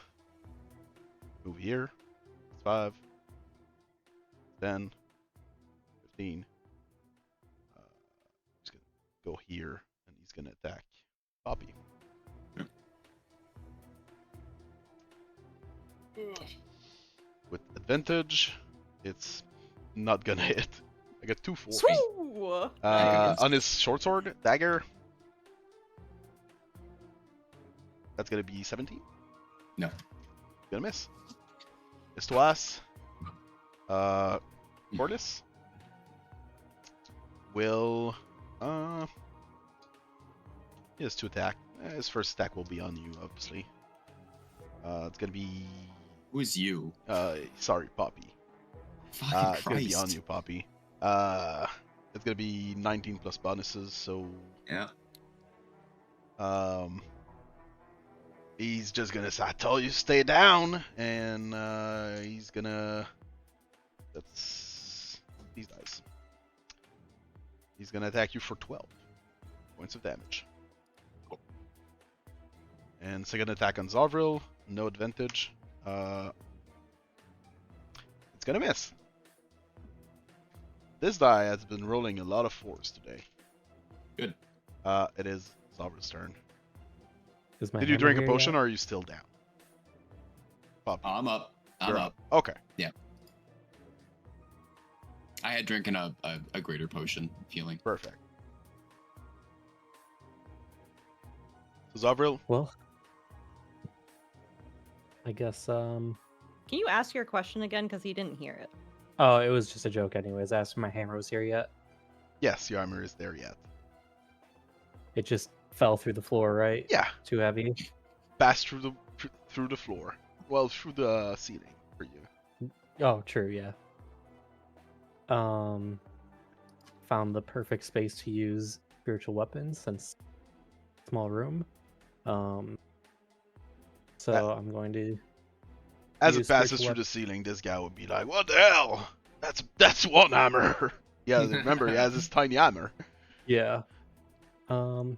move here. 5, 10, 15. He's gonna go here, and he's gonna attack Poppy. With advantage, it's not gonna hit. I got 2 4s. Swoo! On his short sword, dagger. That's gonna be 17. No. Gonna miss. Estoas. Korlis will. He has 2 attack. His first attack will be on you, obviously. It's gonna be. Who is you? Sorry, Poppy. Fucking It's gonna be on Christ. you, Poppy. It's gonna be 19 plus bonuses, so Yeah. he's just gonna say, "I told you stay down," and he's gonna. That's these dice. He's gonna attack you for 12 points of damage. Cool. And second attack on Zovril, no advantage. It's gonna miss. This die has been rolling a lot of 4s today. Good. It is Zovril's turn. Is my Did you hammer drink a here potion, yet? or are you still down? Poppy. I'm up. I'm You're up. Okay. I had drinking a greater potion feeling. Perfect. So Zovril, Well, I guess. Can you ask your question again? Because he didn't hear it. Oh, it was just a joke, anyways. Asked if my hammer was here yet. yes, your armor is there yet. It just fell through the floor, right? Yeah, Too heavy. passed through the floor. Well, through the ceiling for you. Oh, true. Yeah. Found the perfect space to use spiritual weapons since small room. So I'm going to. As it use passes spiritual through the ceiling, this guy would be like, "What the hell? That's one hammer." Yeah, remember he has this tiny hammer. Yeah. Do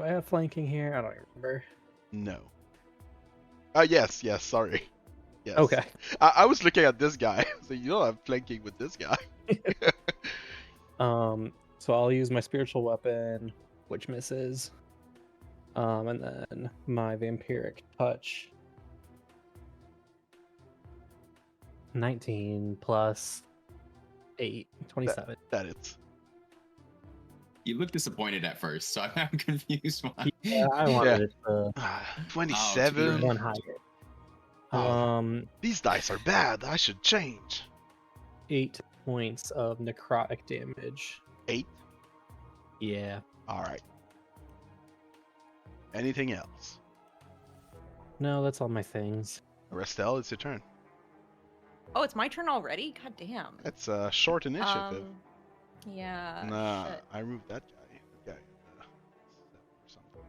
I have flanking here? I don't remember. No. Yes, sorry. Yes. Okay. I was looking at this guy, so you don't have flanking with this guy. So I'll use my spiritual weapon, which misses. And then my vampiric touch. 19 plus 8, 27. That it's. You look disappointed at first, so I'm confused why. Yeah, I wanted it to 27. one higher. Oh. These dice are bad. I should change. 8 points of necrotic damage. 8. Yeah. All right. Anything else? No, that's all my things. Arastelle, it's your turn. Oh, it's my turn already? God damn. It's a short initiative. Yeah. Nah, Shit. I removed that guy. That guy. Or something.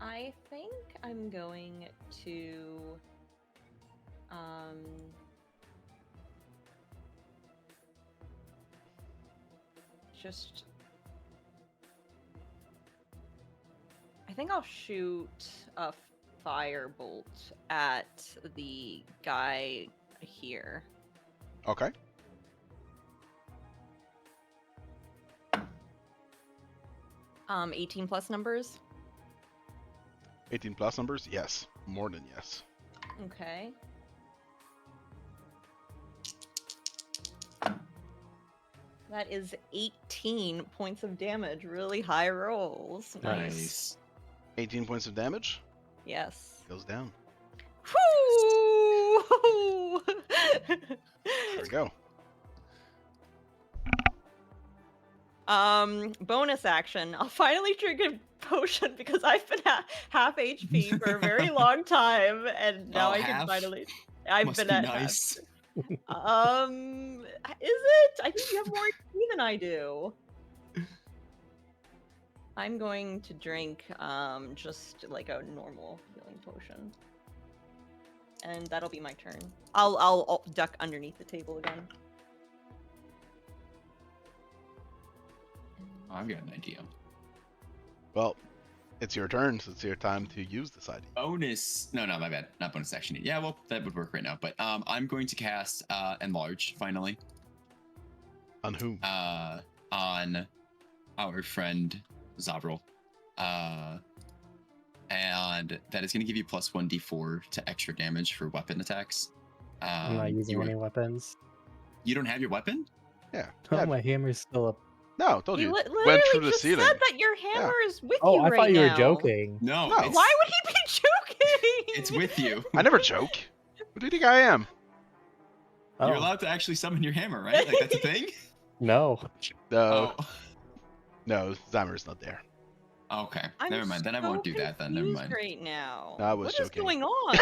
I think I'm going to just I think I'll shoot a firebolt at the guy here. Okay. Um, 18 plus numbers. 18 plus numbers? Yes. More than yes. Okay. That is 18 points of damage. Really high rolls. Nice. 18 points of damage. Yes. Goes down. Whoo! There we go. Bonus action. I'll finally drink a potion because I've been at half HP for a very long time, and now I can finally. I've Must been be at nice. half. Is it? I think you have more HP than I do. I'm going to drink just like a normal healing potion, and that'll be my turn. I'll duck underneath the table again. Oh, I've got an idea. Well, it's your turn, so it's your time to use this idea. Bonus. No, my bad. Not bonus action. Yeah, well, that would work right now. But I'm going to cast Enlarge, finally. On whom? On our friend Zovril. And that is going to give you plus 1d4 to extra damage for weapon attacks. I'm not using any weapons. You don't have your weapon? Yeah. Oh, yeah. my hammer's still up. No, told He you. literally Went through the just ceiling. said that your hammer is with Oh, you I right thought you now. were joking. No. No. It's, Why would he be joking? It's with you. I never joke. Who do you think I am? Oh, You're allowed to actually summon your hammer, right? Like, that's a thing? no. No. Oh. No, Zymer's not there. Okay. I'm Never mind. Then I so won't do that then. Never confused mind. right now. I was What is joking. going on?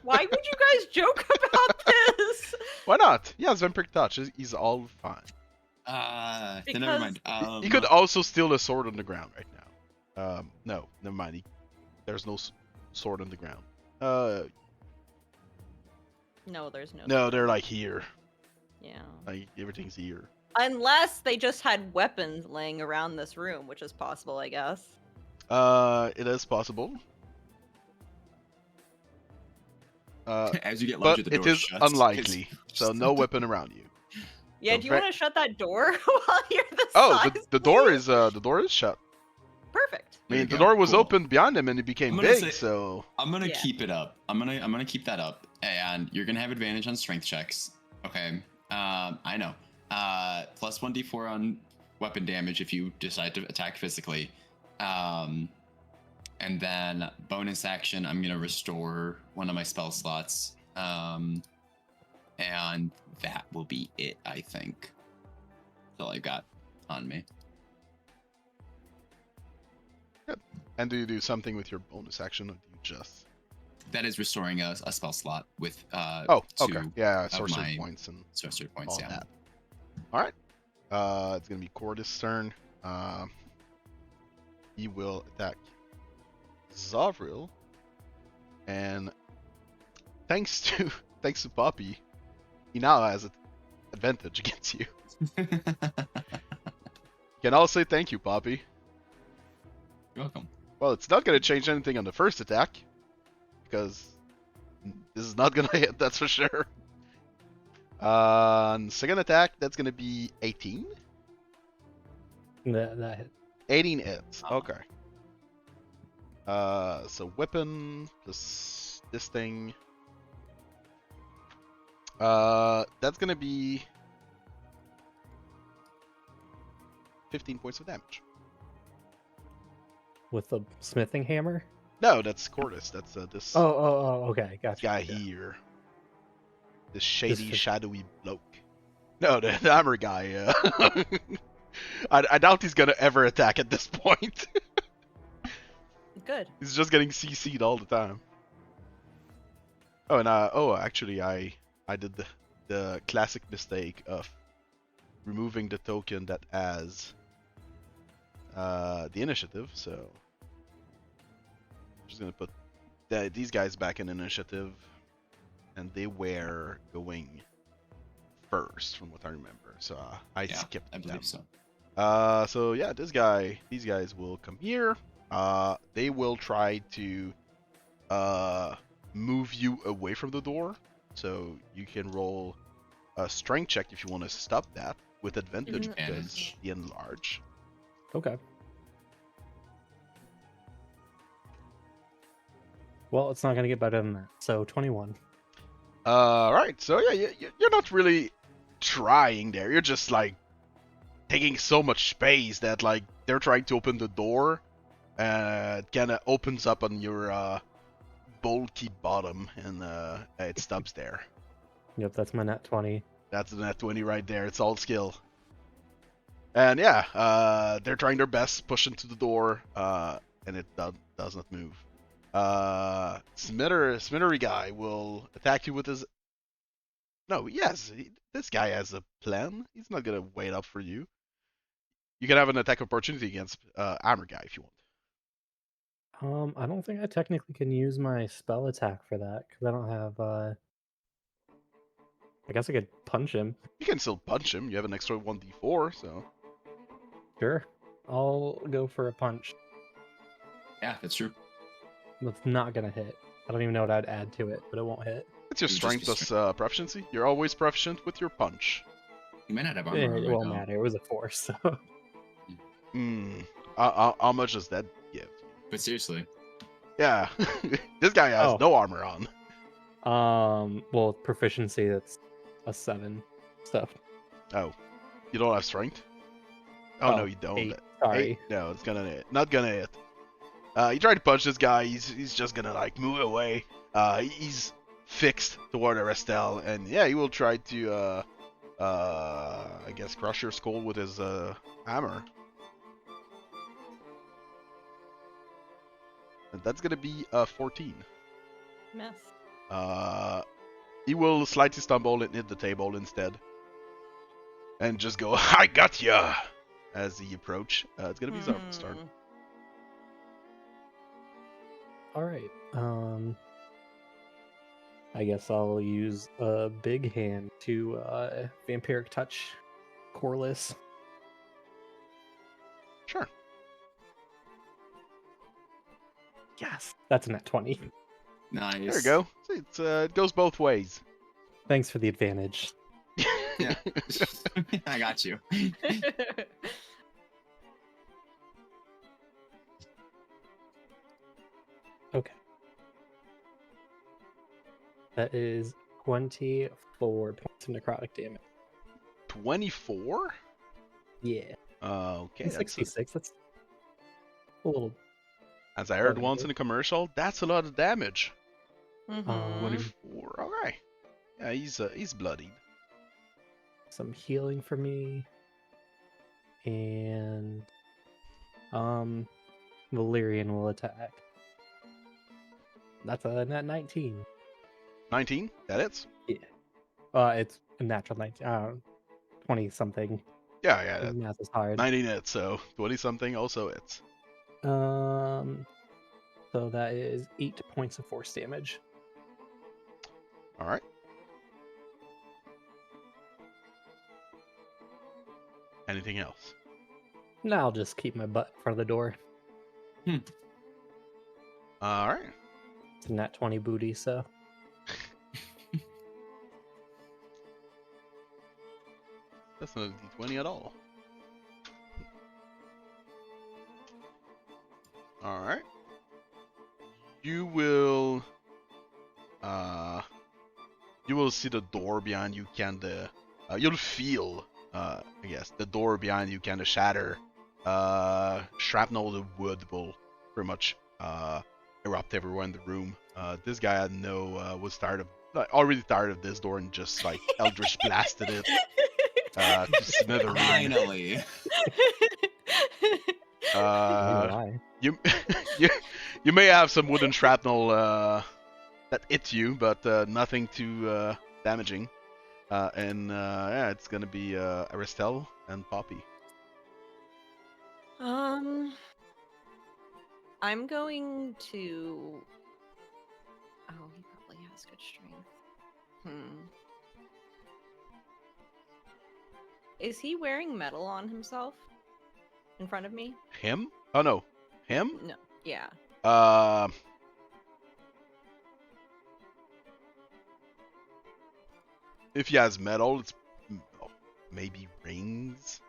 Why would you guys joke about this? Why not? Yeah, Vampiric Touch. He's all fine. Then never mind. He could also steal a sword on the ground right now. No, never mind. There's no sword on the ground. No, there's no. No, they're like here. Yeah. Like everything's here. Unless they just had weapons laying around this room, which is possible, I guess. It is possible. As you get larger, But the door it is shuts. unlikely. So no weapon around you. Yeah, So do you want to shut that door while you're the Oh, size, the door please? is shut. Perfect. I mean, There the you go. door was Cool. open behind him and it became I'm gonna big. say- So I'm gonna Yeah. keep it up. I'm gonna keep that up, and you're gonna have advantage on strength checks. Okay. I know. Plus 1d4 on weapon damage if you decide to attack physically. And then bonus action, I'm gonna restore one of my spell slots. And that will be it, I think. That's all I got on me. and do you do something with your bonus action, or do you just? That is restoring a spell slot with Oh, okay. two Yeah, of sorcery my points and sorcery points. all Yeah. that. All right. It's gonna be Korlis' turn. He will attack Zovril, and thanks to Poppy, he now has an advantage against you. Can all say thank you, Poppy. You're welcome. Well, it's not gonna change anything on the first attack, because this is not gonna hit. That's for sure. On second attack, that's gonna be 18. That hit. 18 hits. Oh. Okay. So weapon plus this thing. That's gonna be 15 points of damage. with the smithing hammer? No, that's Korlis. That's this Okay, this gotcha. guy here. This shady, shadowy bloke. No, the hammer guy. I doubt he's gonna ever attack at this point. Good. He's just getting CC'd all the time. Oh, and actually, I did the classic mistake of removing the token that has the initiative. So I'm just gonna put these guys back in initiative, and they were going first, from what I remember. So I skipped I believe them. so. So yeah, these guys will come here. They will try to move you away from the door. So you can roll a strength check if you want to stop that with advantage because Advantage. the enlarge. Okay. Well, it's not gonna get better than that. So 21. Right. So yeah, you're not really trying there. You're just like taking so much space that like they're trying to open the door, it kind of opens up on your bulky bottom, and it stops there. Yep, that's my nat 20. That's the nat 20 right there. It's all skill. And yeah, they're trying their best, push into the door, and it does not move. Smittery guy will attack you with his. No, yes, this guy has a plan. He's not gonna wait up for you. You can have an attack opportunity against armor guy if you want. I don't think I technically can use my spell attack for that because I don't have. I guess I could punch him. You can still punch him. You have an extra 1d4, so. Sure, I'll go for a punch. Yeah, that's true. That's not gonna hit. I don't even know what I'd add to it, but it won't hit. It's your You strength just- plus proficiency. You're always proficient with your punch. You might not have armor. Yeah, on it right won't now. matter. It was a 4, so. How much does that give? But seriously, Yeah, this guy has Oh. no armor on. Well, proficiency, that's a 7. So. Oh, you don't have strength? Oh, no, you don't. 8. Sorry. 8? No, it's not gonna hit. You try to punch this guy, he's just gonna like move away. He's fixed toward Arastelle, and yeah, he will try to I guess crush your skull with his hammer. And that's gonna be 14. Miss. He will slightly stumble and hit the table instead. And just go, I got ya! As he approach. It's gonna be Zovril's turn. Hmm. Alright. I guess I'll use a big hand to vampiric touch Korlis. Sure. Yes. That's a nat 20. nice. There you go. See, it goes both ways. Thanks for the advantage. Yeah. I got you. Okay. That is 24 points of necrotic damage. 24? Yeah. Okay. That's 66. That's a little. as I heard Okay. once in a commercial, that's a lot of damage. Mhm. 24. Alright. Yeah, he's bloodied. Some healing for me. And Valyrian will attack. That's a nat 19. 19? That hits? It's a natural 19. 20 something. Yeah, The math is hard. 19 hits, so 20 something also hits. So that is 8 points of force damage. Alright. Anything else? Now I'll just keep my butt in front of the door. Alright. It's a nat 20 booty, so. That's not a d20 at all. Alright. You will see the door behind you kinda you'll feel I guess the door behind you kinda shatter. Shrapnel of wood will pretty much erupt everywhere in the room. This guy I know was already tired of this door and just like Eldritch blasted it to smithereens. Finally. Why? You you may have some wooden shrapnel that hits you, but nothing too damaging. Yeah, it's gonna be Arastelle and Poppy. I'm going to. Oh, he probably has good strength. Is he wearing metal on himself? In front of me? Him? Oh no, him? No. Yeah. If he has metal, it's maybe rings.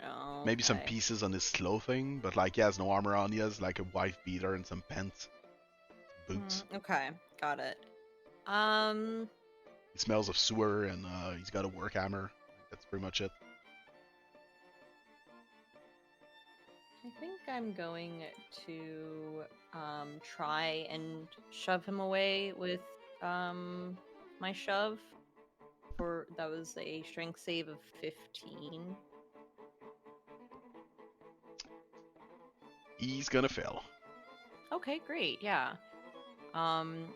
Oh, Maybe some pieces on his clothing, but like he has no armor on. He has like a wife beater and some pants, boots. Okay, got it. He smells of sewer, and he's got a work hammer. That's pretty much it. I think I'm going to try and shove him away with my shove. That was a strength save of 15. He's gonna fail. Okay, great, yeah. And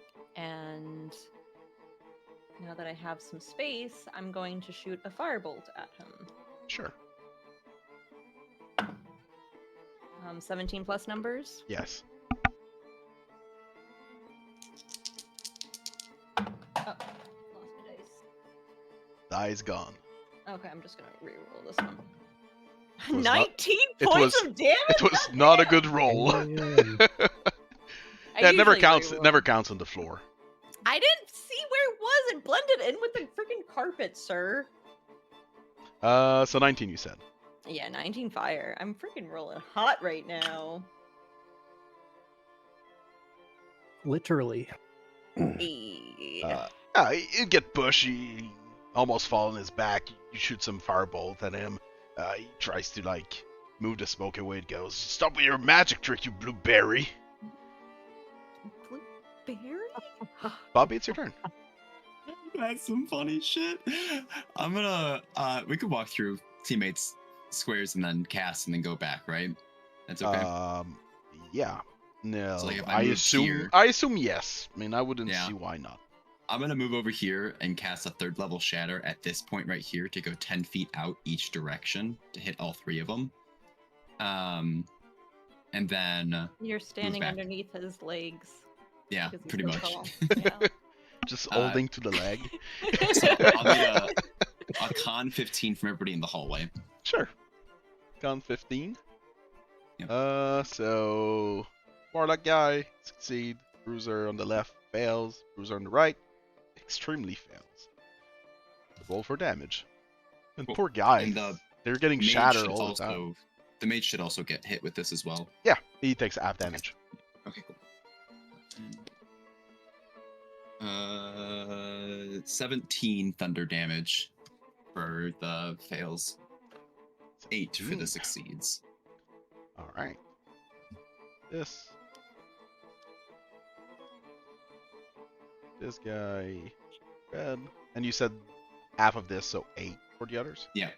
now that I have some space, I'm going to shoot a firebolt at him. Sure. 17 plus numbers. Yes. Oh, lost my dice. Die's gone. Okay, I'm just gonna reroll this one. was 19 not- points of damage. It was not a good roll. Damn. Yeah, it never usually counts. reroll. It never counts on the floor. I didn't see where it was. It blended in with the freaking carpet, sir. So 19, you said. Yeah, 19 fire. I'm freaking rolling hot right now. Literally. Hey. You get bushy, almost fall on his back. You shoot some firebolt at him. He tries to like move the smoke away. It goes, "Stop with your magic trick, you blueberry!" Blueberry? Bobby, it's your turn. That's some funny shit. I'm gonna we could walk through teammates' squares and then cast and then go back, right? That's okay. Yeah. No, So, like, if I I moved assume. here- I assume yes. I mean, I wouldn't Yeah. see why not. I'm gonna move over here and cast a 3rd level shatter at this point right here to go 10 feet out each direction to hit all 3 of them. And then You're standing back. underneath his legs. yeah, because he's pretty so much. tall. Yeah. Just holding to the leg. So I'll need a con 15 from everybody in the hallway. Sure. Con 15. Yep. So Warlock guy succeed. Bruiser on the left fails. Bruiser on the right extremely fails. Roll for damage. And Cool. poor guys, And the they're getting mage shattered should all the time. also the mage should also get hit with this as well. Yeah, he takes half damage. Okay, cool. 17 thunder damage for the fails. 8 for the 17. succeeds. All right. This guy red, and you said half of this, so 8 for the others. Yep.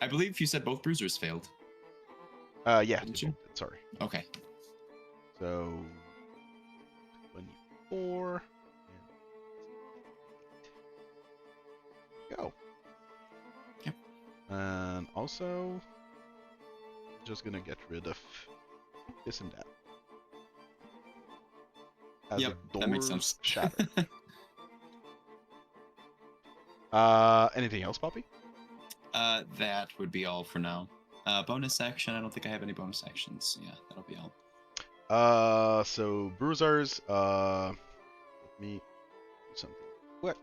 I believe you said both bruisers failed. Yeah. Didn't you? Sorry. Okay. So 24. Go. Okay. And also, just gonna get rid of this and that. As Yep, the that makes doors sense. shatter. Anything else, Poppy? That would be all for now. Bonus action. I don't think I have any bonus actions. Yeah, that'll be all. So bruisers. Let me do something quick.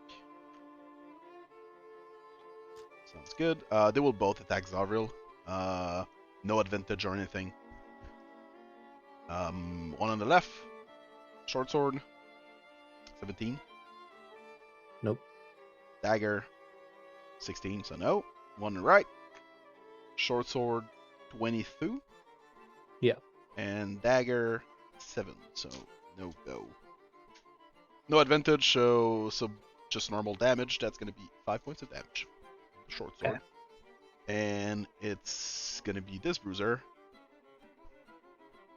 Sounds good. They will both attack Zovril. No advantage or anything. One on the left. Short sword. 17. Nope. Dagger. 16, so no. One on the right. Short sword. 22. Yeah. And dagger 7, so no go. No advantage, so just normal damage. That's gonna be 5 points of damage. Short sword. Okay. And it's gonna be this bruiser.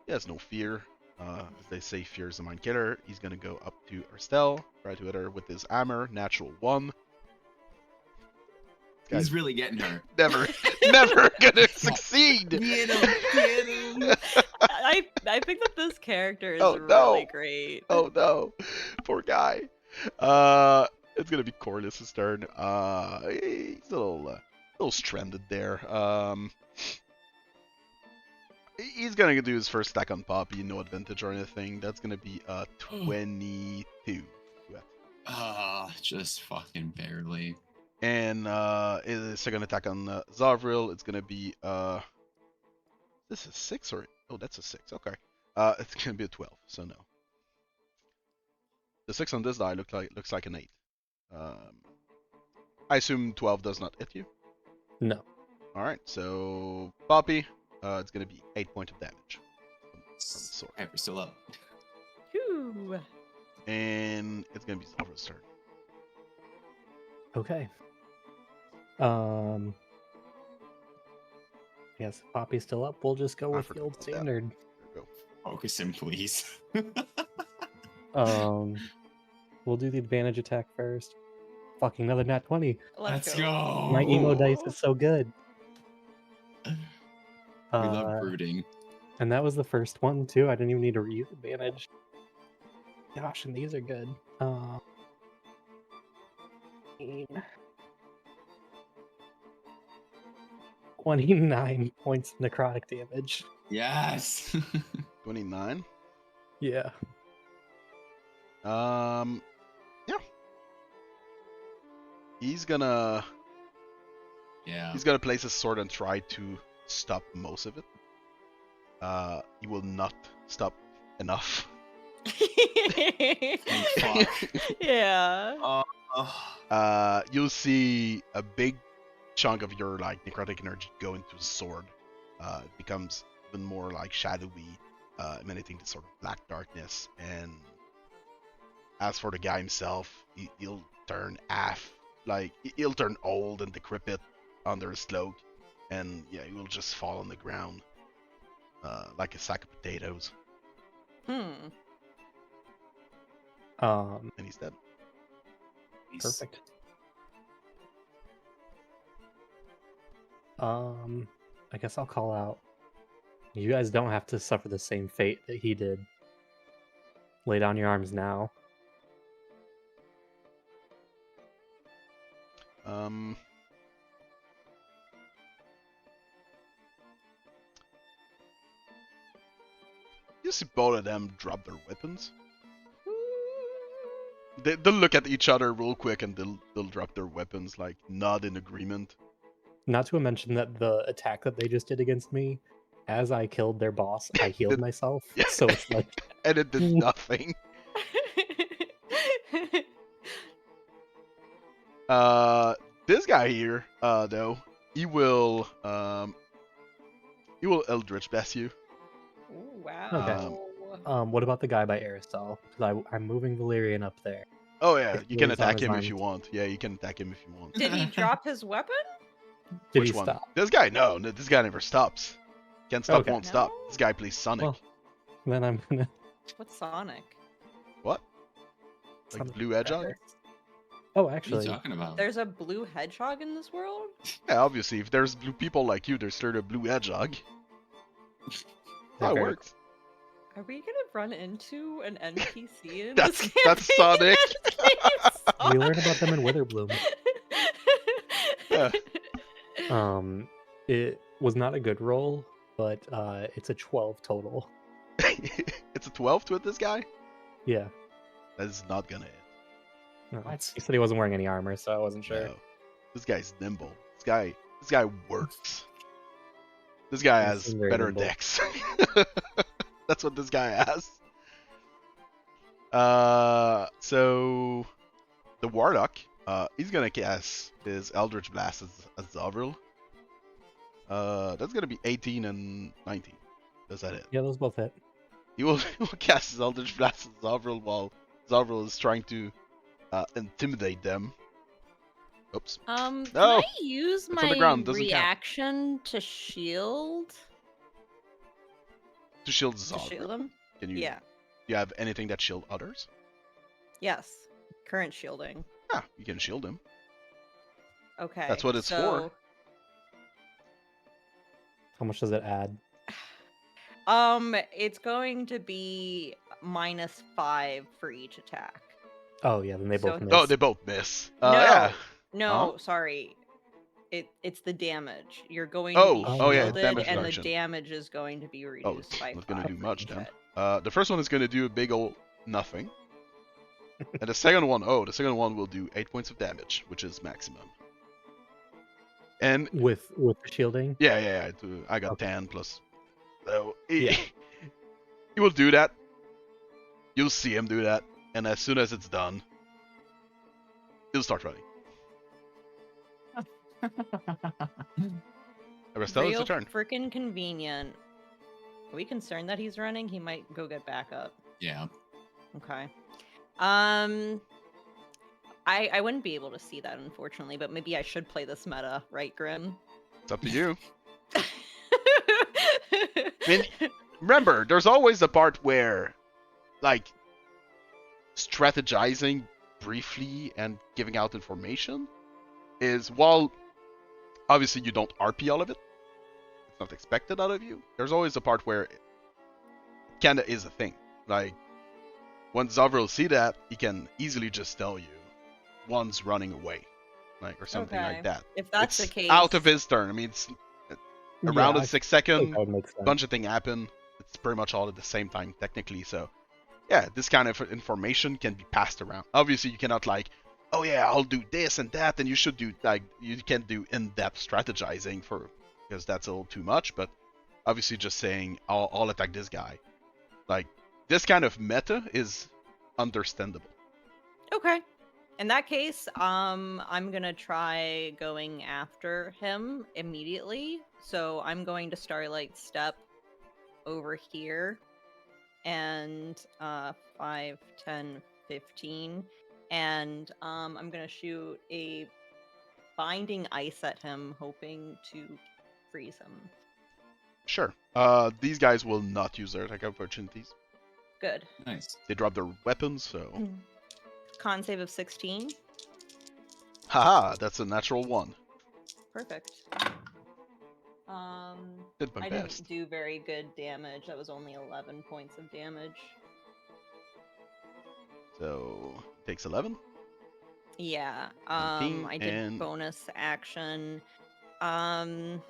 He has no fear. As they say, fear is a mind killer. He's gonna go up to Arastelle, try to hit her with his hammer, natural 1. He's really getting her. Never gonna succeed. Get him. I think that this character is Oh, no. really great. Oh no, poor guy. It's gonna be Korlis' turn. He's a little stranded there. He's gonna do his first attack on Poppy, no advantage or anything. That's gonna be 22. Just fucking barely. And his second attack on Zovril, it's gonna be this is 6 or oh, that's a 6. Okay. It's gonna be a 12, so no. The 6 on this die looks like an 8. I assume 12 does not hit you. No. All right, so Poppy, it's gonna be 8 points of damage from the sword, We're still up. Whew. and it's gonna be Zovril's turn. Okay. Yes, Poppy's still up. We'll just go I with the forgot old about that. standard. There we go. Focus him, please. We'll do the advantage attack first. Fucking another nat 20. Let's Let's go. My emo dice is so good. We love brooding. And that was the first one too. I didn't even need to use advantage. Gosh, and these are good. 29 points of necrotic damage. Yes. 29. Yeah. Yeah. He's gonna place his sword and try to stop most of it. He will not stop enough. Fuck. Yeah. You'll see a big chunk of your like necrotic energy go into his sword. It becomes even more like shadowy, emanating this sort of black darkness. And as for the guy himself, he'll turn he'll turn old and decrepit under his cloak, and yeah, he will just fall on the ground like a sack of potatoes, Hmm. Um, and he's dead. Perfect. I guess I'll call out. You guys don't have to suffer the same fate that he did. Lay down your arms now. You see both of them drop their weapons. They'll look at each other real quick and they'll drop their weapons, like nod in agreement. Not to mention that the attack that they just did against me, as I killed their boss, I healed myself. Yeah. So it's like, And it did nothing. This guy here, though, he will Eldritch Blast you. Ooh, wow. Okay. What about the guy by Arastelle? Because I'm moving Valerian up there. Oh yeah, If you can he's on attack his him if arms. you want. Yeah, you can attack him if you want. Did he drop his weapon? Did Which he one? stop? This guy? No, this guy never stops. Can't stop, Okay. won't stop. No? This guy plays Sonic. Well, then I'm gonna. What's Sonic? What? Like Sonic Blue Hedgehog? Oh, What are you actually, talking about? There's a blue hedgehog in this world? Yeah, obviously. If there's blue people like you, there's sort of Blue Hedgehog. That's how it very works. Are we gonna run into an NPC in That's- this that's campaign? Sonic. we learned about them in Witherbloom. Yeah. It was not a good roll, but it's a 12 total. It's a 12 to hit this guy? Yeah. That is not gonna hit. No, What? He said he wasn't wearing any armor, so I wasn't sure. No. This guy's nimble. This guy works. This guy He has seems very better nimble. decks. That's what this guy has. So the Warlock, he's gonna cast his Eldritch Blast as Zovril. That's gonna be 18 and 19. Does that hit? Yeah, those both hit. He will cast his Eldritch Blast at Zovril while Zovril is trying to intimidate them. Oops. Can No! I use It's on the my ground, doesn't count. reaction to shield? To shield To Zovril? shield him? Can you? Yeah. Do you have anything that shield others? Yes. Current shielding. Yeah, you can shield him. Okay. That's what it's for. How much does it add? It's going to be -5 for each attack. Oh yeah, then they both So- miss. Oh, they both miss. No, Yeah. no, Huh? sorry. It's the damage. You're going Oh, to be oh, yeah, shielded, damage and reduction. the damage is going to be Oh, reduced it's by not gonna 5 do for much each then. hit. The first one is gonna do a big old nothing. And the second one will do 8 points of damage, which is maximum. And With the shielding. yeah, I got Okay. 10 plus. So he, Yeah. he will do that. You'll see him do that, and as soon as it's done, he'll start running. Arastelle, it's Real your turn. freaking convenient. Are we concerned that he's running? He might go get back up. Yeah. Okay. I wouldn't be able to see that, unfortunately, but maybe I should play this meta, right, Grim? It's up to you. mean, Remember, there's always the part where, like, strategizing briefly and giving out information is, while obviously you don't RP all of it, it's not expected out of you, there's always a part where it kinda is a thing. Like, when Zovril see that, he can easily just tell you, one's running away, like, or something like Okay. that. If that's It's the case, out of his turn. I mean, it's around Yeah, a 6 I think second, that would make sense. bunch of things happen. It's pretty much all at the same time, technically. So, yeah, this kind of information can be passed around. Obviously, you cannot like, oh yeah, I'll do this and that, and you should do like, you can't do in-depth strategizing because that's a little too much. But obviously, just saying I'll attack this guy, like this kind of meta is understandable. okay. In that case, I'm gonna try going after him immediately. So I'm going to Starlight Step over here, and 5, 10, 15, and I'm gonna shoot a binding ice at him, hoping to freeze him. Sure. These guys will not use their attack opportunities. Good. Nice. They drop their weapons, so Con save of 16. haha, that's a natural 1. Perfect. Did my I best. didn't do very good damage. That was only 11 points of damage. So takes 11. Yeah. 19, I did and- bonus action. I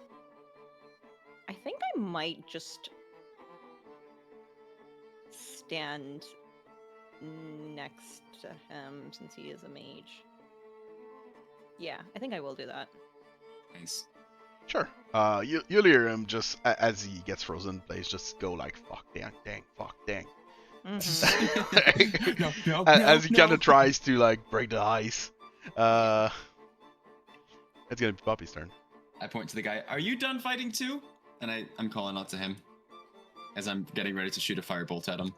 think I might just stand next to him since he is a mage. Yeah, I think I will do that. Nice. Sure. You'll hear him just as he gets frozen in place, just go like fuck, dang, fuck, dang. Mhm. As he kind of tries to like break the ice. It's gonna be Poppy's turn. I point to the guy. Are you done fighting too? And I'm calling out to him as I'm getting ready to shoot a firebolt at him.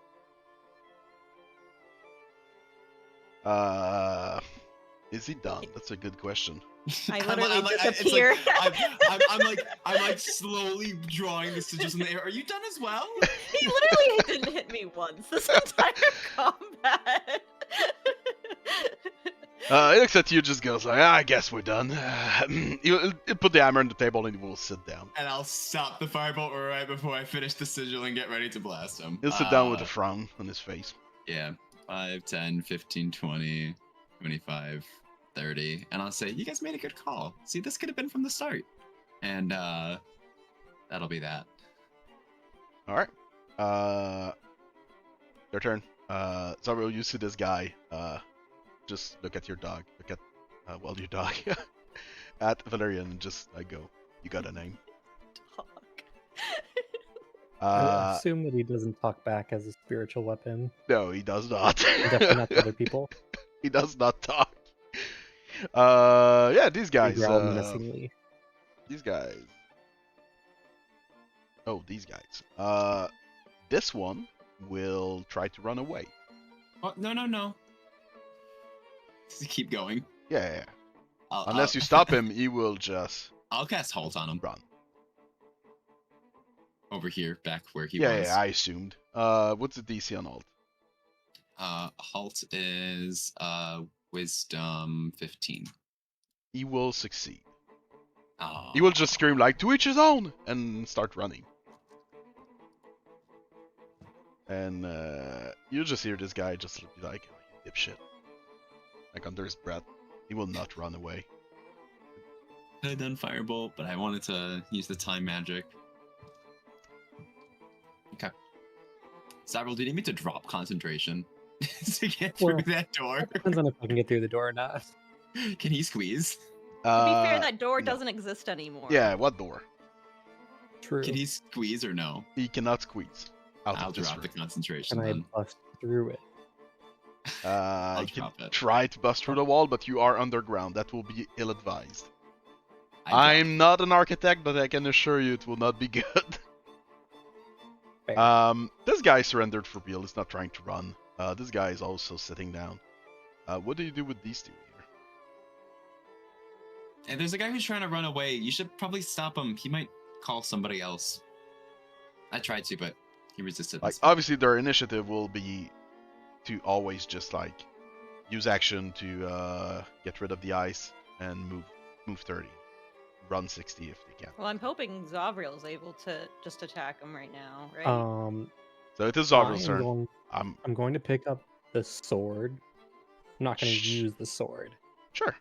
Is he done? That's a good question. I I'm literally like- disappear. I'm like slowly drawing the sigils in the air. Are you done as well? He literally didn't hit me once this entire combat. He looks at you, just goes like, I guess we're done. He'll put the hammer on the table and he will sit down. And I'll stop the firebolt right before I finish the sigil and get ready to blast him. He'll sit down with a frown on his face. Yeah. 5, 10, 15, 20, 25, 30. And I'll say, you guys made a good call. See, this could have been from the start. And that'll be that. Alright. Their turn. Zovril, you see this guy. Just look at your dog. Look at, your dog. At Valerian and just go, you got a name. I assume that he doesn't talk back as a spiritual weapon. No, he does not. Definitely not to other people. He does not talk. Yeah, these They guys. growl menacingly. These guys. Oh, these guys. This one will try to run away. Oh, no. Does he keep going? Yeah. I'll, Unless you stop him, he will just I'll cast Halt on him. run. Over here, back where he Yeah, was. I assumed. What's the DC on alt? Halt is Wisdom 15. He will succeed. Oh. He will just scream like, to each his own, and start running. And you just hear this guy just be like, oh, dipshit. Like under his breath. He will not run away. Could have done Firebolt, but I wanted to use the time magic. Okay. Zovril, do you need me to drop concentration to get through that door? Depends on if I can get through the door or not. Can he squeeze? To be fair, that door no. doesn't exist anymore. Yeah, what door? True. Can he squeeze or no? He cannot squeeze. I'll drop the concentration Can I then. bust through it? I'll You can drop it. try to bust through the wall, but you are underground. That will be ill-advised. I I'm not an architect, but I can assure you it will not be good. Fair. This guy surrendered for real. He's not trying to run. This guy is also sitting down. What do you do with these two here? And there's a guy who's trying to run away. You should probably stop him. He might call somebody else. I tried to, but he resisted. Like, obviously, their initiative will be to always just like use action to get rid of the ice and move 30, run 60 if they can. Well, I'm hoping Zovril is able to just attack him right now, right? So it is Zovril's turn. I'm going to pick up the sword. I'm not going to use the sword. Sure.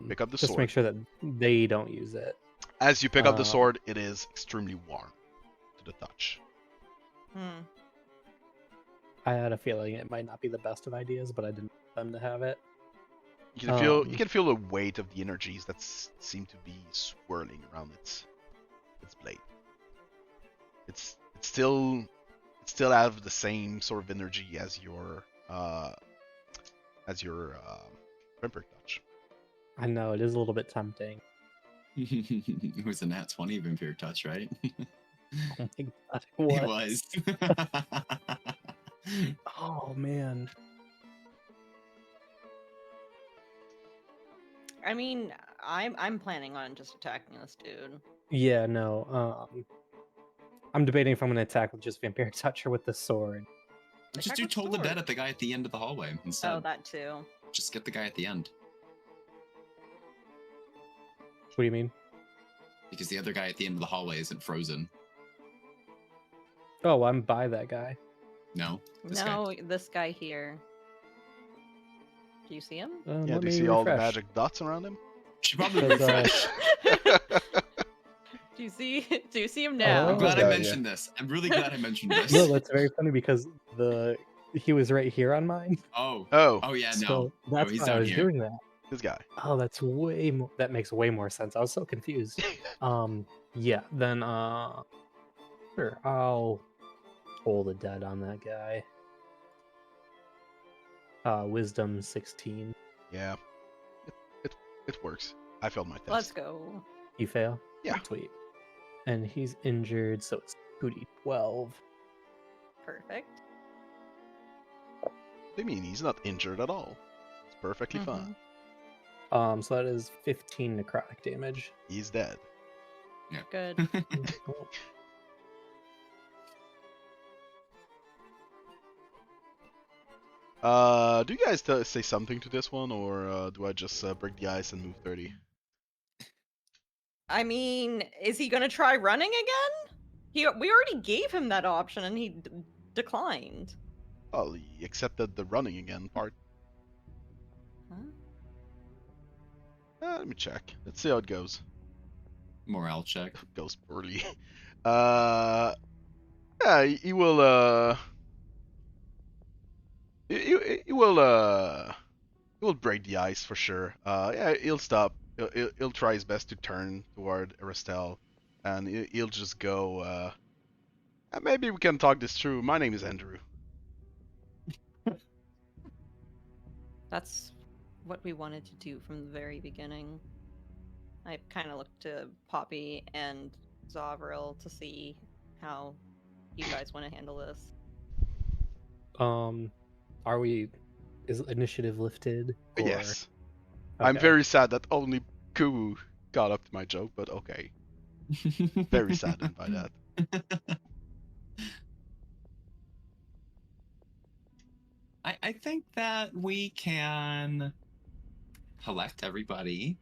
Pick up the just sword. make sure that they don't use it. As you pick up the sword, it is extremely warm to the touch. I had a feeling it might not be the best of ideas, but I didn't want them to have it. You can feel the weight of the energies that seem to be swirling around its blade. It's still have the same sort of energy as your vampiric touch. I know it is a little bit tempting. It was a nat 20 vampire touch, right? Oh my god, what? It was. Oh man. I mean, I'm planning on just attacking this dude. Yeah, no. I'm debating if I'm going to attack with just vampiric touch or with the sword. Just Attack do with Toll the sword. Dead at the guy at the end of the hallway instead. Oh, that too. Just get the guy at the end. What do you mean? Because the other guy at the end of the hallway isn't frozen. Oh, I'm by that guy. No. This No, guy. this guy here. Do you see him? Yeah, Let do me you see all the refresh. magic dots around him? Should probably Because, refresh. Do you see him now? I'm glad yeah, I yeah. mentioned this. I'm really glad I mentioned this. No, that's very funny because he was right here on mine. Oh. Oh, Oh yeah, no. So that's he's why I down was here. doing that. this guy. Oh, that's way more. That makes way more sense. I was so confused. Yeah. Then, sure. I'll Toll the Dead on that guy. Wisdom 16. Yeah, it works. I failed my test. Let's go. You fail. Yeah. Sweet. And he's injured, so it's 2d12. Perfect. What do you mean? He's not injured at all. It's perfectly fine. So that is 15 necrotic damage. He's dead. Good. Cool. Do you guys say something to this one, or do I just break the ice and move 30? I mean, is he gonna try running again? We already gave him that option and he declined. Well, he accepted the running again part. Huh? Let me check. Let's see how it goes. Morale check. Goes poorly. Yeah, he will. He will break the ice for sure. Yeah, he'll stop. He'll try his best to turn toward Arastelle, and he'll just go. Maybe we can talk this through. My name is Andrew. That's what we wanted to do from the very beginning. I kind of looked to Poppy and Zovril to see how you guys want to handle this. Are we? Is initiative lifted? Or... Yes. I'm Okay. very sad that only Kuwu got up to my joke, but okay. Very saddened by that. I think that we can collect everybody,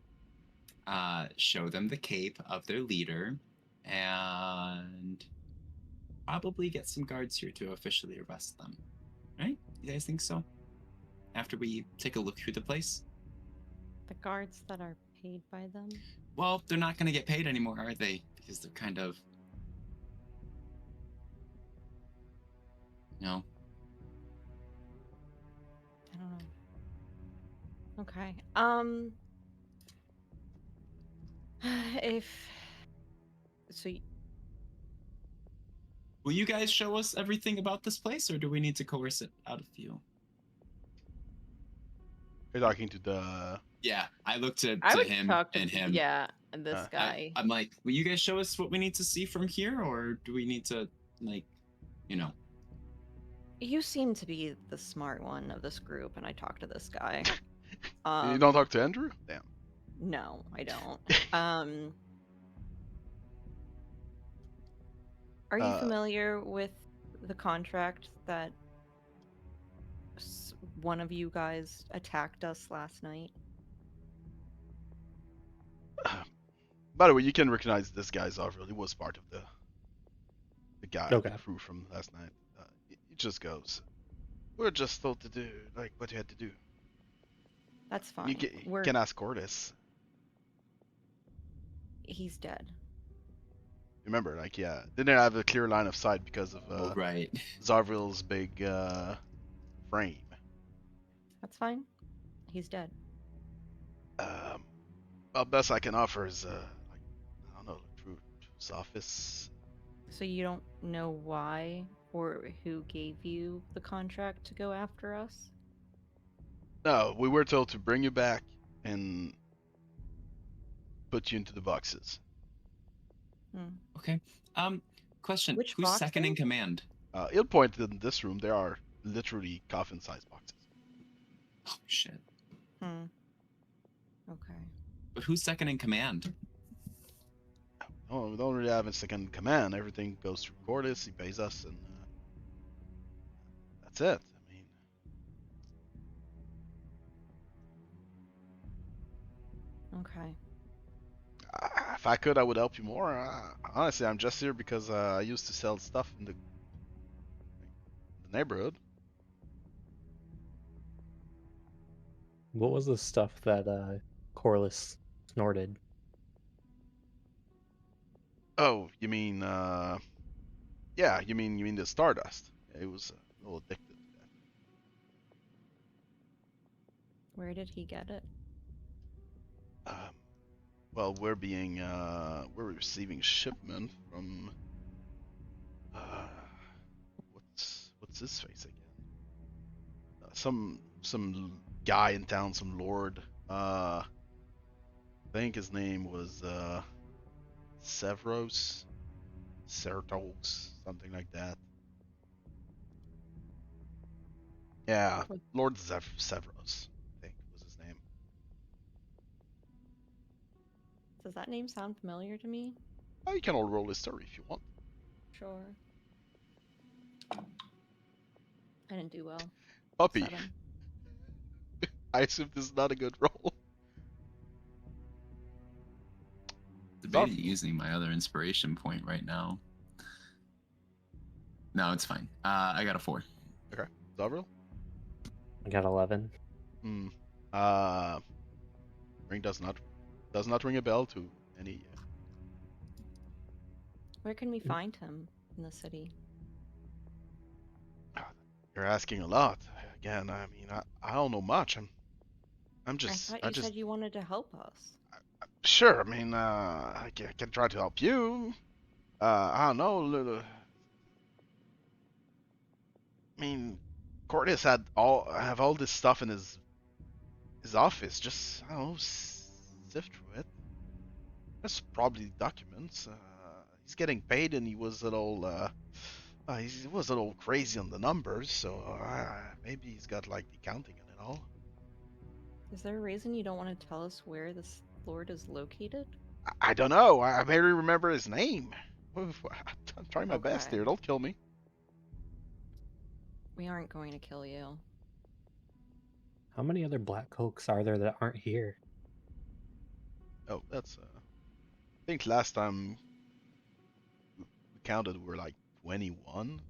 show them the cape of their leader, and probably get some guards here to officially arrest them. Right? You guys think so? After we take a look through the place? The guards that are paid by them? Well, they're not going to get paid anymore, are they? Because they're kind of... No. I don't know. Okay. If so, Will you guys show us everything about this place, or do we need to coerce it out of you? You're talking to the... Yeah, I looked to I would him talk to and him. yeah, and this Uh, guy. I'm like, will you guys show us what we need to see from here, or do we need to, like, you know? You seem to be the smart one of this group, and I talk to this guy. You don't talk to Andrew? Damn. No, I don't. Are you familiar with the contract that one of you guys attacked us last night? By the way, you can recognize this guy Zovril. He was part of the guy, Okay. the crew from last night. He just goes, "We're just told to do like what you had to do." That's fine. You can ask Korlis. He's dead. Remember, like, yeah, didn't have a clear line of sight because of Right. Zovril's big frame. That's fine. He's dead. Well, best I can offer is like, I don't know, through his office. So you don't know why or who gave you the contract to go after us? No, we were told to bring you back and put you into the boxes. Okay. Question. Which Who's second in boxes? command? He'll point in this room. There are literally coffin-sized boxes. Oh, shit. Okay. But who's second in command? Oh, we don't really have a second in command. Everything goes through Korlis. He pays us, and that's it. I mean, Okay. if I could, I would help you more. Honestly, I'm just here because I used to sell stuff in the neighborhood. What was the stuff that Korlis snorted? Oh, you mean yeah, you mean the Stardust. It was a little addicted to that. Where did he get it? Well, we're receiving shipment from what's his face again? Some guy in town, some lord. I think his name was Sertos, something like that. Yeah, Lord Sevros, I think was his name. Does that name sound familiar to me? Oh, you can all roll his story if you want. Sure. I didn't do well. Puppy. 7. I assume this is not a good roll. Debating using my other inspiration point right now. No, it's fine. I got a 4. Okay, Zovril. I got 11. Ring does not ring a bell to any. Where can we find him in the city? You're asking a lot. Again, I mean, I don't know much. I'm I just. thought you said you wanted to help us. Sure. I mean, I can try to help you. I don't know. I mean, Korlis have all this stuff in his office. Just, I don't know, sift through it. There's probably documents. he's getting paid, and he was a little he was a little crazy on the numbers. So maybe he's got like the counting in it all. Is there a reason you don't want to tell us where this lord is located? I don't know. I barely remember his name. I'm trying my best Okay. here. Don't kill me. We aren't going to kill you. How many other Black Cloaks are there that aren't here? Oh, that's I think last time we counted we were like 21.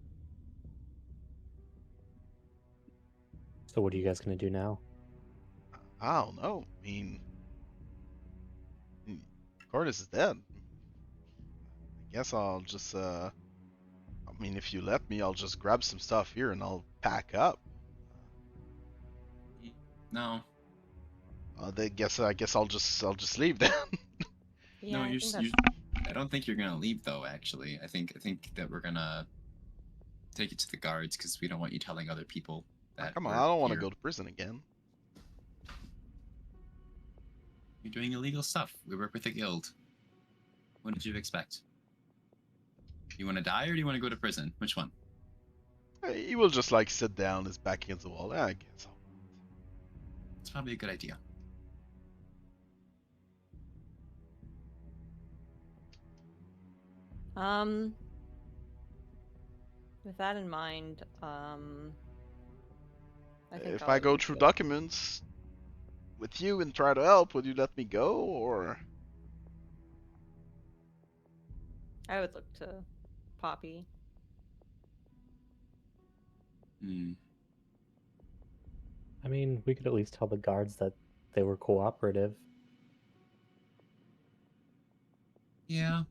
So what are you guys gonna do now? I don't know. I mean, Korlis is dead. I guess I'll just I mean, if you let me, I'll just grab some stuff here and I'll pack up. No. I guess I'll just leave then. Yeah, No, I you're, think you're. that's- I don't think you're gonna leave though. Actually, I think that we're gonna take it to the guards because we don't want you telling other people that. Come on, we're I don't want to here. go to prison again. You're doing illegal stuff. We work with the guild. What did you expect? You want to die or do you want to go to prison? Which one? He will just like sit down, his back against the wall. I guess. It's probably a good idea. With that in mind, I think If I'll I go leave through you. documents with you and try to help, would you let me go or? I would look to Poppy. Hmm. I mean, we could at least tell the guards that they were cooperative. Yeah.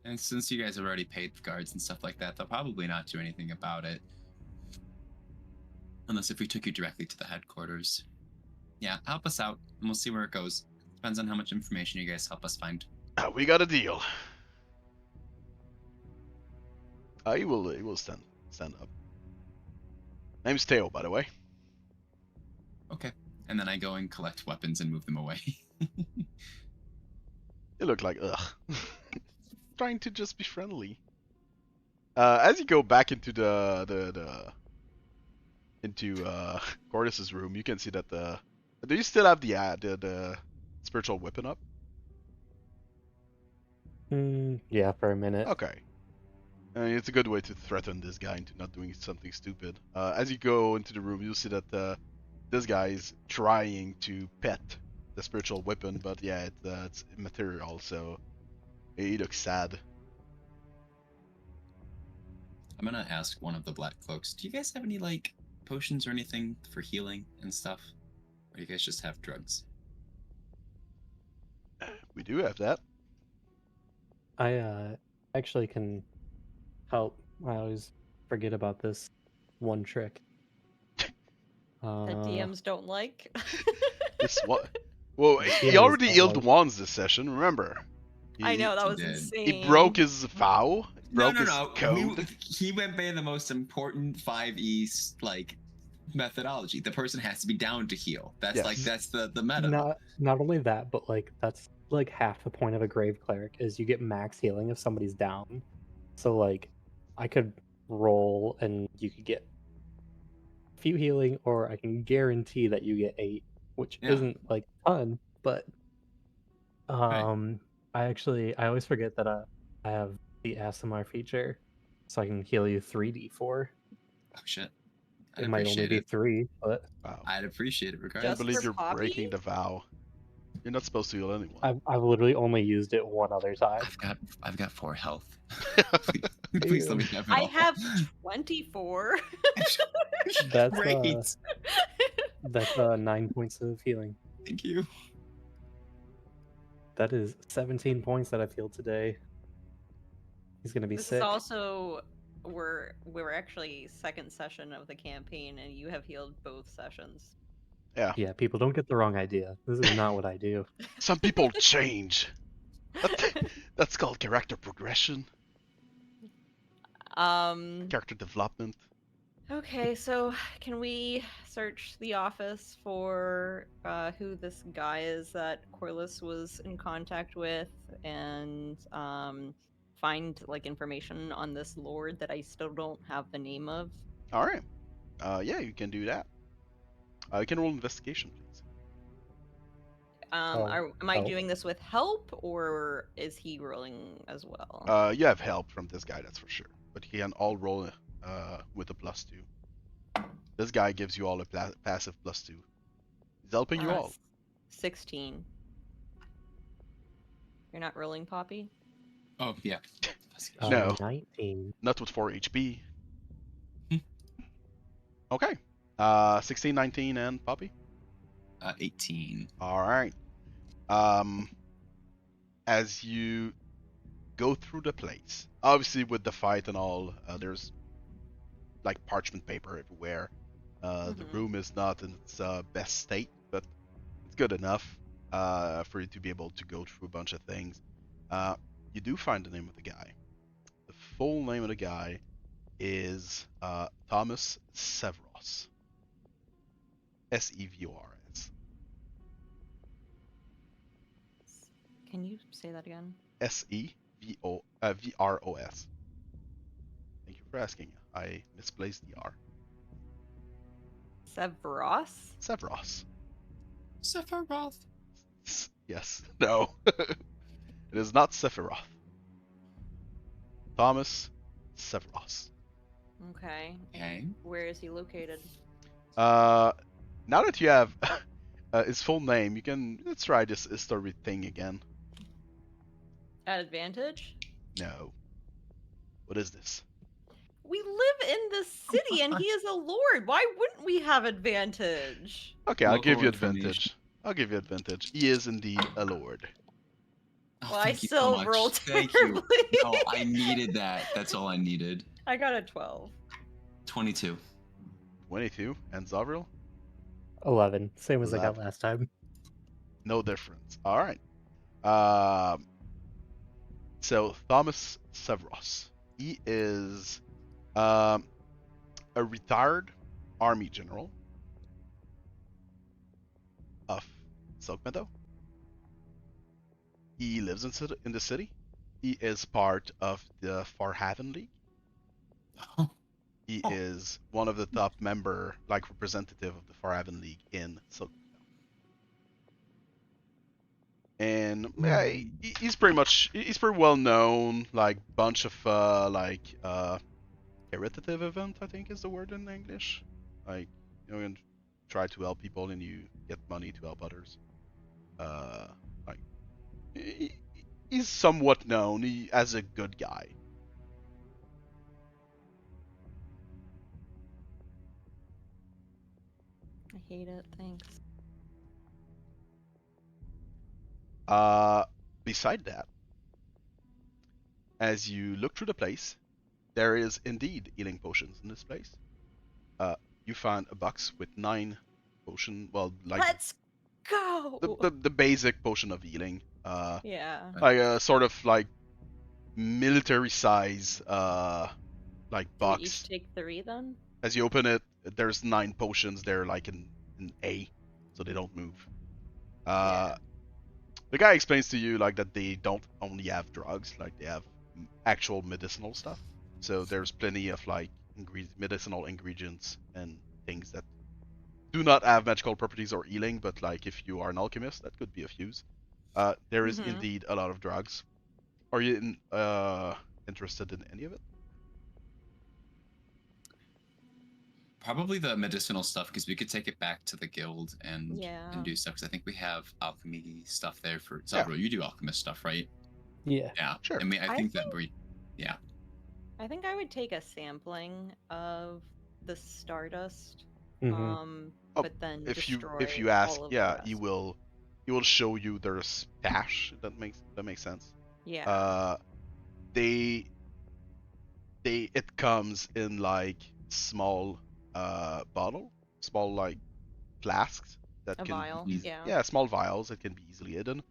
And since you guys have already paid the guards and stuff like that, they'll probably not do anything about it. Unless if we took you directly to the headquarters. Yeah, help us out, and we'll see where it goes. Depends on how much information you guys help us find. We got a deal. He will stand up. Name's Teo, by the way. Okay. And then I go and collect weapons and move them away. You look like ugh. Trying to just be friendly. As you go back into into Korlis's room, you can see that the. Do you still have the spiritual weapon up? Yeah, for a minute. Okay. It's a good way to threaten this guy into not doing something stupid. As you go into the room, you'll see that this guy is trying to pet the spiritual weapon, but yeah, it's immaterial, so he looks sad. I'm gonna ask one of the Black Cloaks, do you guys have any, like, potions or anything for healing and stuff? Or do you guys just have drugs? We do have that. I actually can help. I always forget about this one trick. That DMs don't like. This what? Well, he Yeah, already he's healed like- once this session. Remember? I know, that he was did. insane. He broke his vow. Broke his No. code. He went by the most important 5e like methodology. The person has to be down to heal. That's Yes. like that's the meta. Not only that, but like that's like half the point of a grave cleric is you get max healing if somebody's down. So like I could roll and you could get a few healing, or I can guarantee that you get 8, which Yeah. isn't like a ton, but I always forget that I have the ASMR feature, so I can heal you 3d4. Oh shit. I'd It might only appreciate be it. 3, but Wow. I'd appreciate it Can't regardless. Just believe for you're Poppy? breaking the vow. You're not supposed to heal anyone. I've literally only used it one other time. I've got 4 health. Please let me have it I all. have 24. That's Great. That's 9 points of healing. Thank you. That is 17 points that I've healed today. He's gonna be This sick. is also we're actually second session of the campaign, and you have healed both sessions. Yeah, people don't get the wrong idea. This is not what I do. Some people change. That's called character progression, Um, character development. Okay, so can we search the office for who this guy is that Korlis was in contact with, and find like information on this lord that I still don't have the name of? All right. Yeah, you can do that. You can roll investigation, please. Am I help. doing this with help, or is he rolling as well? You have help from this guy, that's for sure. But he can all roll with a +2. This guy gives you all a passive +2. He's helping you all. 16. You're not rolling, Poppy? Oh yeah. No. 19. Not with 4 HP. Hmm. Okay. 16, 19, and Poppy? 18. All right. As you go through the place, obviously with the fight and all, there's like parchment paper everywhere. The room is not in its best state, but it's good enough for you to be able to go through a bunch of things. You do find the name of the guy. The full name of the guy is Thomas Severos. Sevors. Can you say that again? Sevros. Thank you for asking. I misplaced the R. Severos? Severos. Sephiroth. Yes. No. It is not Sephiroth. Thomas Severos. Okay. Okay. Where is he located? Now that you have his full name, let's try this history thing again. At advantage? No. What is this? We live in the city and he is a lord. Why wouldn't we have advantage? Okay, I'll give Local you information. advantage. I'll give you advantage. He is indeed a lord. Oh, Well, I thank you so still much. rolled Thank terribly. you. No, I needed that. That's all I needed. I got a 12. 22. 22. And Zovril? 11. Same as I 11. got last time. No difference. All right. Um, so Thomas Severos. He is a retired army general of Silk Meadow. He lives in the city. He is part of the Farhaven League. Oh, He is one of the top member, like representative of the Farhaven League in Silk Meadow. And yeah, he's pretty well known. Like bunch of caritative event, I think is the word in English. Like you try to help people and you get money to help others. Like he's somewhat known as a good guy. I hate it. Thanks. Beside that, as you look through the place, there is indeed healing potions in this place. You find a box with 9 potion. Well, like Let's go. the basic potion of healing. Yeah. Like a sort of like military size like Do we box. each take 3 then? As you open it, there's 9 potions. They're like in A, so they don't move. Yeah. The guy explains to you like that they don't only have drugs, like they have actual medicinal stuff. So there's plenty of like medicinal ingredients and things that do not have magical properties or healing, but like if you are an alchemist, that could be of use. There is indeed a lot of drugs. Are you interested in any of it? probably the medicinal stuff because we could take it back to the guild and Yeah. do stuff. Because I think we have alchemy stuff there for Zovril. You do alchemist stuff, right? Yeah. Yeah. Sure. I mean, I think that we. Yeah. I think I would take a sampling of the stardust. Mhm. But then if destroy you ask, all of yeah, the he rest. will show you their stash. That makes sense. Yeah. They it comes in like small bottle, small like flasks that A can vial. be Yeah. small vials that can be easily hidden.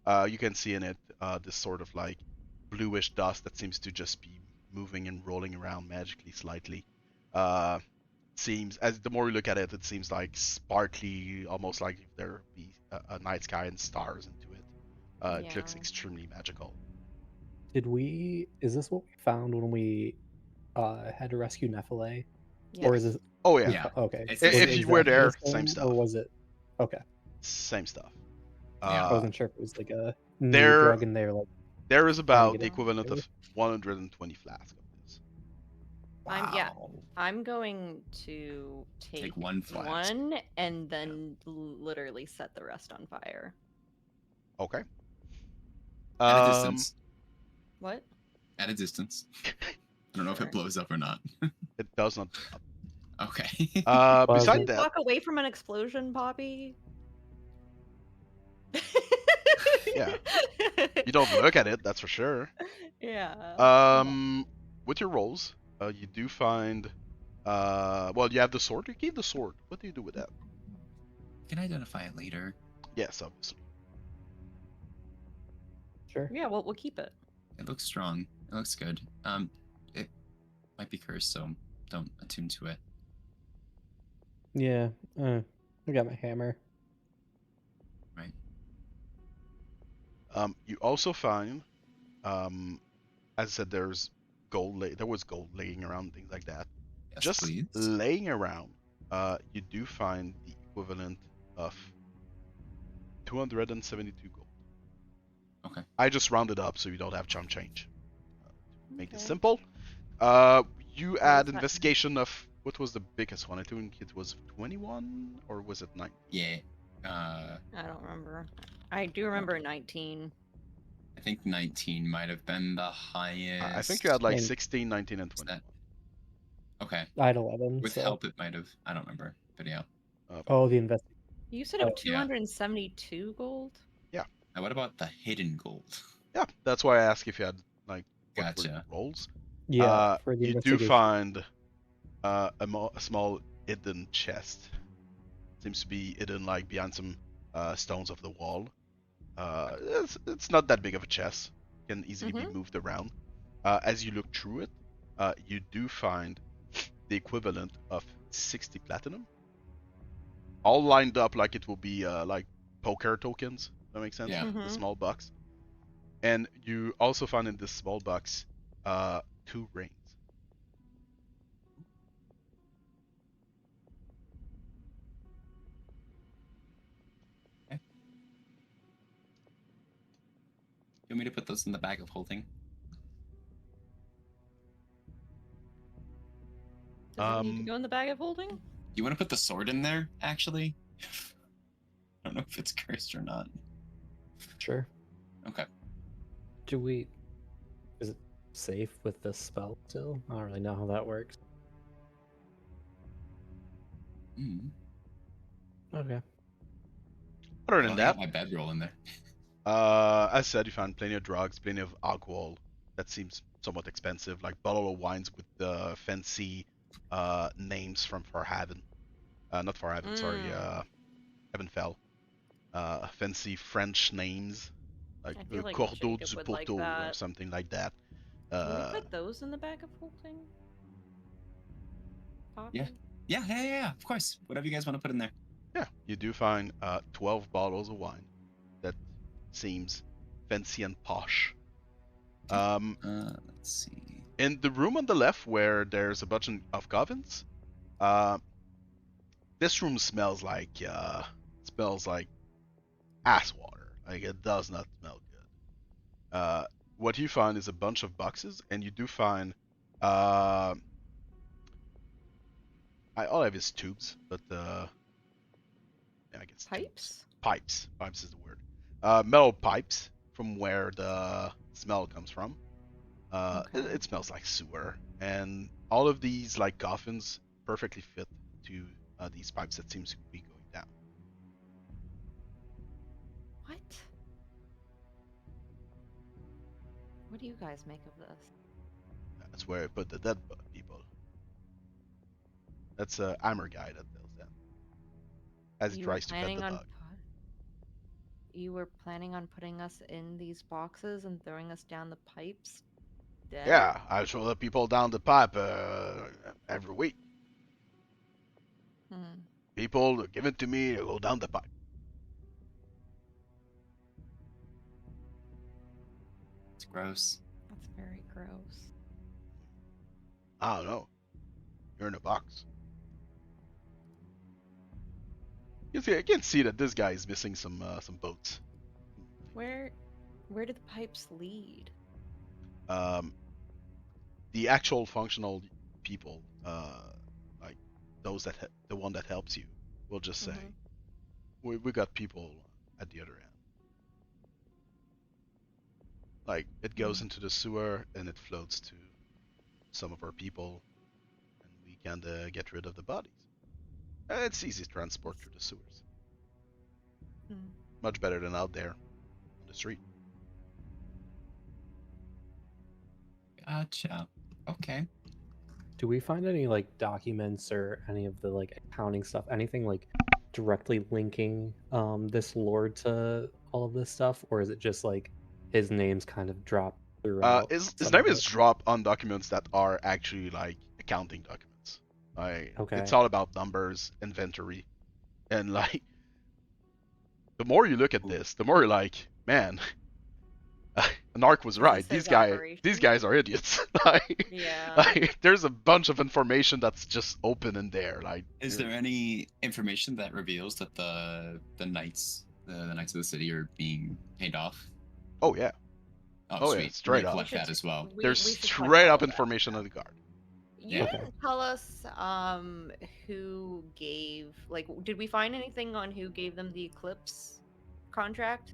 You can see in it this sort of like bluish dust that seems to just be moving and rolling around magically slightly. seems, as the more you look at it, it seems like sparkly, almost like if there be a night sky and stars into it. It looks Yeah. extremely magical. Is this what we found when we had to rescue Nephile? Yeah. Or is this Oh yeah. Yeah. okay. It's Was If it you were exactly there, the same stuff. or was it okay? Same stuff. Yeah. I wasn't sure if it was like a new There- drug and they're like There is trying to about get the it equivalent together. of 120 flasks of this. Wow. I'm going to take one flask. one and then literally set the rest on fire. Okay. At a distance. What? At a distance. I don't know if Sure. it blows up or not. It does not. Okay. Well, Beside You that, walk away from an explosion, Poppy. Yeah. you don't look at it, that's for sure. Yeah. With your rolls, you do find. Well, you have the sword. You keep the sword. What do you do with that? Can identify it later. Yes, obviously. Sure. Yeah, well, we'll keep it. It looks strong. It looks good. It might be cursed, so don't attune to it. Yeah. I got my hammer. Right. You also find, as I said, there's there was gold laying around, things like that. Yes, Just please. laying around, you do find the equivalent of 272 gold. Okay. I just rounded up so you don't have chump change. Make it Okay. simple. You What add was that? investigation of what was the biggest one? I think it was 21 or was it 9? Yeah. I don't remember. I do remember 19. I think 19 might have been the highest. I think you had like And- 16, 19, and Is 20. that- Okay. I had 11. With so. help, it might have. I don't remember. But yeah. Oh, the invest. You said of Oh, yeah. 272 gold? Now, what about the hidden gold? Yeah, that's why I asked if you had like what were Gotcha. your rolls. Yeah, for the You do investigation. find a small hidden chest. Seems to be hidden like behind some stones of the wall. It's not that big of a chest. Can easily be moved around. As you look through it, you do find the equivalent of 60 platinum, all lined up like it will be like poker tokens. That makes sense. Yeah. The Mhm. small box. And you also find in this small box 2 rings. You want me to put those in the bag of holding? Does it need to go in the bag of holding? You want to put the sword in there, actually? I don't know if it's cursed or not. Sure. Okay. Is it safe with this spell still? I don't really know how that works. Mm. Okay. Other I than only that, got my bedroll in there. as I said, you find plenty of drugs, plenty of alcohol. That seems somewhat expensive, like bottle of wines with fancy names from Farhaven. Not Farhaven, sorry, Heavenfell. Fancy French names, like I feel like Cordeau Jacob du would like Porto or that. something like that. Can we put those in the bag of holding? Poppy? Yeah, of course. Whatever you guys want to put in there. Yeah, you do find 12 bottles of wine. That seems fancy and posh. Let's see. In the room on the left where there's a bunch of covens, this room smells like ass water. Like it does not smell good. What you find is a bunch of boxes, and you do find all I have is tubes, but yeah, I guess tubes. Pipes? Pipes is the word. Metal pipes from where the smell comes from. Okay. It smells like sewer, and all of these like coffins perfectly fit to these pipes that seems to be going down. What? What do you guys make of this? That's where I put the dead people. That's a armor guy that does that. As he You were tries to pet planning the on dog. You were planning on putting us in these boxes and throwing us down the pipes? Dead? Yeah, I throw the people down the pipe every week. people, give it to me, go down the pipe. It's gross. That's very gross. I don't know. You're in a box. I can see that this guy is missing some boats. Where do the pipes lead? The actual functional people, like those the one that helps you, will just say, we got people at the other end. Like it goes into the sewer and it floats to some of our people, and we can get rid of the bodies. It's easy to transport through the sewers. Much better than out there on the street. Gotcha. Okay. Do we find any like documents or any of the like accounting stuff, anything like directly linking this lord to all of this stuff, or is it just like his name's kind of dropped throughout? His some name of is it? dropped on documents that are actually like accounting documents. Okay. It's all about numbers, inventory, and like the more you look at this, the more you're like, man, Anark was right. This is These operation. guys are idiots. like, Yeah. like, there's a bunch of information that's just open in there. Like, Is there any information that reveals that the knights the knights of the city are being paid off? Oh yeah, Oh, yeah, sweet. straight We're gonna up. collect that as well. There's we should collect straight all up of that. information on the card. You Yeah. didn't tell us who gave, like, did we find anything on who gave them the Eclipse contract?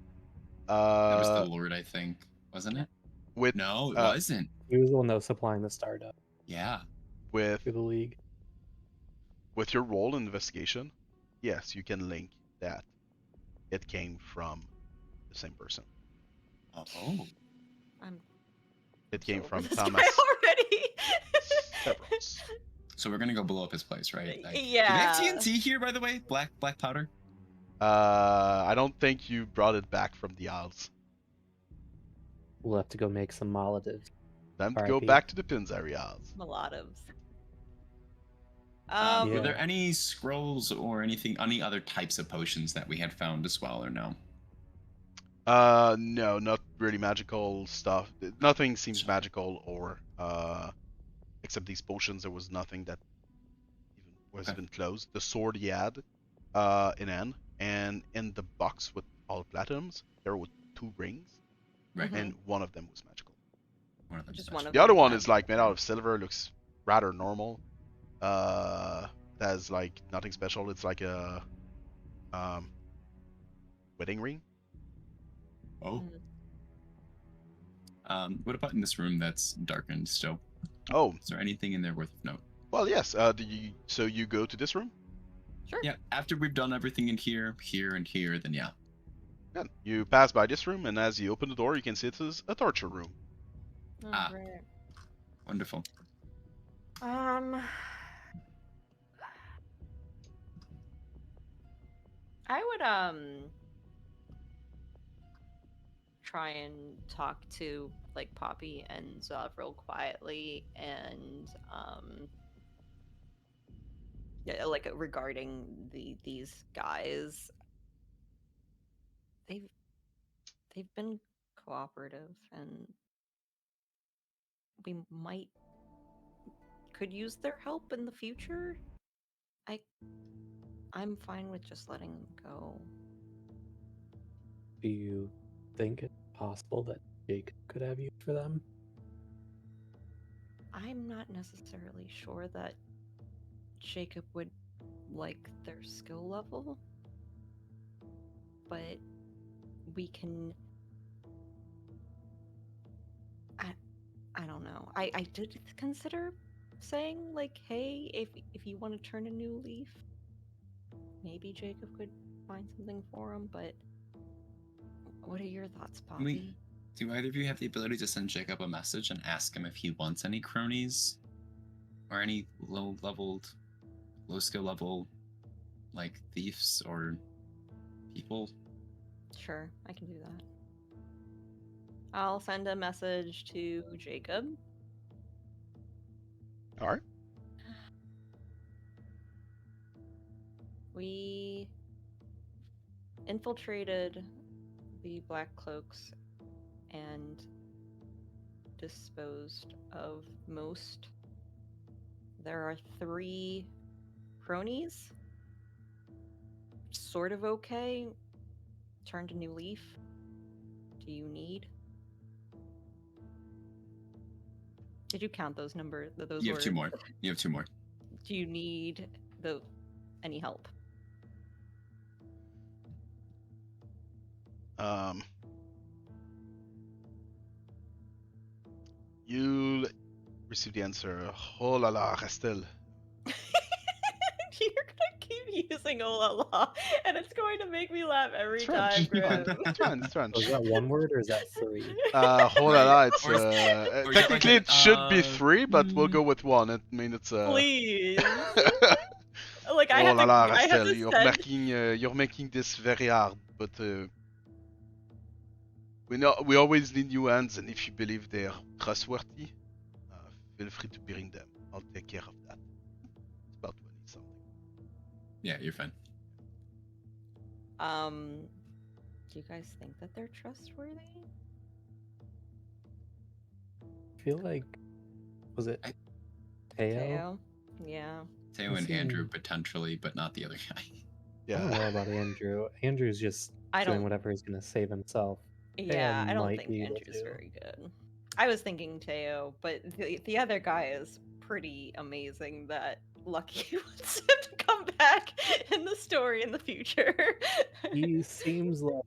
That was the Lord, I think, wasn't it? With No, it wasn't. He was the one that was supplying the startup Yeah. with to the league. with your role in investigation, yes, you can link that it came from the same person. Oh. I'm It came so from over this Thomas guy already. Severance. So we're gonna go blow up his place, right? Like, Yeah. Do they have TNT here, by the way? Black powder? I don't think you brought it back from the Isles. We'll have to go make some Molotovs. Time to go RIP. back to the Pinzari Isles. Molotovs. Yeah. Were there any scrolls or anything, any other types of potions that we had found as well, or no? No, not really magical stuff. Nothing seems magical or except these potions. There was nothing that was even close. The sword he had, in N, and in the box with all platinums, there were 2 rings, Right. Mhm. and one of them was magical. One of them Just is one magic. of The other them one is is like made magical. out of silver, looks rather normal. That's like nothing special. It's like a wedding ring. Oh. Mhm. What about in this room that's darkened still? Oh, Is there anything in there worth of note? well, yes. So you go to this room? Sure. Yeah, after we've done everything in here, and here, then yeah. Yeah. You pass by this room, and as you open the door, you can see it is a torture room. Ah. Alright. Wonderful. I would try and talk to like Poppy and Zovril quietly and yeah, like regarding these guys. They've been cooperative and we could use their help in the future. I'm fine with just letting them go. Do you think it's possible that Jake could have used for them? I'm not necessarily sure that Jacob would like their skill level, but we can. I don't know. I did consider saying like, hey, if you want to turn a new leaf, maybe Jacob could find something for him. But what are your thoughts, Poppy? Do either of you have the ability to send Jacob a message and ask him if he wants any cronies? Or any low skill level, like thieves or people? Sure, I can do that. I'll send a message to Jacob. All right. We infiltrated the Black Cloaks and disposed of most. There are 3 cronies. Sort of okay. Turned a new leaf. Do you need? Did you count those numbers? Those You have words? 2 more. You have 2 more. Do you need any help? You receive the answer. Oh la la, Arastelle. You're gonna keep using "oh la la," and it's going to make me laugh every It's French. time, It's fine. Grim. It's fine. It's French. So is that one word or is that 3? Oh la la, it's Or is that like technically an, it should be 3, but we'll go with 1. I mean, it's Please. Like I Oh have la to. la, I have Arastelle, to send. you're making this very hard, but we always need new hands, and if you believe they're trustworthy, feel free to bring them. I'll take care of that. It's about 20 something. Yeah, you're fine. Do you guys think that they're trustworthy? I feel like, was it Teo? Teo? Yeah. Teo I and see. Andrew potentially, but not the other guy. I don't Yeah. know about Andrew. Andrew's just I doing don't. whatever he's gonna save himself. Yeah, I don't might think be able Andrew's to. very good. I was thinking Teo, but the other guy is pretty amazing that Lucky wants him to come back in the story in the future. He seems like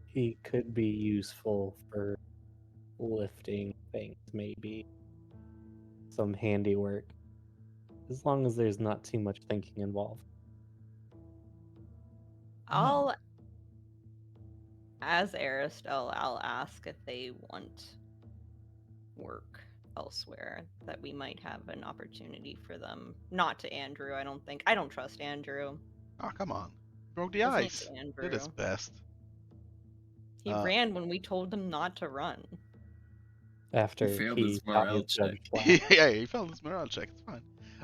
he could be useful for lifting things, maybe. Some handiwork. As long as there's not too much thinking involved. As Arastelle, I'll ask if they want work elsewhere, that we might have an opportunity for them. Not to Andrew, I don't think. I don't trust Andrew. Oh, come on. Broke the His ice. name's Did his Andrew. best. He ran when we told him not to run. After failed he his got morale his judge check. flat. Yeah, he failed his morale check. It's fine.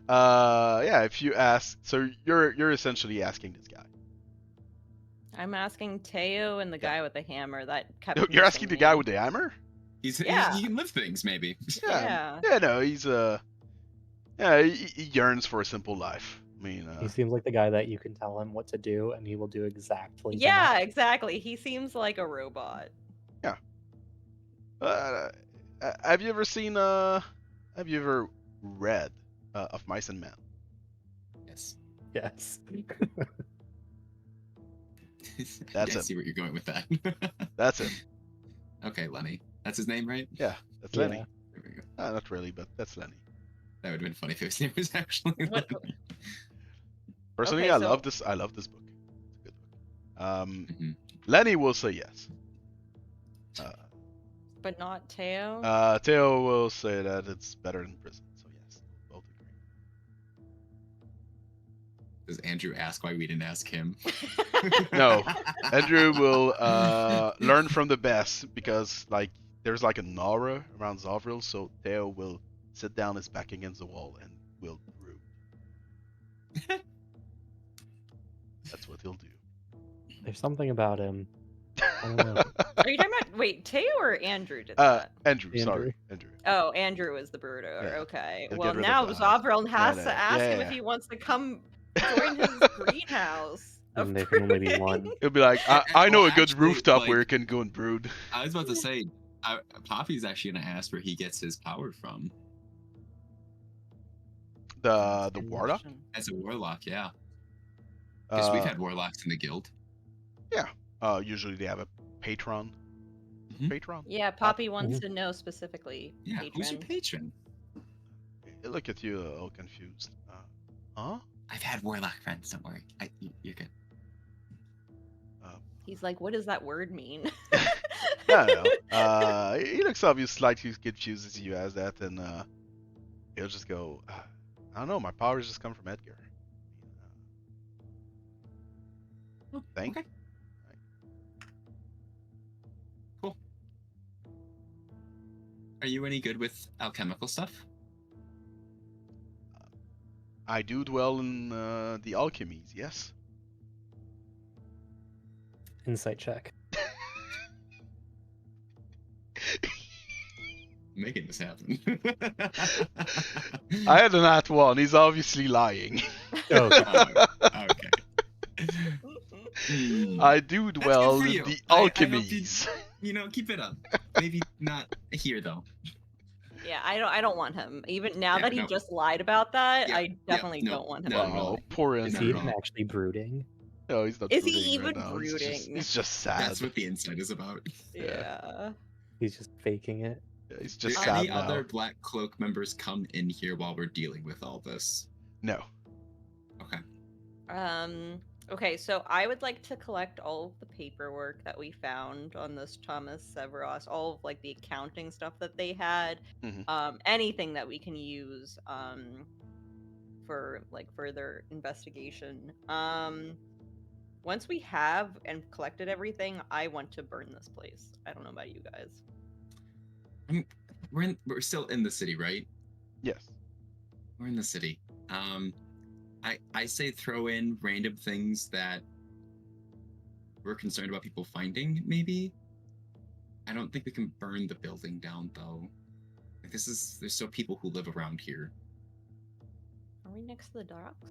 Yeah, if you ask, so you're essentially asking this guy. I'm asking Teo and the Yeah. guy with the hammer that kept. You're asking the missing guy me. with the hammer? He can lift things, maybe. Yeah. Yeah, no, he's yeah, he yearns for a simple life. I mean, He seems like the guy that you can tell him what to do and he will do exactly Yeah, that. exactly. He seems like a robot. have you ever seen have you ever read Of Mice and Men? Yes. Yes. That's I him. see where you're going with that. That's him. Okay, Lenny. That's his name, right? Yeah, that's Yeah. Lenny. There we go. Not really, but that's Lenny. That would have been funny if his name was actually What- Lenny. Personally, Okay, I so- love this. I love this book. It's a good book. Mhm. Lenny will say yes. But not Teo. Theo will say that it's better in prison. So yes, both agree. Does Andrew ask why we didn't ask him? No. Andrew will learn from the best because like there's like an aura around Zovril, so Theo will sit down his back against the wall and will brood. That's what he'll do. There's something about him. I don't know. Are you talking about? Wait, Teo or Andrew did that? Andrew, sorry, Andrew. Oh, Andrew is the brooder. Yeah. Okay. He'll Well, get rid now of the- Zovril has no, to ask him yeah. if he wants to come join his greenhouse. of And there can only be brooding. one. He'll be like, I know Well, a good actually, rooftop like- where you can go and brood. I was about to say, Poppy's actually going to ask where he gets his power from. The Good warlock. question. As a warlock, yeah. Because we've Uh, had warlocks in the guild. usually they have a patron. Mhm. Patron. Yeah, Poppy wants to know specifically. Yeah, who's your patron. patron? Look at you, all confused. Huh? I've had warlock friends, don't worry. You're good. He's like, what does that word mean? I don't know. He looks obviously slightly confused as you ask that, and he'll just go, I don't know, my powers just come from Edgar. Thank Okay. Cool. Are you any good with alchemical stuff? I do dwell in the alchemies, yes. Insight check. Making this happen. I had an at one. He's obviously lying. Oh, Okay. I do That's good dwell for in you. the I hope alchemies. keep it up. Maybe not here though. Yeah, I don't want him. Even now Yeah, that he no. just lied about that, Yeah, I definitely no, don't want him. not at Oh, all. poor is Not he at Andy. even all. actually brooding? No, he's not Is he brooding right even now. brooding? He's just sad. That's what the inside is about. Yeah. He's just faking it. Yeah, he's Do just any sad now. other Black Cloak members come in here while we're dealing with all this? No. Okay. Okay, so I would like to collect all of the paperwork that we found on this Thomas Severos, all of like the accounting stuff that they had, Mhm. anything that we can use for like further investigation. Once we have and collected everything, I want to burn this place. I don't know about you guys. We're still in the city, right? Yes. We're in the city. I say throw in random things that we're concerned about people finding, maybe. I don't think we can burn the building down though. Like there's still people who live around here. Are we next to the docks?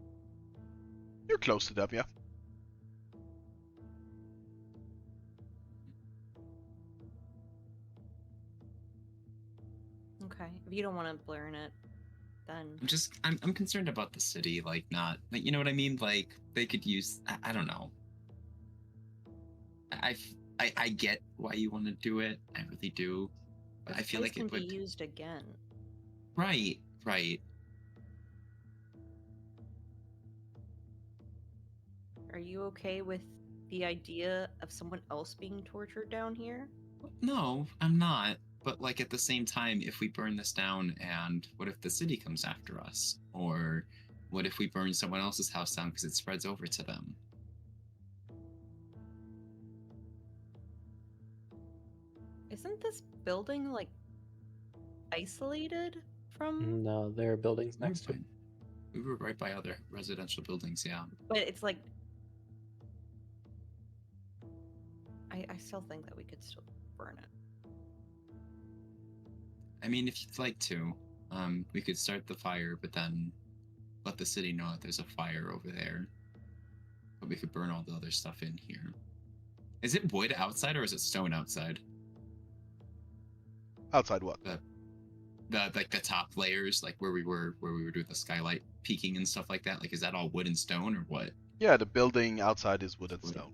You're close to them, yeah. Okay, if you don't want to burn it, then I'm concerned about the city, like not like you know what I mean? Like they could use I don't know. I get why you want to do it. I really do. But I this feel place like can it would be used again. Right. Are you okay with the idea of someone else being tortured down here? No, I'm not. But like at the same time, if we burn this down and what if the city comes after us? Or what if we burn someone else's house down because it spreads over to them? Isn't this building like isolated from? No, there are buildings We were next to it. fine. We were right by other residential buildings, yeah. But it's like I still think that we could still burn it. I mean, if you'd like to, we could start the fire, but then let the city know that there's a fire over there. But we could burn all the other stuff in here. Is it wood outside or is it stone outside? Outside what? The like the top layers, like where we were doing the skylight peeking and stuff like that. Like, is that all wood and stone or what? Yeah, the building outside is wood and Wood. stone.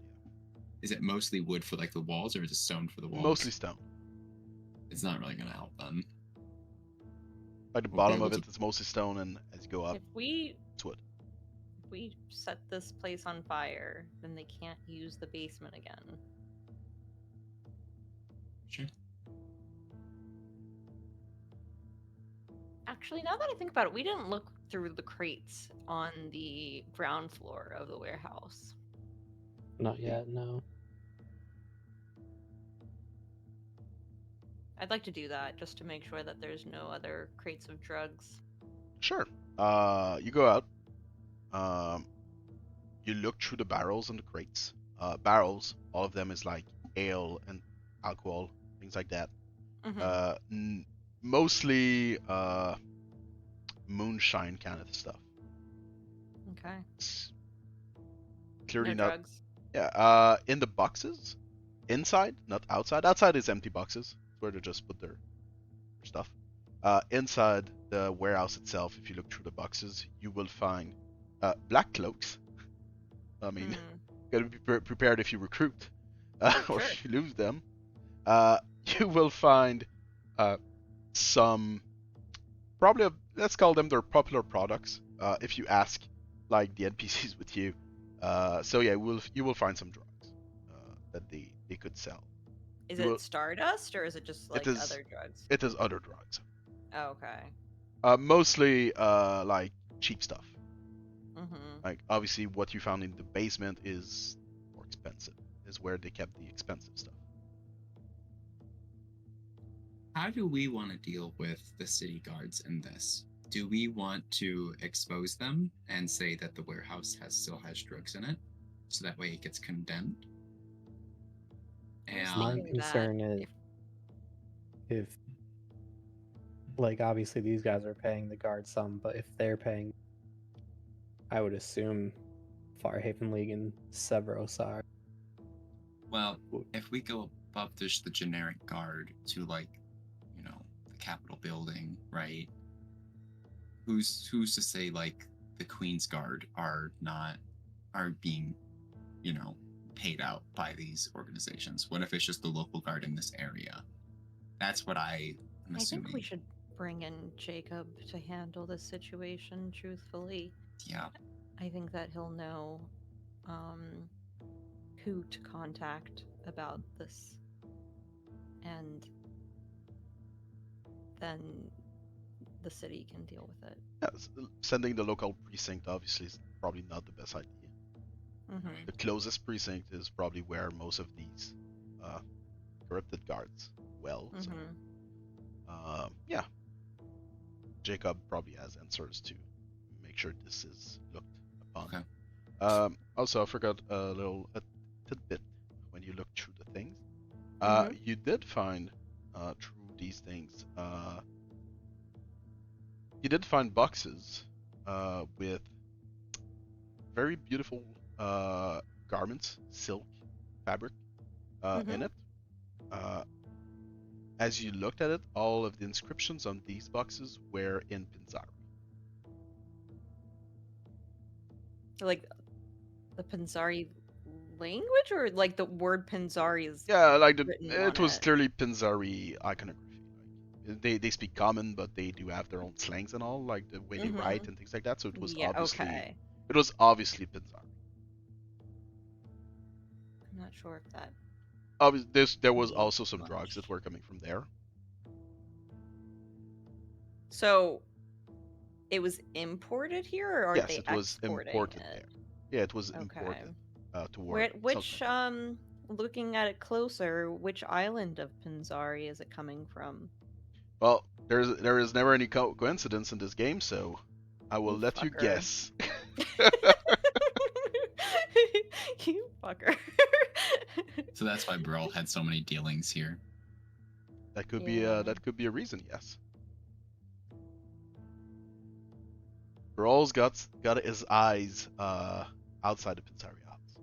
Is it mostly wood for like the walls or is it stone for the walls? Mostly stone. It's not really gonna help then. By the We'll be bottom able of it, to- it's mostly stone, and as you go up, If we it's wood. set this place on fire, then they can't use the basement again. Sure. Actually, now that I think about it, we didn't look through the crates on the ground floor of the warehouse. Not yet, no. I'd like to do that just to make sure that there's no other crates of drugs. Sure. You go out. You look through the barrels and the crates. Barrels, all of them is like ale and alcohol, things like that. Mm-hmm. Mostly moonshine kind of stuff. Okay. It's clearly No not. drugs. Yeah. In the boxes, inside, not outside. Outside is empty boxes where they just put their stuff. Inside the warehouse itself, if you look through the boxes, you will find black cloaks. I mean, gotta be prepared if you recruit or Sure. if you lose them. You will find some probably let's call them their popular products. If you ask like the NPCs with you, so yeah, you will find some drugs that they could sell. Is You it will- stardust or is it just like is- other drugs? It is other drugs. Oh, okay. Mostly like cheap stuff. Mm-hmm. Like obviously what you found in the basement is more expensive. Is where they kept the expensive stuff. How do we want to deal with the city guards in this? Do we want to expose them and say that the warehouse still has drugs in it, so that way it gets condemned? My And That concern is if, like, obviously these guys are paying the guard some, but if they're paying, I would assume Firehaven League and Severos are. well, if we go above just the generic guard to like, you know, the Capitol building, right? Who's to say like the Queen's Guard are being, you know, paid out by these organizations? What if it's just the local guard in this area? That's what I'm I assuming. think we should bring in Jacob to handle this situation truthfully. Yeah. I think that he'll know who to contact about this. And then the city can deal with it. Yeah, sending the local precinct obviously is probably not the best idea. Mm-hmm. The closest precinct is probably where most of these corrupted guards dwell. So, yeah, Jacob probably has answers to make sure this is looked upon. Okay. Also, I forgot a tidbit when you looked through the things. Mhm. You did find through these things. You did find boxes with very beautiful garments, silk fabric in it. As you looked at it, all of the inscriptions on these boxes were in Pinzari. Like the Pinzari language, or like the word Pinzari is Yeah, like written it on was it? clearly Pinzari iconography. Like, they speak common, but they do have their own slangs and all, like the way they write and things like that. So it was Yeah. obviously Okay. Pinzari. I'm not sure if that. There was means also some drugs that much. were coming from there. So it was imported here, or are Yes, they it was exporting imported it? there. Yeah, it was Okay. imported toward Where, South which America. looking at it closer, which island of Pinzari is it coming from? Well, there is never any coincidence in this game, so I will You let you fucker. guess. You fucker. So that's why Brawl had so many dealings here. That could Yeah. be a reason, yes. Brawl's got his eyes outside the Pinzari Isles.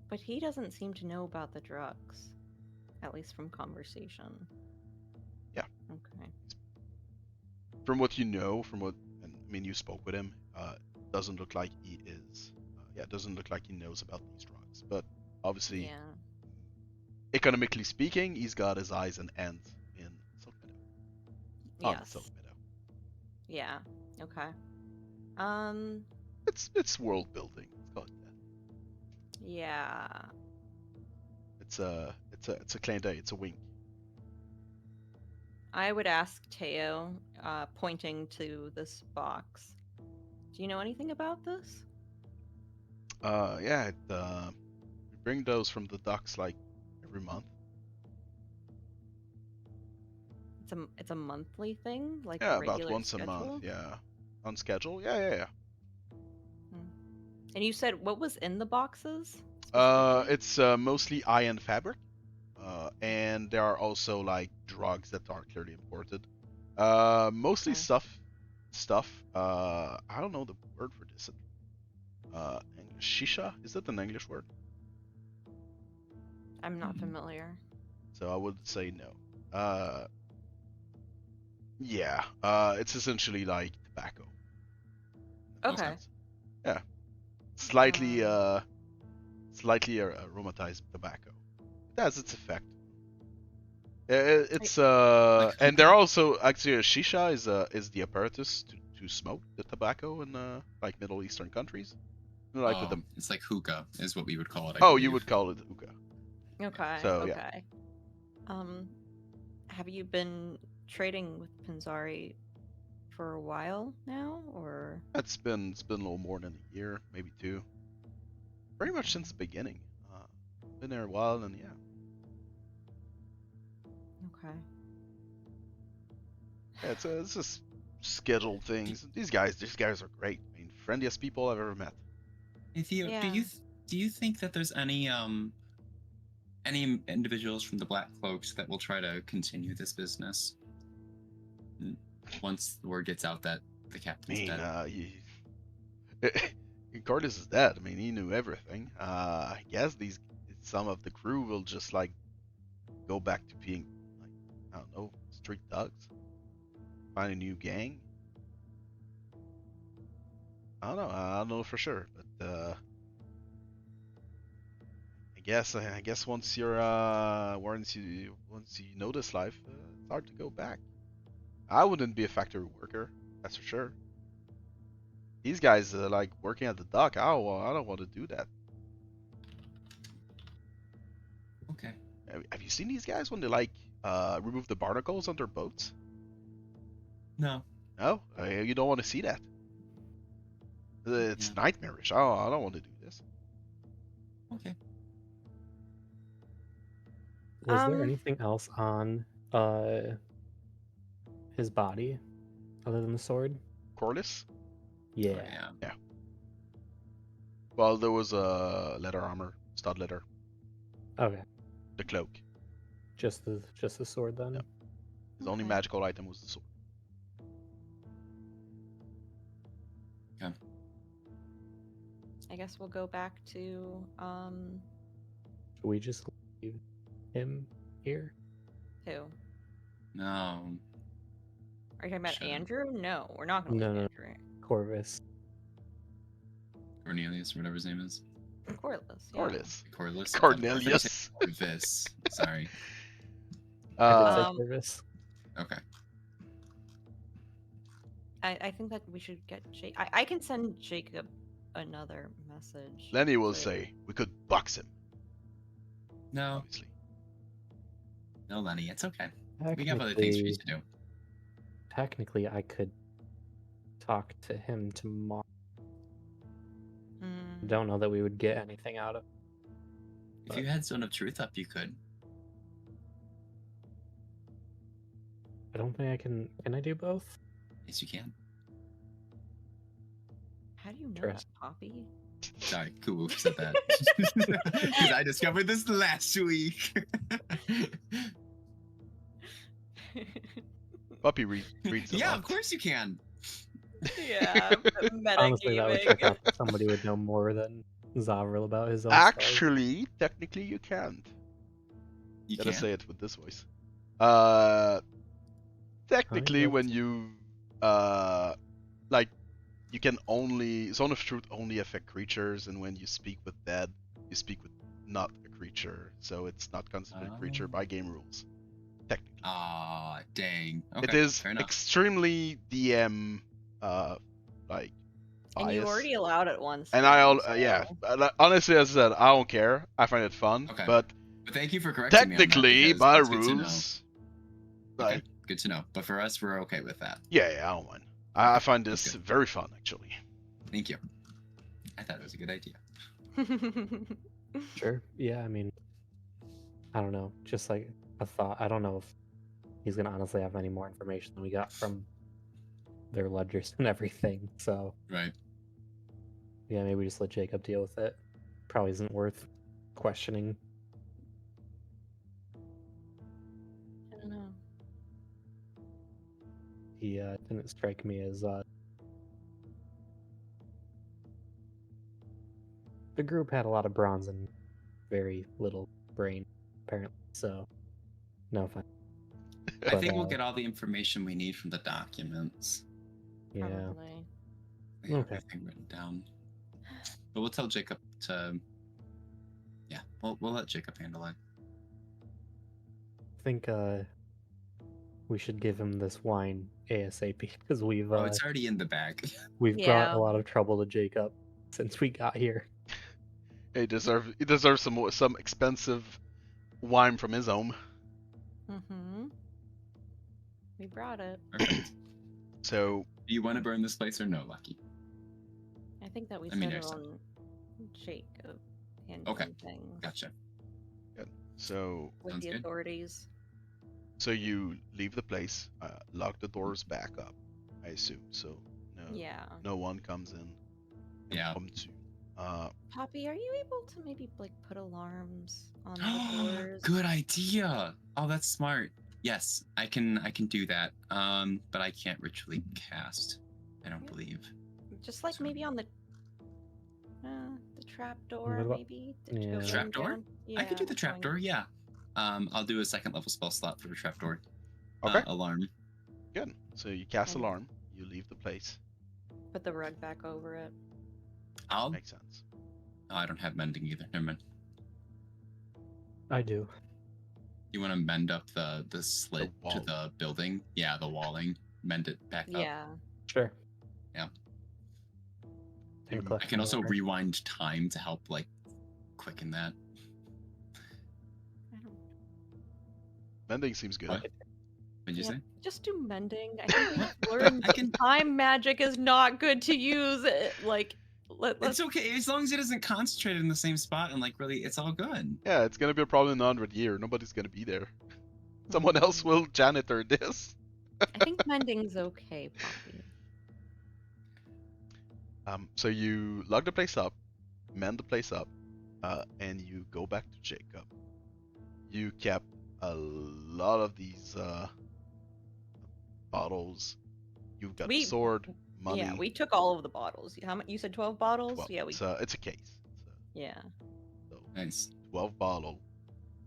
But he doesn't seem to know about the drugs, at least from conversation. Yeah. Okay. From what you know, I mean, you spoke with him. Doesn't look like he is. Doesn't look like he knows about these drugs. But obviously, Yeah. economically speaking, he's got his eyes and hands in Silk Meadow. On Yes. Silk Meadow. Yeah. Okay. It's world building. Let's call it that. Yeah. It's a clin d'œil. It's a wink. I would ask Teo, pointing to this box. Do you know anything about this? Yeah. We bring those from the docks like every month. It's a monthly thing, like Yeah, a about regular once schedule? a month. Yeah, on schedule. Yeah. And you said what was in the boxes? It's mostly iron fabric, and there are also like drugs that are clearly imported. Mostly Okay. stuff. I don't know the word for this. English shisha. Is that an English word? I'm not familiar. So I would say no. Yeah. It's essentially like tobacco. Okay. Yeah. Slightly aromatized tobacco. It has its effect. It's and there are also actually a shisha is the apparatus to smoke the tobacco in like Middle Eastern countries. Like with them. It's like hookah is what we would call it. I Oh, believe. you would call it hookah. Okay. So, yeah. Okay. Have you been trading with Pinzari for a while now, or? It's been a little more than a year, maybe two. Pretty much since the beginning. Been there a while, and yeah. Okay. Yeah, it's just schedule things. These guys are great. I mean, friendliest people I've ever met. Hey, Theo, Yeah. do you think that there's any individuals from the Black Cloaks that will try to continue this business once the word gets out that the I captain's mean, dead? Korlis is dead. I mean, he knew everything. I guess some of the crew will just like go back to being like, I don't know, street thugs. Find a new gang. I don't know for sure, but I guess once you know this life, it's hard to go back. I wouldn't be a factory worker, that's for sure. These guys like working at the dock. I don't want to do that. Okay. Have you seen these guys when they like remove the barnacles on their boats? No. No, you don't want to see that. It's Yeah. nightmarish. I don't want to do this. Okay. Was there anything else on his body other than the sword? Korlis? Yeah. Oh, yeah. Well, there was a leather armor, stud leather, Okay. the cloak. Just the sword then? Yep. His only Okay. magical item was the sword. Okay. I guess we'll go back to Should we just leave him here? who? No. Are you talking about Sure. Andrew? No, we're not gonna No, leave no. Andrew. Corvus. Cornelius, whatever his name is. Korlis. Yeah. Korlis. Corliss. Cornelius. Corvus. Sorry. I did say Um, Corvus. Okay. I think that we should get Jake. I can send Jacob another message. Lenny will to- say we could box him. No. Obviously. No, Lenny. It's okay. We have other things for you to do. Technically, I could talk to him tomorrow. Mm, I don't know that we would get anything out of it. If you had Zone of Truth up, you could. I don't think I can. Can I do both? Yes, you can. How do you know that, Interesting. Poppy? Sorry, cool said that. Because I discovered this last week. Puppy reads a Yeah, lot. of course you can. Yeah, Honestly, that would check metagaming. out that somebody would know more than Zovril about his own story. Actually, technically you can't. You Gotta can. say it with this voice. Technically, yes. when you like, you can only Zone of Truth only affect creatures, and when you speak with dead, you speak with not a creature, so it's not considered a creature by game rules. Technically, Ah, dang. Okay, it is fair enough. extremely DM like And you bias. already allowed it once. And now, yeah, so- honestly, as I said, I don't care. I find it fun, Okay. but But thank you for correcting me on that, technically, because by that's good to know. rules, Okay, like, good to know. But for us, we're okay with that. yeah, I don't mind. I Okay, find that's this good. very fun, actually. Thank you. I thought it was a good idea. Sure. Yeah, I mean, I don't know. Just like a thought. I don't know if he's gonna honestly have any more information than we got from their ledgers and everything. So Right. yeah, maybe we just let Jacob deal with it. Probably isn't worth questioning. I don't know. He didn't strike me as the group had a lot of bronze and very little brain, apparently. So no fun. I But, think we'll get all the information we need from the documents. Yeah. Probably. We have Okay. everything written down. But we'll tell Jacob to. Yeah, we'll let Jacob handle it. I think we should give him this wine ASAP because we've Oh, it's already in the bag. we've Yeah. brought a lot of trouble to Jacob since we got here. He deserves some expensive wine from his home. Mm-hmm. We brought it. Perfect. So Do you want to burn this place or no, Lucky? I think that we I mean, settled there's on Jacob handling Okay. things Gotcha. so with Sounds the good. authorities. you leave the place, lock the doors back up, I assume. So Yeah. no one comes in. Yeah. To. Poppy, are you able to maybe like put alarms on the doors? Good idea. Oh, that's smart. Yes, I can do that. But I can't ritually cast. I don't believe. Just like So- maybe on the trap door, What about- maybe. yeah. Go going Trapdoor? down? I could do the going- trapdoor. Yeah. I'll do a second level spell slot for the trapdoor. Okay. Alarm. Good. So you cast And- alarm. You leave the place. Put the rug back over it. I'll. Makes sense. Oh, I don't have mending either. Never mind. I do. You want to mend up the slit to wall. the building? Yeah, the walling. Mend it back up. Yeah. Sure. Yeah. And Mm. collect I can my also water. rewind time to help like quicken that. I don't... Mending seems good. What? What'd you Yeah, say? just do mending. I think we've learned I can- that time magic is not good to use. Like, It's let's. okay as long as it isn't concentrated in the same spot and like really, it's all good. Yeah, it's gonna be a problem in 100 year. Nobody's gonna be there. Someone else will janitor this. I think mending's okay, Poppy. So you log the place up, mend the place up, and you go back to Jacob. You kept a lot of these bottles. You've got We- sword, money. Yeah, we took all of the bottles. How much? You said 12 bottles? 12. Yeah, we. It's a case. Yeah. So Nice. 12 bottle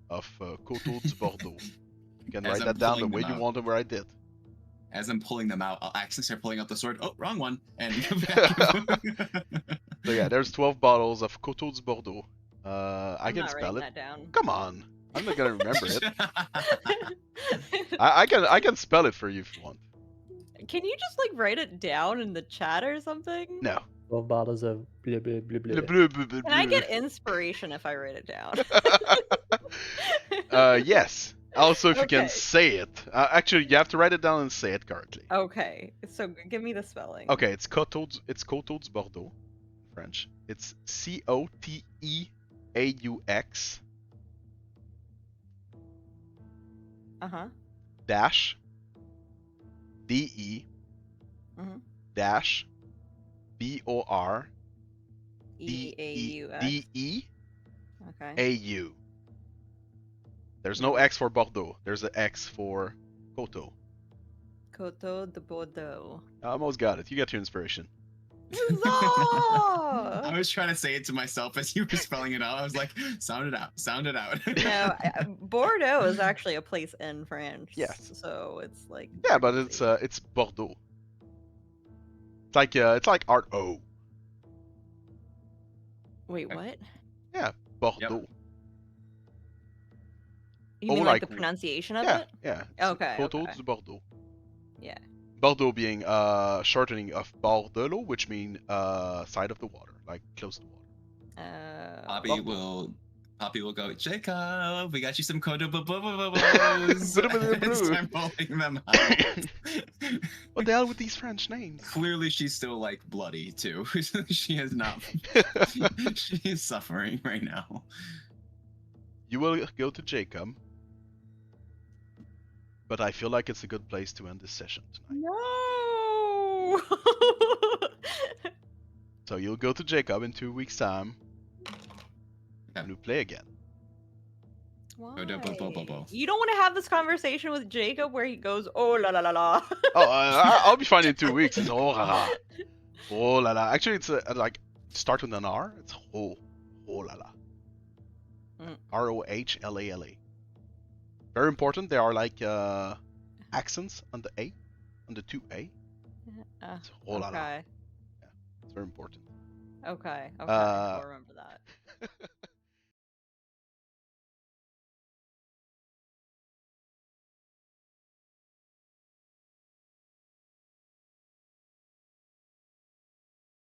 of Coteau du Bordeaux. You can As write I'm that down the pulling way them you out. want it where I did. As I'm pulling them out, I'll actually start pulling out the sword. Oh, wrong one. And go back. So yeah, there's 12 bottles of Coteau du Bordeaux. I I'm can not spell writing it. that down. Come on. I'm not gonna remember it. I can spell it for you if you want. Can you just like write it down in the chat or something? No. 12 bottles of blah blah blah blah. Bleu, bleu, bleu, bleu, Can I bleu. get inspiration if I write it down? Yes. Also, if you can Okay. say it. Actually, you have to write it down and say it correctly. Okay, so give me the spelling. Okay, it's Coteau du Bordeaux, French. It's Coteaux Uh-huh. dash DE Mhm. dash BOR E-A-U-X. DE Okay. AU. There's no X for Bordeaux. There's an X for Coteau. Coteau de Bordeaux. I almost got it. You got your inspiration. I Huzzah! was trying to say it to myself as you were spelling it out. I was like, sound it out, sound it out. No, Bordeaux is actually a place in France. Yes. So it's like. Yeah, but pretty it's Bordeaux. It's like Art O. Wait, what? Bordeaux. You Oh, mean like like- the pronunciation of Yeah, it? yeah. Okay, Coteau okay. du Bordeaux. Yeah. Bordeaux being shortening of bord de l'eau, which mean side of the water, like close to water. Poppy will go, Jacob, we got you some Coteau Blue. and start pulling them out. What the hell with these French names? Clearly, she's still like bloody too. She has not. She is suffering right now. You will go to Jacob, but I feel like it's a good place to end this session tonight. No! So you'll go to Jacob in 2 weeks' time, and we play again. Why? Bo- bo- bo- bo- bo. You don't want to have this conversation with Jacob where he goes, oh la la la la. Oh, I'll be fine in 2 weeks. It's oh la la, oh la la. Actually, it's like start with an R. It's oh la la. Mm. ROHLALA. Very important. There are like accents on the A, on the 2A. It's oh la la. Okay. It's very important. Okay. Uh, I'll remember that.